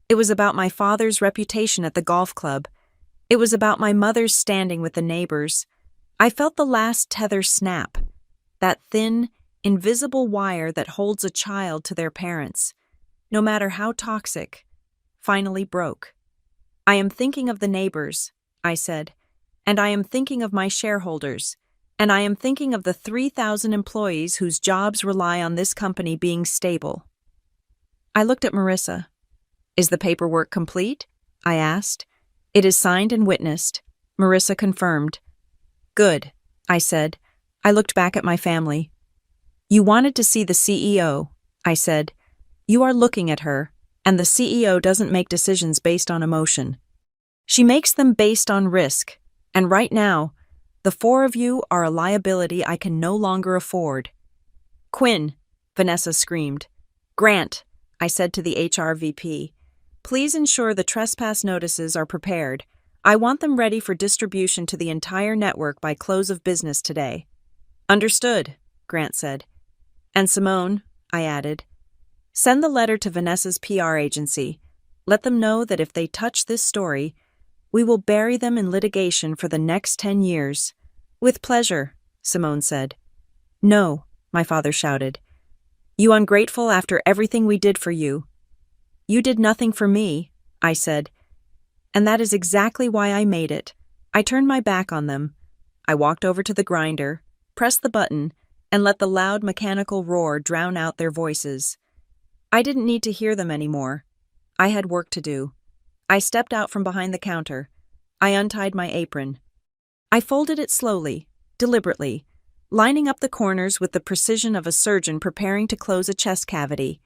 It was about my father's reputation at the golf club. It was about my mother's standing with the neighbors. I felt the last tether snap, that thin, invisible wire that holds a child to their parents, no matter how toxic, finally broke. I am thinking of the neighbors, I said, and I am thinking of my shareholders, and I am thinking of the 3,000 employees whose jobs rely on this company being stable. I looked at Marissa. Is the paperwork complete? I asked. It is signed and witnessed. Marissa confirmed. Good, I said. I looked back at my family. You wanted to see the CEO, I said. You are looking at her, and the CEO doesn't make decisions based on emotion. She makes them based on risk, and right now, the four of you are a liability I can no longer afford. Quinn, Vanessa screamed. Grant, I said to the HR VP, please ensure the trespass notices are prepared. I want them ready for distribution to the entire network by close of business today. Understood, Grant said. And Simone, I added, send the letter to Vanessa's PR agency. Let them know that if they touch this story, we will bury them in litigation for the next 10 years. With pleasure, Simone said. No, my father shouted. You ungrateful after everything we did for you. You did nothing for me, I said. And that is exactly why I made it. I turned my back on them. I walked over to the grinder, pressed the button, and let the loud mechanical roar drown out their voices. I didn't need to hear them anymore. I had work to do. I stepped out from behind the counter. I untied my apron. I folded it slowly, deliberately, lining up the corners with the precision of a surgeon preparing to close a chest cavity.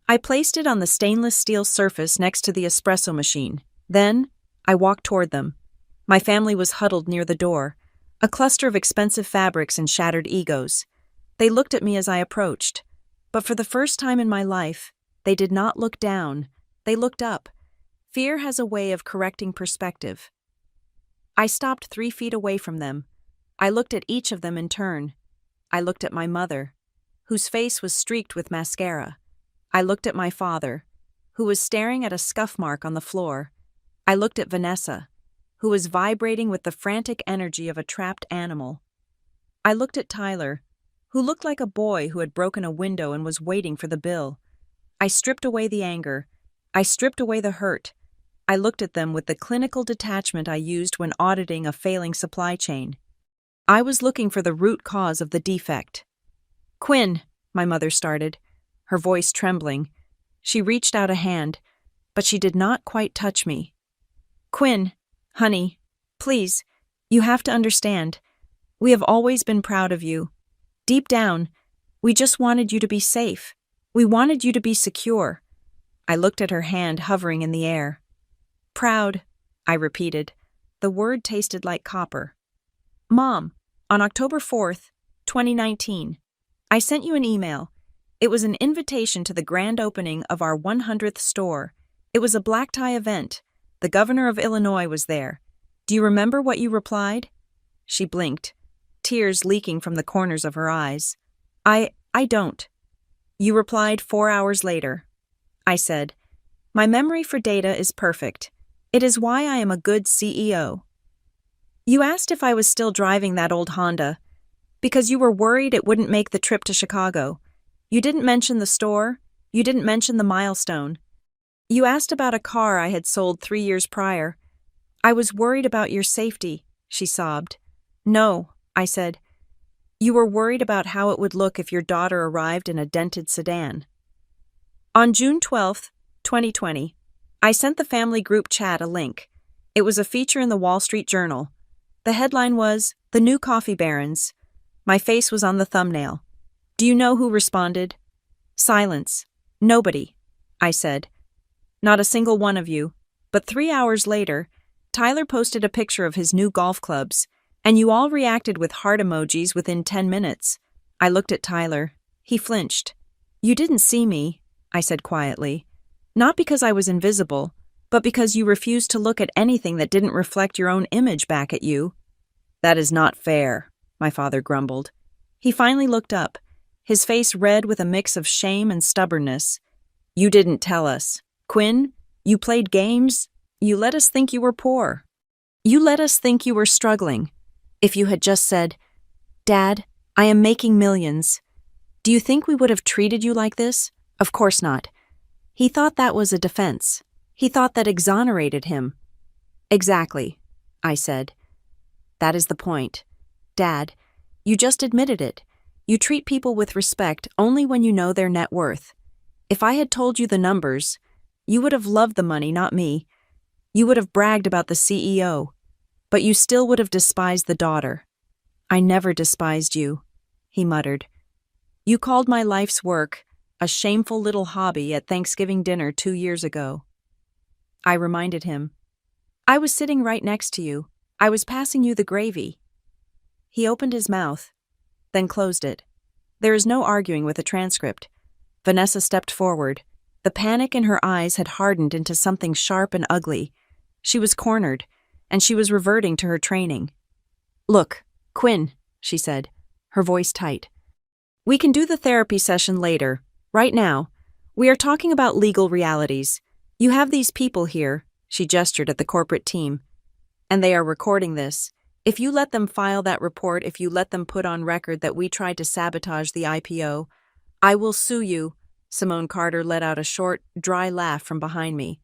I placed it on the stainless steel surface next to the espresso machine. Then, I walked toward them. My family was huddled near the door, a cluster of expensive fabrics and shattered egos. They looked at me as I approached, but for the first time in my life, they did not look down. They looked up. Fear has a way of correcting perspective. I stopped 3 feet away from them. I looked at each of them in turn. I looked at my mother, whose face was streaked with mascara. I looked at my father, who was staring at a scuff mark on the floor. I looked at Vanessa, who was vibrating with the frantic energy of a trapped animal. I looked at Tyler, who looked like a boy who had broken a window and was waiting for the bill. I stripped away the anger. I stripped away the hurt. I looked at them with the clinical detachment I used when auditing a failing supply chain. I was looking for the root cause of the defect. "Quinn," my mother started, her voice trembling. She reached out a hand, but she did not quite touch me. "Quinn, honey, please, you have to understand. We have always been proud of you. Deep down, we just wanted you to be safe. We wanted you to be secure." I looked at her hand hovering in the air. "Proud," I repeated. The word tasted like copper. "Mom, on October 4th, 2019, I sent you an email. It was an invitation to the grand opening of our 100th store. It was a black tie event. The governor of Illinois was there. Do you remember what you replied?" She blinked, tears leaking from the corners of her eyes. I don't." "You replied 4 hours later." I said, "My memory for data is perfect. It is why I am a good CEO. You asked if I was still driving that old Honda, because you were worried it wouldn't make the trip to Chicago. You didn't mention the store. You didn't mention the milestone. You asked about a car I had sold 3 years prior. I was worried about your safety," she sobbed. "No," I said. "You were worried about how it would look if your daughter arrived in a dented sedan." On June 12th, 2020, I sent the family group chat a link. It was a feature in the Wall Street Journal. The headline was, "The New Coffee Barons." My face was on the thumbnail. Do you know who responded? Silence. "Nobody," I said. "Not a single one of you." But 3 hours later, Tyler posted a picture of his new golf clubs, and you all reacted with heart emojis within 10 minutes. I looked at Tyler. He flinched. "You didn't see me," I said quietly. "Not because I was invisible, but because you refused to look at anything that didn't reflect your own image back at you." "That is not fair," my father grumbled. He finally looked up, his face red with a mix of shame and stubbornness. "You didn't tell us. Quinn, you played games. You let us think you were poor. You let us think you were struggling. If you had just said, 'Dad, I am making millions,' do you think we would have treated you like this? Of course not." He thought that was a defense. He thought that exonerated him. "Exactly," I said. "That is the point. Dad, you just admitted it. You treat people with respect only when you know their net worth. If I had told you the numbers, you would have loved the money, not me. You would have bragged about the CEO, but you still would have despised the daughter." "I never despised you," he muttered. "You called my life's work a shameful little hobby at Thanksgiving dinner 2 years ago." I reminded him. "I was sitting right next to you. I was passing you the gravy." He opened his mouth, then closed it. There is no arguing with a transcript. Vanessa stepped forward. The panic in her eyes had hardened into something sharp and ugly. She was cornered, and she was reverting to her training. "Look, Quinn," she said, her voice tight. "We can do the therapy session later. Right now, we are talking about legal realities. You have these people here," she gestured at the corporate team, "and they are recording this. If you let them file that report, if you let them put on record that we tried to sabotage the IPO, I will sue you." Simone Carter let out a short, dry laugh from behind me.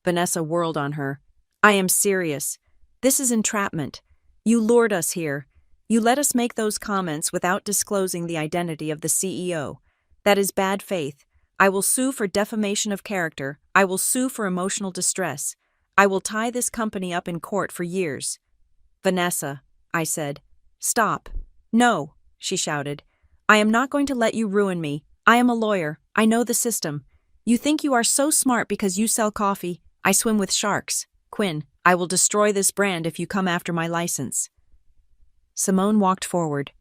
Vanessa whirled on her. "I am serious. This is entrapment. You lured us here. You let us make those comments without disclosing the identity of the CEO. That is bad faith. I will sue for defamation of character. I will sue for emotional distress. I will tie this company up in court for years." "Vanessa," I said. "Stop." "No," she shouted. "I am not going to let you ruin me. I am a lawyer. I know the system. You think you are so smart because you sell coffee. I swim with sharks. Quinn, I will destroy this brand if you come after my license." Simone walked forward.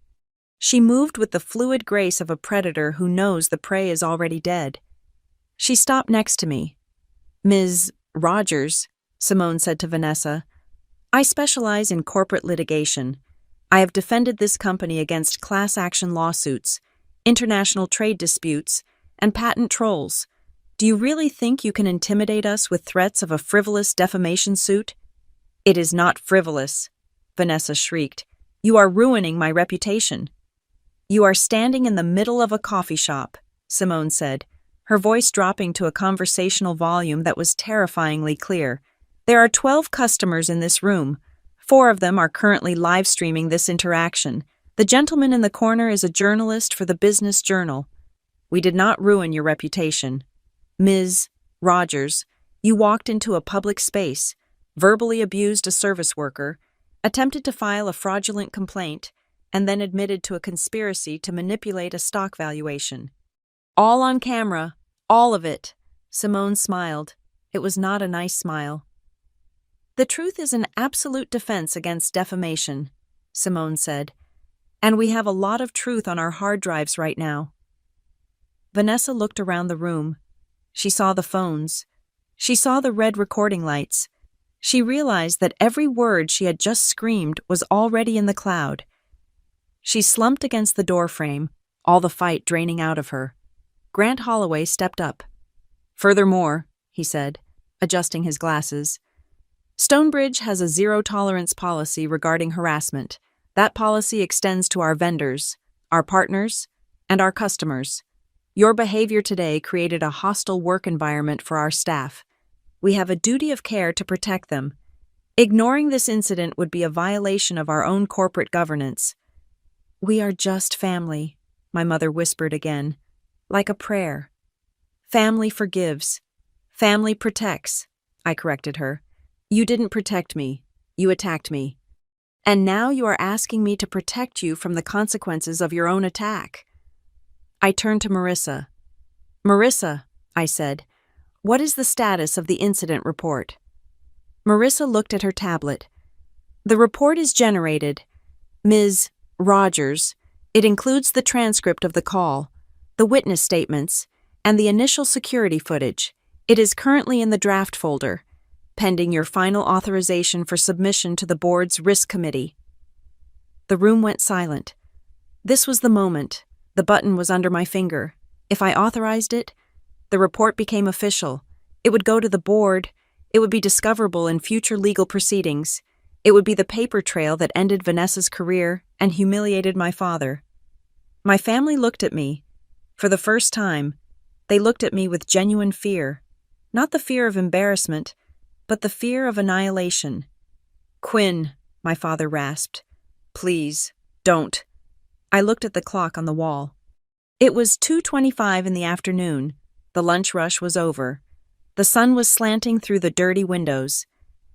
She moved with the fluid grace of a predator who knows the prey is already dead. She stopped next to me. "Ms. Rogers," Simone said to Vanessa, "I specialize in corporate litigation. I have defended this company against class action lawsuits, international trade disputes, and patent trolls. Do you really think you can intimidate us with threats of a frivolous defamation suit? It is not frivolous, Vanessa shrieked. You are ruining my reputation. You are standing in the middle of a coffee shop, Simone said, her voice dropping to a conversational volume that was terrifyingly clear. There are 12 customers in this room. 4 of them are currently live streaming this interaction. The gentleman in the corner is a journalist for the Business Journal. We did not ruin your reputation. Ms. Rogers, you walked into a public space, verbally abused a service worker, attempted to file a fraudulent complaint, and then admitted to a conspiracy to manipulate a stock valuation. All on camera, all of it. Simone smiled. It was not a nice smile. The truth is an absolute defense against defamation, Simone said, and we have a lot of truth on our hard drives right now. Vanessa looked around the room. She saw the phones. She saw the red recording lights. She realized that every word she had just screamed was already in the cloud. She slumped against the doorframe, all the fight draining out of her. Grant Holloway stepped up. Furthermore, he said, adjusting his glasses, Stonebridge has a zero-tolerance policy regarding harassment. That policy extends to our vendors, our partners, and our customers. Your behavior today created a hostile work environment for our staff. We have a duty of care to protect them. Ignoring this incident would be a violation of our own corporate governance. We are just family, my mother whispered again, like a prayer. Family forgives. Family protects, I corrected her. You didn't protect me. You attacked me. And now you are asking me to protect you from the consequences of your own attack. I turned to Marissa. Marissa, I said, what is the status of the incident report? Marissa looked at her tablet. The report is generated. Ms. Rogers. It includes the transcript of the call, the witness statements, and the initial security footage. It is currently in the draft folder, pending your final authorization for submission to the board's risk committee. The room went silent. This was the moment. The button was under my finger. If I authorized it, the report became official. It would go to the board. It would be discoverable in future legal proceedings. It would be the paper trail that ended Vanessa's career and humiliated my father. My family looked at me. For the first time, they looked at me with genuine fear. Not the fear of embarrassment, but the fear of annihilation. Quinn, my father rasped. Please, don't. I looked at the clock on the wall. It was 2:25 in the afternoon. The lunch rush was over. The sun was slanting through the dirty windows,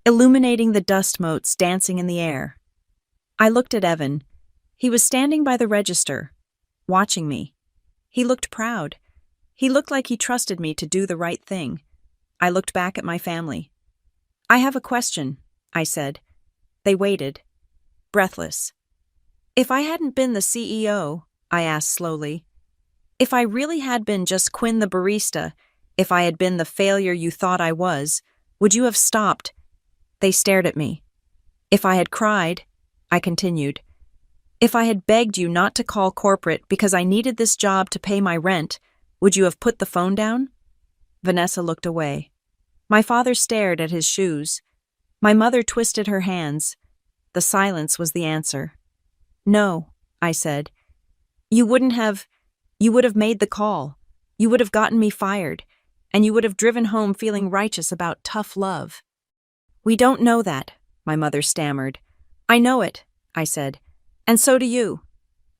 illuminating the dust motes dancing in the air. I looked at Evan. He was standing by the register, watching me. He looked proud. He looked like he trusted me to do the right thing. I looked back at my family. I have a question, I said. They waited, breathless. If I hadn't been the CEO, I asked slowly, if I really had been just Quinn the barista, if I had been the failure you thought I was, would you have stopped? They stared at me. If I had cried, I continued, if I had begged you not to call corporate because I needed this job to pay my rent, would you have put the phone down? Vanessa looked away. My father stared at his shoes. My mother twisted her hands. The silence was the answer. No, I said. You would have made the call. You would have gotten me fired, and you would have driven home feeling righteous about tough love. We don't know that, my mother stammered. I know it, I said. And so do you.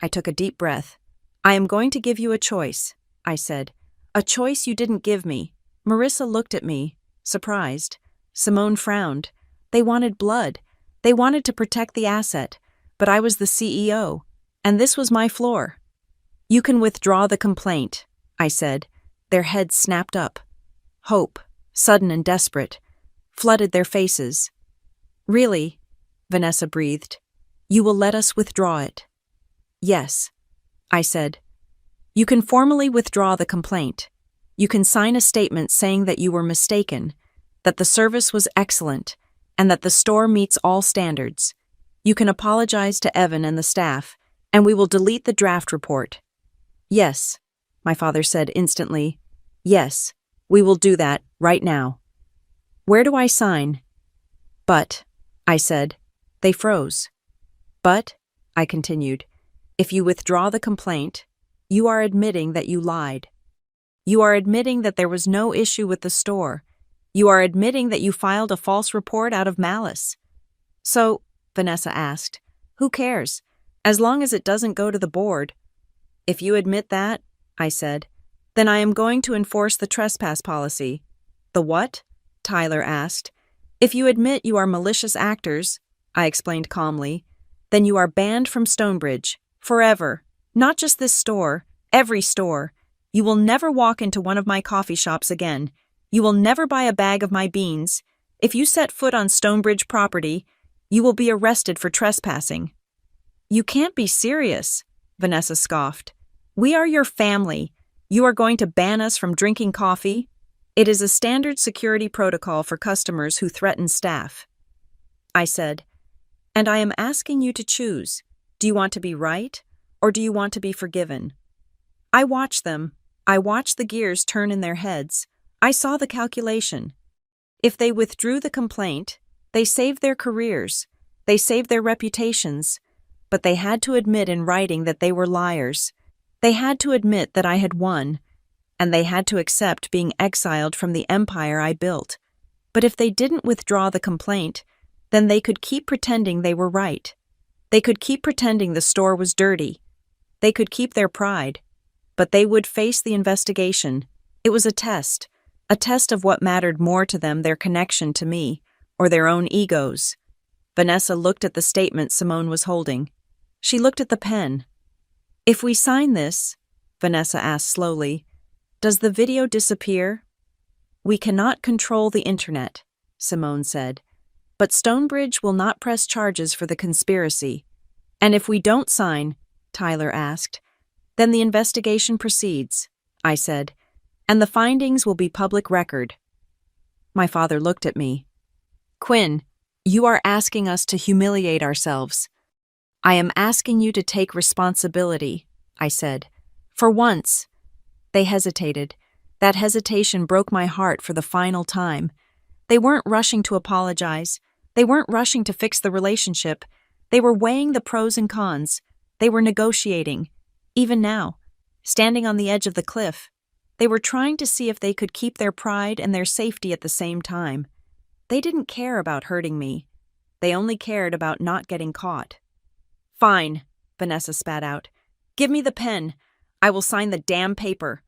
I took a deep breath. I am going to give you a choice, I said. A choice you didn't give me. Marissa looked at me, surprised. Simone frowned. They wanted blood. They wanted to protect the asset, but I was the CEO, and this was my floor. You can withdraw the complaint, I said. Their heads snapped up. Hope, sudden and desperate, flooded their faces. Really, Vanessa breathed. You will let us withdraw it? Yes, I said. You can formally withdraw the complaint. You can sign a statement saying that you were mistaken, that the service was excellent, and that the store meets all standards. You can apologize to Evan and the staff, and we will delete the draft report. Yes, my father said instantly. Yes, We will do that right now. Where do I sign? But, I said. They froze. But, I continued, if you withdraw the complaint, you are admitting that you lied. You are admitting that there was no issue with the store. You are admitting that you filed a false report out of malice. So, Vanessa asked, who cares? As long as it doesn't go to the board. If you admit that, I said, then I am going to enforce the trespass policy. The what? Tyler asked. If you admit you are malicious actors, I explained calmly, then you are banned from Stonebridge, forever. Not just this store, every store. You will never walk into one of my coffee shops again. You will never buy a bag of my beans. If you set foot on Stonebridge property, you will be arrested for trespassing. You can't be serious, Vanessa scoffed. We are your family. You are going to ban us from drinking coffee? It is a standard security protocol for customers who threaten staff. I said, and I am asking you to choose. Do you want to be right, or do you want to be forgiven? I watched them. I watched the gears turn in their heads. I saw the calculation. If they withdrew the complaint, they saved their careers. They saved their reputations. But they had to admit in writing that they were liars. They had to admit that I had won. And they had to accept being exiled from the empire I built. But if they didn't withdraw the complaint, then they could keep pretending they were right. They could keep pretending the store was dirty. They could keep their pride. But they would face the investigation. It was a test of what mattered more to them, their connection to me, or their own egos. Vanessa looked at the statement Simone was holding. She looked at the pen. If we sign this, Vanessa asked slowly, does the video disappear? We cannot control the internet, Simone said. But Stonebridge will not press charges for the conspiracy. And if we don't sign, Tyler asked, then the investigation proceeds, I said, and the findings will be public record. My father looked at me. Quinn, you are asking us to humiliate ourselves. I am asking you to take responsibility, I said. For once. They hesitated. That hesitation broke my heart for the final time. They weren't rushing to apologize. They weren't rushing to fix the relationship. They were weighing the pros and cons. They were negotiating. Even now, standing on the edge of the cliff, they were trying to see if they could keep their pride and their safety at the same time. They didn't care about hurting me. They only cared about not getting caught. Fine, Vanessa spat out. Give me the pen. I will sign the damn paper.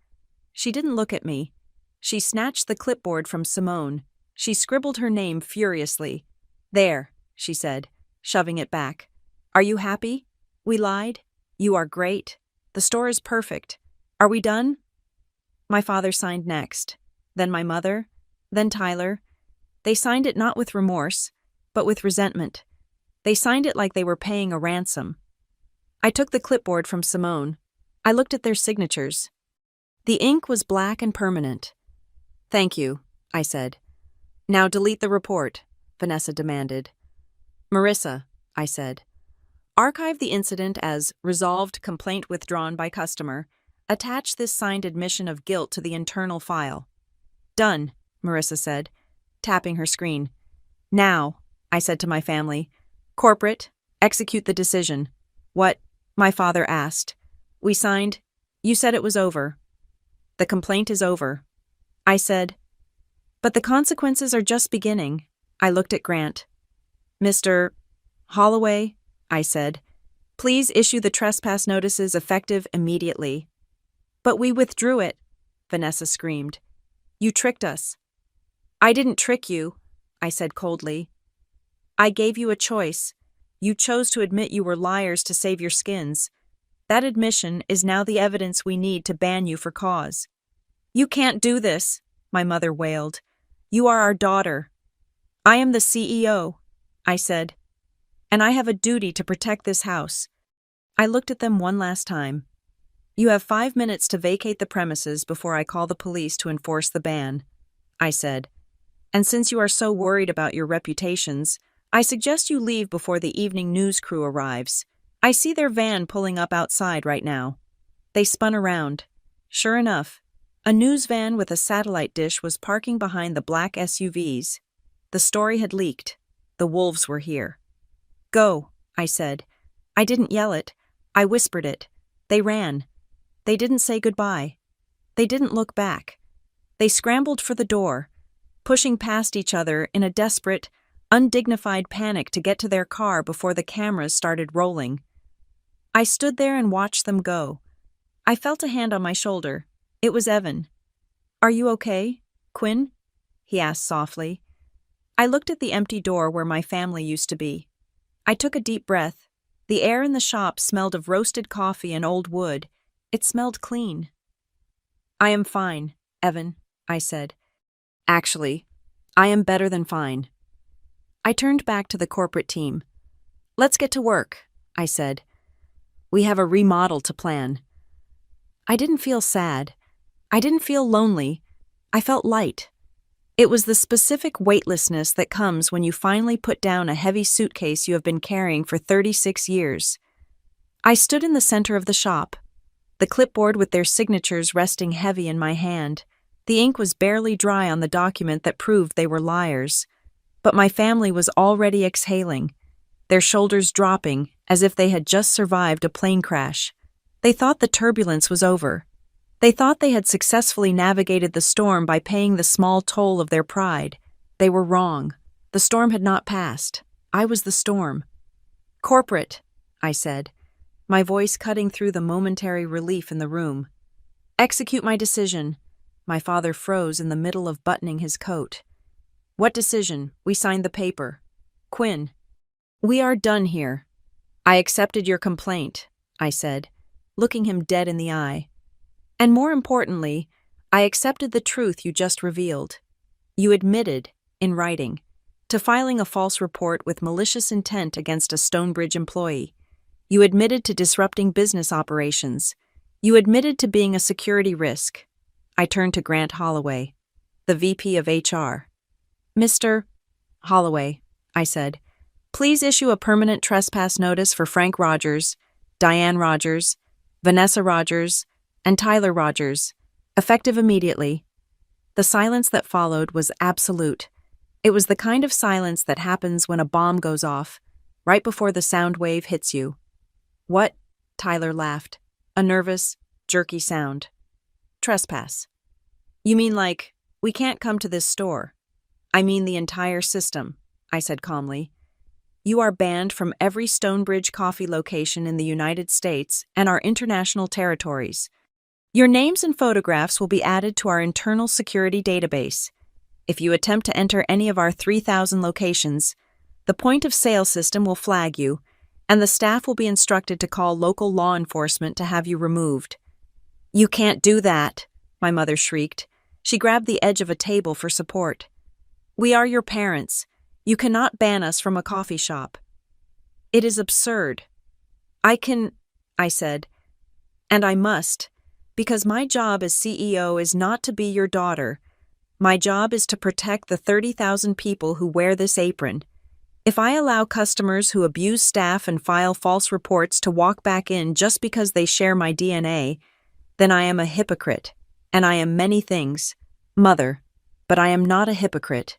She didn't look at me. She snatched the clipboard from Simone. She scribbled her name furiously. There, she said, shoving it back. Are you happy? We lied? You are great. The store is perfect. Are we done? My father signed next. Then my mother. Then Tyler. They signed it not with remorse, but with resentment. They signed it like they were paying a ransom. I took the clipboard from Simone. I looked at their signatures. The ink was black and permanent. Thank you, I said. Now delete the report, Vanessa demanded. Marissa, I said. Archive the incident as resolved complaint withdrawn by customer. Attach this signed admission of guilt to the internal file. Done, Marissa said, tapping her screen. Now, I said to my family, corporate, execute the decision. What? My father asked. We signed. You said it was over. The complaint is over. I said, but the consequences are just beginning. I looked at Grant. Mr. Holloway, I said, please issue the trespass notices effective immediately. But we withdrew it, Vanessa screamed. You tricked us. I didn't trick you, I said coldly. I gave you a choice. You chose to admit you were liars to save your skins. That admission is now the evidence we need to ban you for cause. You can't do this, my mother wailed. You are our daughter. I am the CEO, I said, and I have a duty to protect this house. I looked at them one last time. You have 5 minutes to vacate the premises before I call the police to enforce the ban, I said. And since you are so worried about your reputations, I suggest you leave before the evening news crew arrives. I see their van pulling up outside right now. They spun around. Sure enough, A news van with a satellite dish was parking behind the black SUVs. The story had leaked. The wolves were here. "Go," I said. I didn't yell it. I whispered it. They ran. They didn't say goodbye. They didn't look back. They scrambled for the door, pushing past each other in a desperate, undignified panic to get to their car before the cameras started rolling. I stood there and watched them go. I felt a hand on my shoulder. It was Evan. "Are you okay, Quinn?" he asked softly. I looked at the empty door where my family used to be. I took a deep breath. The air in the shop smelled of roasted coffee and old wood. It smelled clean. "I am fine, Evan," I said. "Actually, I am better than fine." I turned back to the corporate team. "Let's get to work," I said. "We have a remodel to plan." I didn't feel sad. I didn't feel lonely. I felt light. It was the specific weightlessness that comes when you finally put down a heavy suitcase you have been carrying for 36 years. I stood in the center of the shop, the clipboard with their signatures resting heavy in my hand. The ink was barely dry on the document that proved they were liars. But my family was already exhaling, their shoulders dropping as if they had just survived a plane crash. They thought the turbulence was over. They thought they had successfully navigated the storm by paying the small toll of their pride. They were wrong. The storm had not passed. I was the storm. "Corporate," I said, my voice cutting through the momentary relief in the room. "Execute my decision." My father froze in the middle of buttoning his coat. "What decision? We signed the paper." "Quinn, we are done here." "I accepted your complaint," I said, looking him dead in the eye. "And more importantly, I accepted the truth you just revealed. You admitted, in writing, to filing a false report with malicious intent against a Stonebridge employee. You admitted to disrupting business operations. You admitted to being a security risk." I turned to Grant Holloway, the VP of HR. "Mr. Holloway," I said, "please issue a permanent trespass notice for Frank Rogers, Diane Rogers, Vanessa Rogers, and Tyler Rogers, effective immediately." The silence that followed was absolute. It was the kind of silence that happens when a bomb goes off, right before the sound wave hits you. "What?" Tyler laughed, a nervous, jerky sound. "Trespass. You mean like, we can't come to this store?" "I mean the entire system," I said calmly. "You are banned from every Stonebridge coffee location in the United States and our international territories. Your names and photographs will be added to our internal security database. If you attempt to enter any of our 3,000 locations, the point-of-sale system will flag you, and the staff will be instructed to call local law enforcement to have you removed." "You can't do that," my mother shrieked. She grabbed the edge of a table for support. "We are your parents. You cannot ban us from a coffee shop." "It is absurd." I said, "and I must. Because my job as CEO is not to be your daughter. My job is to protect the 30,000 people who wear this apron. If I allow customers who abuse staff and file false reports to walk back in just because they share my DNA, then I am a hypocrite, and I am many things, Mother, but I am not a hypocrite."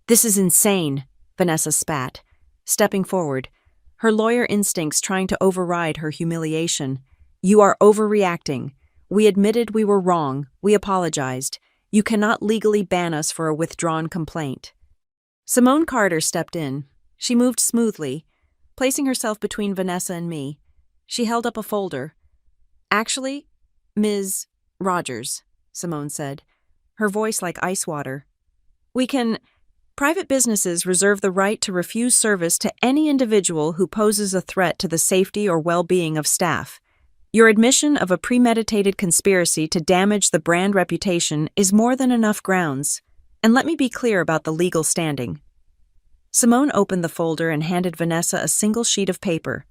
"This is insane," Vanessa spat, stepping forward, her lawyer instincts trying to override her humiliation. "You are overreacting. We admitted we were wrong. We apologized. You cannot legally ban us for a withdrawn complaint." Simone Carter stepped in. She moved smoothly, placing herself between Vanessa and me. She held up a folder. "Actually, Ms. Rogers," Simone said, her voice like ice water. Private businesses reserve the right to refuse service to any individual who poses a threat to the safety or well-being of staff. Your admission of a premeditated conspiracy to damage the brand reputation is more than enough grounds. And let me be clear about the legal standing." Simone opened the folder and handed Vanessa a single sheet of paper.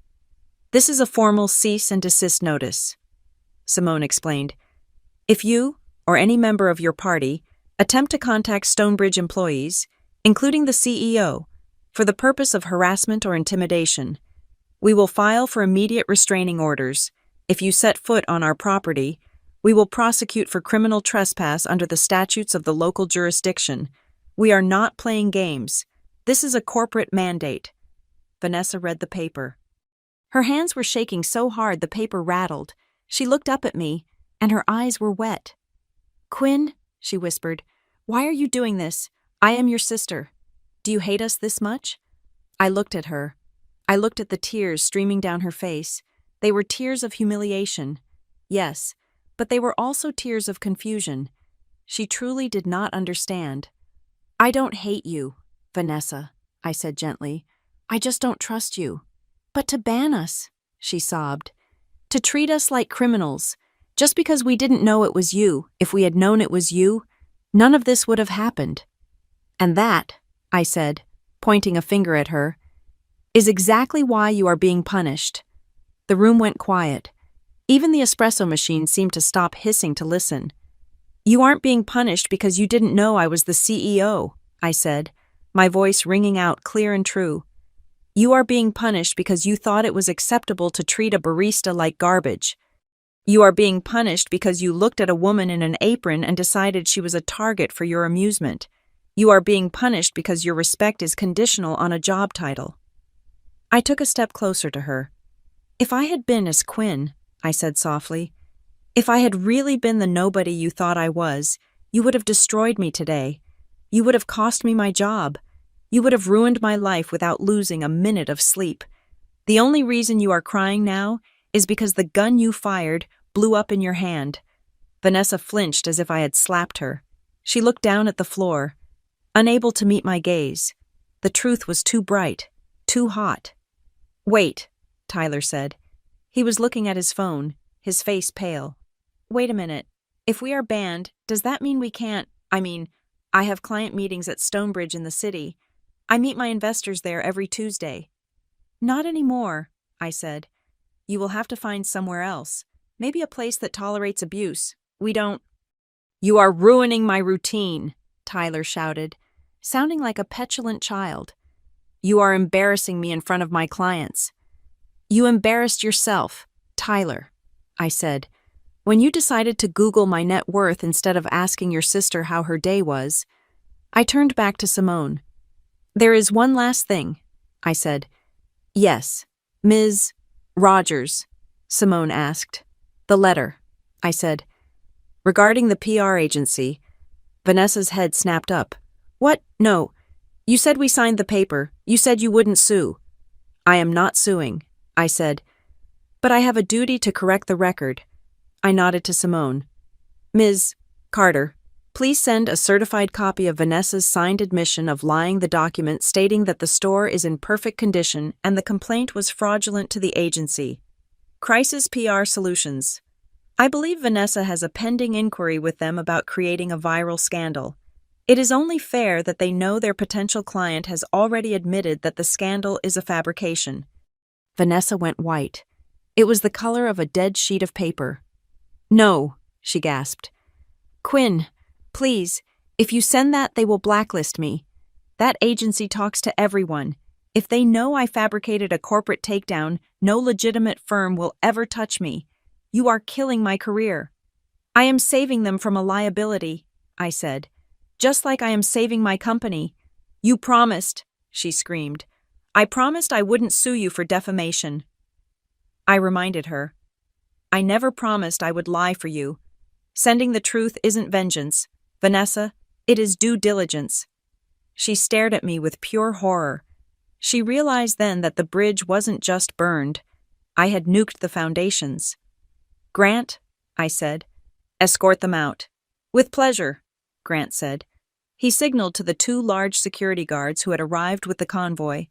"This is a formal cease and desist notice," Simone explained. "If you, or any member of your party, attempt to contact Stonebridge employees, including the CEO, for the purpose of harassment or intimidation, we will file for immediate restraining orders. If you set foot on our property, We will prosecute for criminal trespass under the statutes of the local jurisdiction. We are not playing games. This is a corporate mandate." Vanessa read the paper. Her hands were shaking so hard the paper rattled. She looked up at me, and her eyes were wet. "Quinn," she whispered, "why are you doing this? I am your sister. Do you hate us this much?" I looked at her. I looked at the tears streaming down her face. They were tears of humiliation. Yes, but they were also tears of confusion. She truly did not understand. "I don't hate you, Vanessa," I said gently. "I just don't trust you." "But to ban us," she sobbed. "To treat us like criminals. Just because we didn't know it was you, if we had known it was you, none of this would have happened." "And that," I said, pointing a finger at her, "is exactly why you are being punished." The room went quiet. Even the espresso machine seemed to stop hissing to listen. "You aren't being punished because you didn't know I was the CEO," I said, my voice ringing out clear and true. "You are being punished because you thought it was acceptable to treat a barista like garbage. You are being punished because you looked at a woman in an apron and decided she was a target for your amusement. You are being punished because your respect is conditional on a job title." I took a step closer to her. "If I had been as Quinn," I said softly, "if I had really been the nobody you thought I was, you would have destroyed me today. You would have cost me my job. You would have ruined my life without losing a minute of sleep. The only reason you are crying now is because the gun you fired blew up in your hand." Vanessa flinched as if I had slapped her. She looked down at the floor, unable to meet my gaze. The truth was too bright, too hot. "Wait," Tyler said. He was looking at his phone, his face pale. "Wait a minute. If we are banned, does that mean we can't— I have client meetings at Stonebridge in the city. I meet my investors there every Tuesday." "Not anymore," I said. "You will have to find somewhere else. Maybe a place that tolerates abuse. We don't—" "You are ruining my routine," Tyler shouted, sounding like a petulant child. "You are embarrassing me in front of my clients." "You embarrassed yourself, Tyler," I said, "when you decided to Google my net worth instead of asking your sister how her day was." I turned back to Simone. "There is one last thing," I said. "Yes, Ms. Rogers," Simone asked. "The letter," I said. "Regarding the PR agency." Vanessa's head snapped up. "What? No. You said we signed the paper. You said you wouldn't sue." "I am not suing," I said. "But I have a duty to correct the record." I nodded to Simone. "Ms. Carter, please send a certified copy of Vanessa's signed admission of lying the document stating that the store is in perfect condition and the complaint was fraudulent to the agency. Crisis PR Solutions. I believe Vanessa has a pending inquiry with them about creating a viral scandal. It is only fair that they know their potential client has already admitted that the scandal is a fabrication." Vanessa went white. It was the color of a dead sheet of paper. "No," she gasped. "Quinn, please, if you send that, they will blacklist me. That agency talks to everyone. If they know I fabricated a corporate takedown, no legitimate firm will ever touch me. You are killing my career." "I am saving them from a liability," I said. "Just like I am saving my company." "You promised," she screamed. "I promised I wouldn't sue you for defamation." I reminded her. "I never promised I would lie for you. Sending the truth isn't vengeance. Vanessa, it is due diligence." She stared at me with pure horror. She realized then that the bridge wasn't just burned. I had nuked the foundations. "Grant," I said, "escort them out." "With pleasure," Grant said. He signaled to the 2 large security guards who had arrived with the convoy.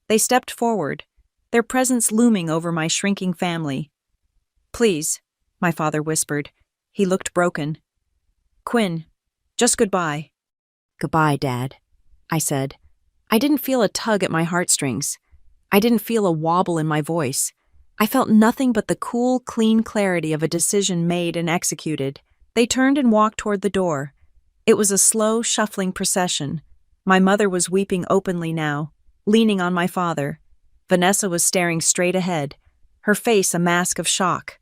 They stepped forward, their presence looming over my shrinking family. "Please," my father whispered. He looked broken. "Quinn, just goodbye." "Goodbye, Dad," I said. I didn't feel a tug at my heartstrings. I didn't feel a wobble in my voice. I felt nothing but the cool, clean clarity of a decision made and executed. They turned and walked toward the door. It was a slow, shuffling procession. My mother was weeping openly now, leaning on my father. Vanessa was staring straight ahead, her face a mask of shock.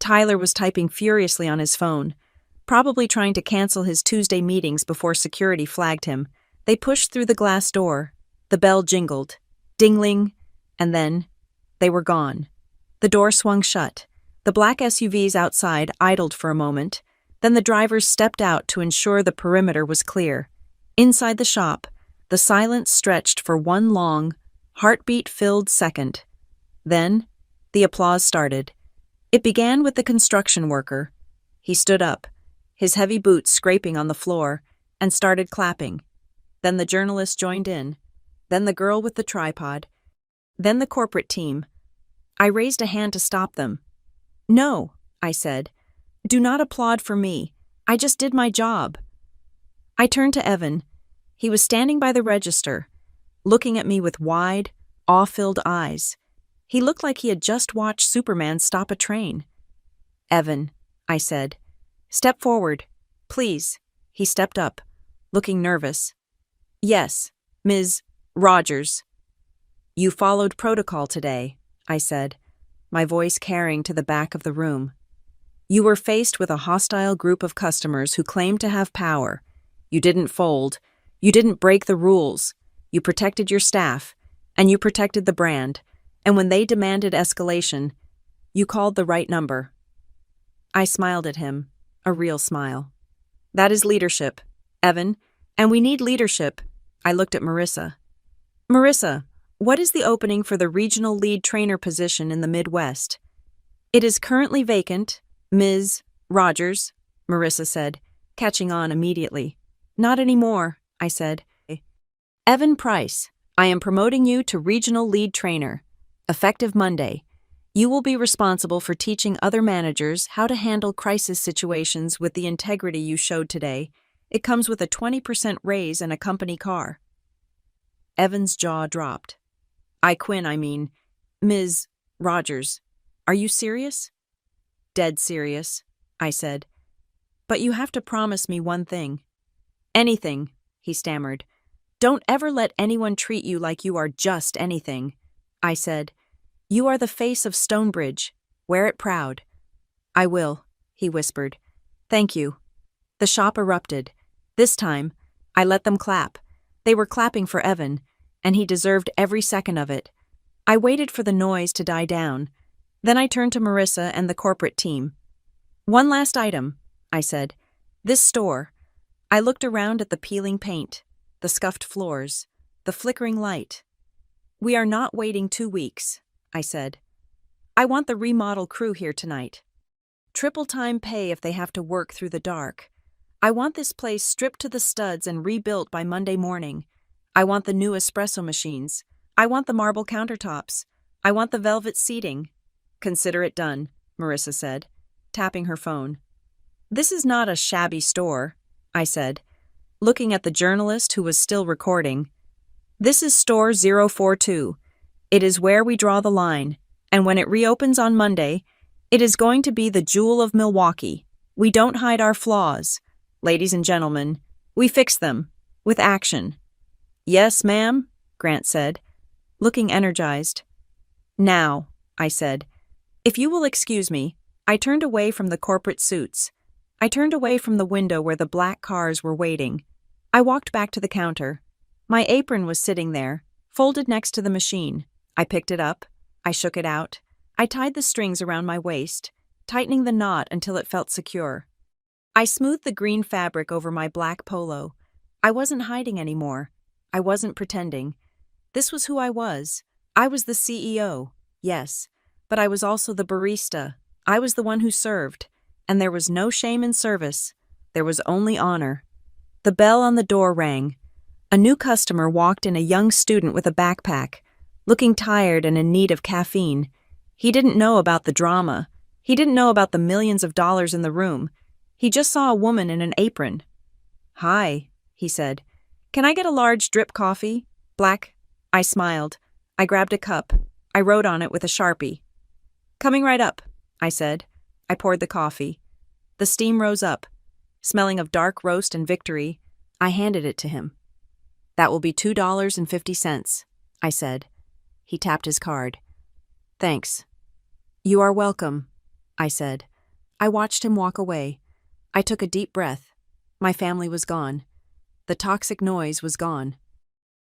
Tyler was typing furiously on his phone, probably trying to cancel his Tuesday meetings before security flagged him. They pushed through the glass door. The bell jingled. Dingling. And then they were gone. The door swung shut. The black SUVs outside idled for a moment. Then the drivers stepped out to ensure the perimeter was clear. Inside the shop, the silence stretched for one long, heartbeat-filled second. Then, the applause started. It began with the construction worker. He stood up, his heavy boots scraping on the floor, and started clapping. Then the journalist joined in. Then the girl with the tripod. Then the corporate team. I raised a hand to stop them. "No," I said. "Do not applaud for me. I just did my job." I turned to Evan. He was standing by the register, looking at me with wide, awe-filled eyes. He looked like he had just watched Superman stop a train. "Evan," I said, "step forward, please." He stepped up, looking nervous. "Yes, Ms. Rogers." "You followed protocol today," I said, my voice carrying to the back of the room. "You were faced with a hostile group of customers who claimed to have power. You didn't fold. You didn't break the rules. You protected your staff, and you protected the brand. And when they demanded escalation, you called the right number." I smiled at him, a real smile. "That is leadership, Evan, and we need leadership." I looked at Marissa. "Marissa, what is the opening for the regional lead trainer position in the Midwest?" "It is currently vacant, Ms. Rogers," Marissa said, catching on immediately. "Not anymore," I said. "Evan Price, I am promoting you to regional lead trainer. Effective Monday. You will be responsible for teaching other managers how to handle crisis situations with the integrity you showed today. It comes with a 20% raise and a company car." Evan's jaw dropped. I mean, "Ms. Rogers, are you serious?" "Dead serious," I said. "But you have to promise me one thing." "Anything," he stammered. "Don't ever let anyone treat you like you are just anything." I said, "You are the face of Stonebridge. Wear it proud." "I will," he whispered. "Thank you." The shop erupted. This time, I let them clap. They were clapping for Evan, and he deserved every second of it. I waited for the noise to die down. Then I turned to Marissa and the corporate team. "One last item," I said. "This store." I looked around at the peeling paint, the scuffed floors, the flickering light. "We are not waiting 2 weeks," I said. "I want the remodel crew here tonight. Triple time pay if they have to work through the dark. I want this place stripped to the studs and rebuilt by Monday morning. I want the new espresso machines. I want the marble countertops. I want the velvet seating." "Consider it done," Marissa said, tapping her phone. "This is not a shabby store," I said, looking at the journalist who was still recording. "This is store 042. It is where we draw the line, and when it reopens on Monday, it is going to be the jewel of Milwaukee. We don't hide our flaws. Ladies and gentlemen, we fix them, with action." "Yes, ma'am," Grant said, looking energized. "Now," I said, "if you will excuse me," I turned away from the corporate suits. I turned away from the window where the black cars were waiting. I walked back to the counter. My apron was sitting there, folded next to the machine. I picked it up. I shook it out. I tied the strings around my waist, tightening the knot until it felt secure. I smoothed the green fabric over my black polo. I wasn't hiding anymore. I wasn't pretending. This was who I was. I was the CEO, yes, but I was also the barista. I was the one who served, and there was no shame in service. There was only honor. The bell on the door rang. A new customer walked in, a young student with a backpack, looking tired and in need of caffeine. He didn't know about the drama. He didn't know about the millions of dollars in the room. He just saw a woman in an apron. "Hi," he said. "Can I get a large drip coffee? Black?" I smiled. I grabbed a cup. I wrote on it with a Sharpie. "Coming right up," I said. I poured the coffee. The steam rose up. Smelling of dark roast and victory, I handed it to him. "That will be $2.50, I said. He tapped his card. "Thanks." "You are welcome," I said. I watched him walk away. I took a deep breath. My family was gone. The toxic noise was gone.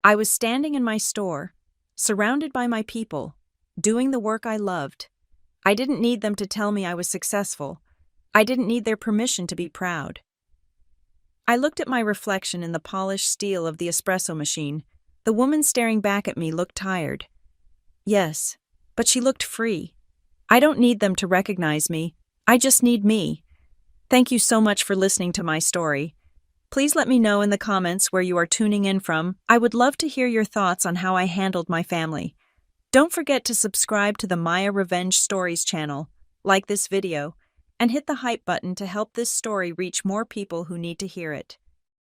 I was standing in my store, surrounded by my people, doing the work I loved. I didn't need them to tell me I was successful. I didn't need their permission to be proud. I looked at my reflection in the polished steel of the espresso machine. The woman staring back at me looked tired. Yes, but she looked free. I don't need them to recognize me. I just need me. Thank you so much for listening to my story. Please let me know in the comments where you are tuning in from. I would love to hear your thoughts on how I handled my family. Don't forget to subscribe to the Maya Revenge Stories channel, like this video, and hit the hype button to help this story reach more people who need to hear it.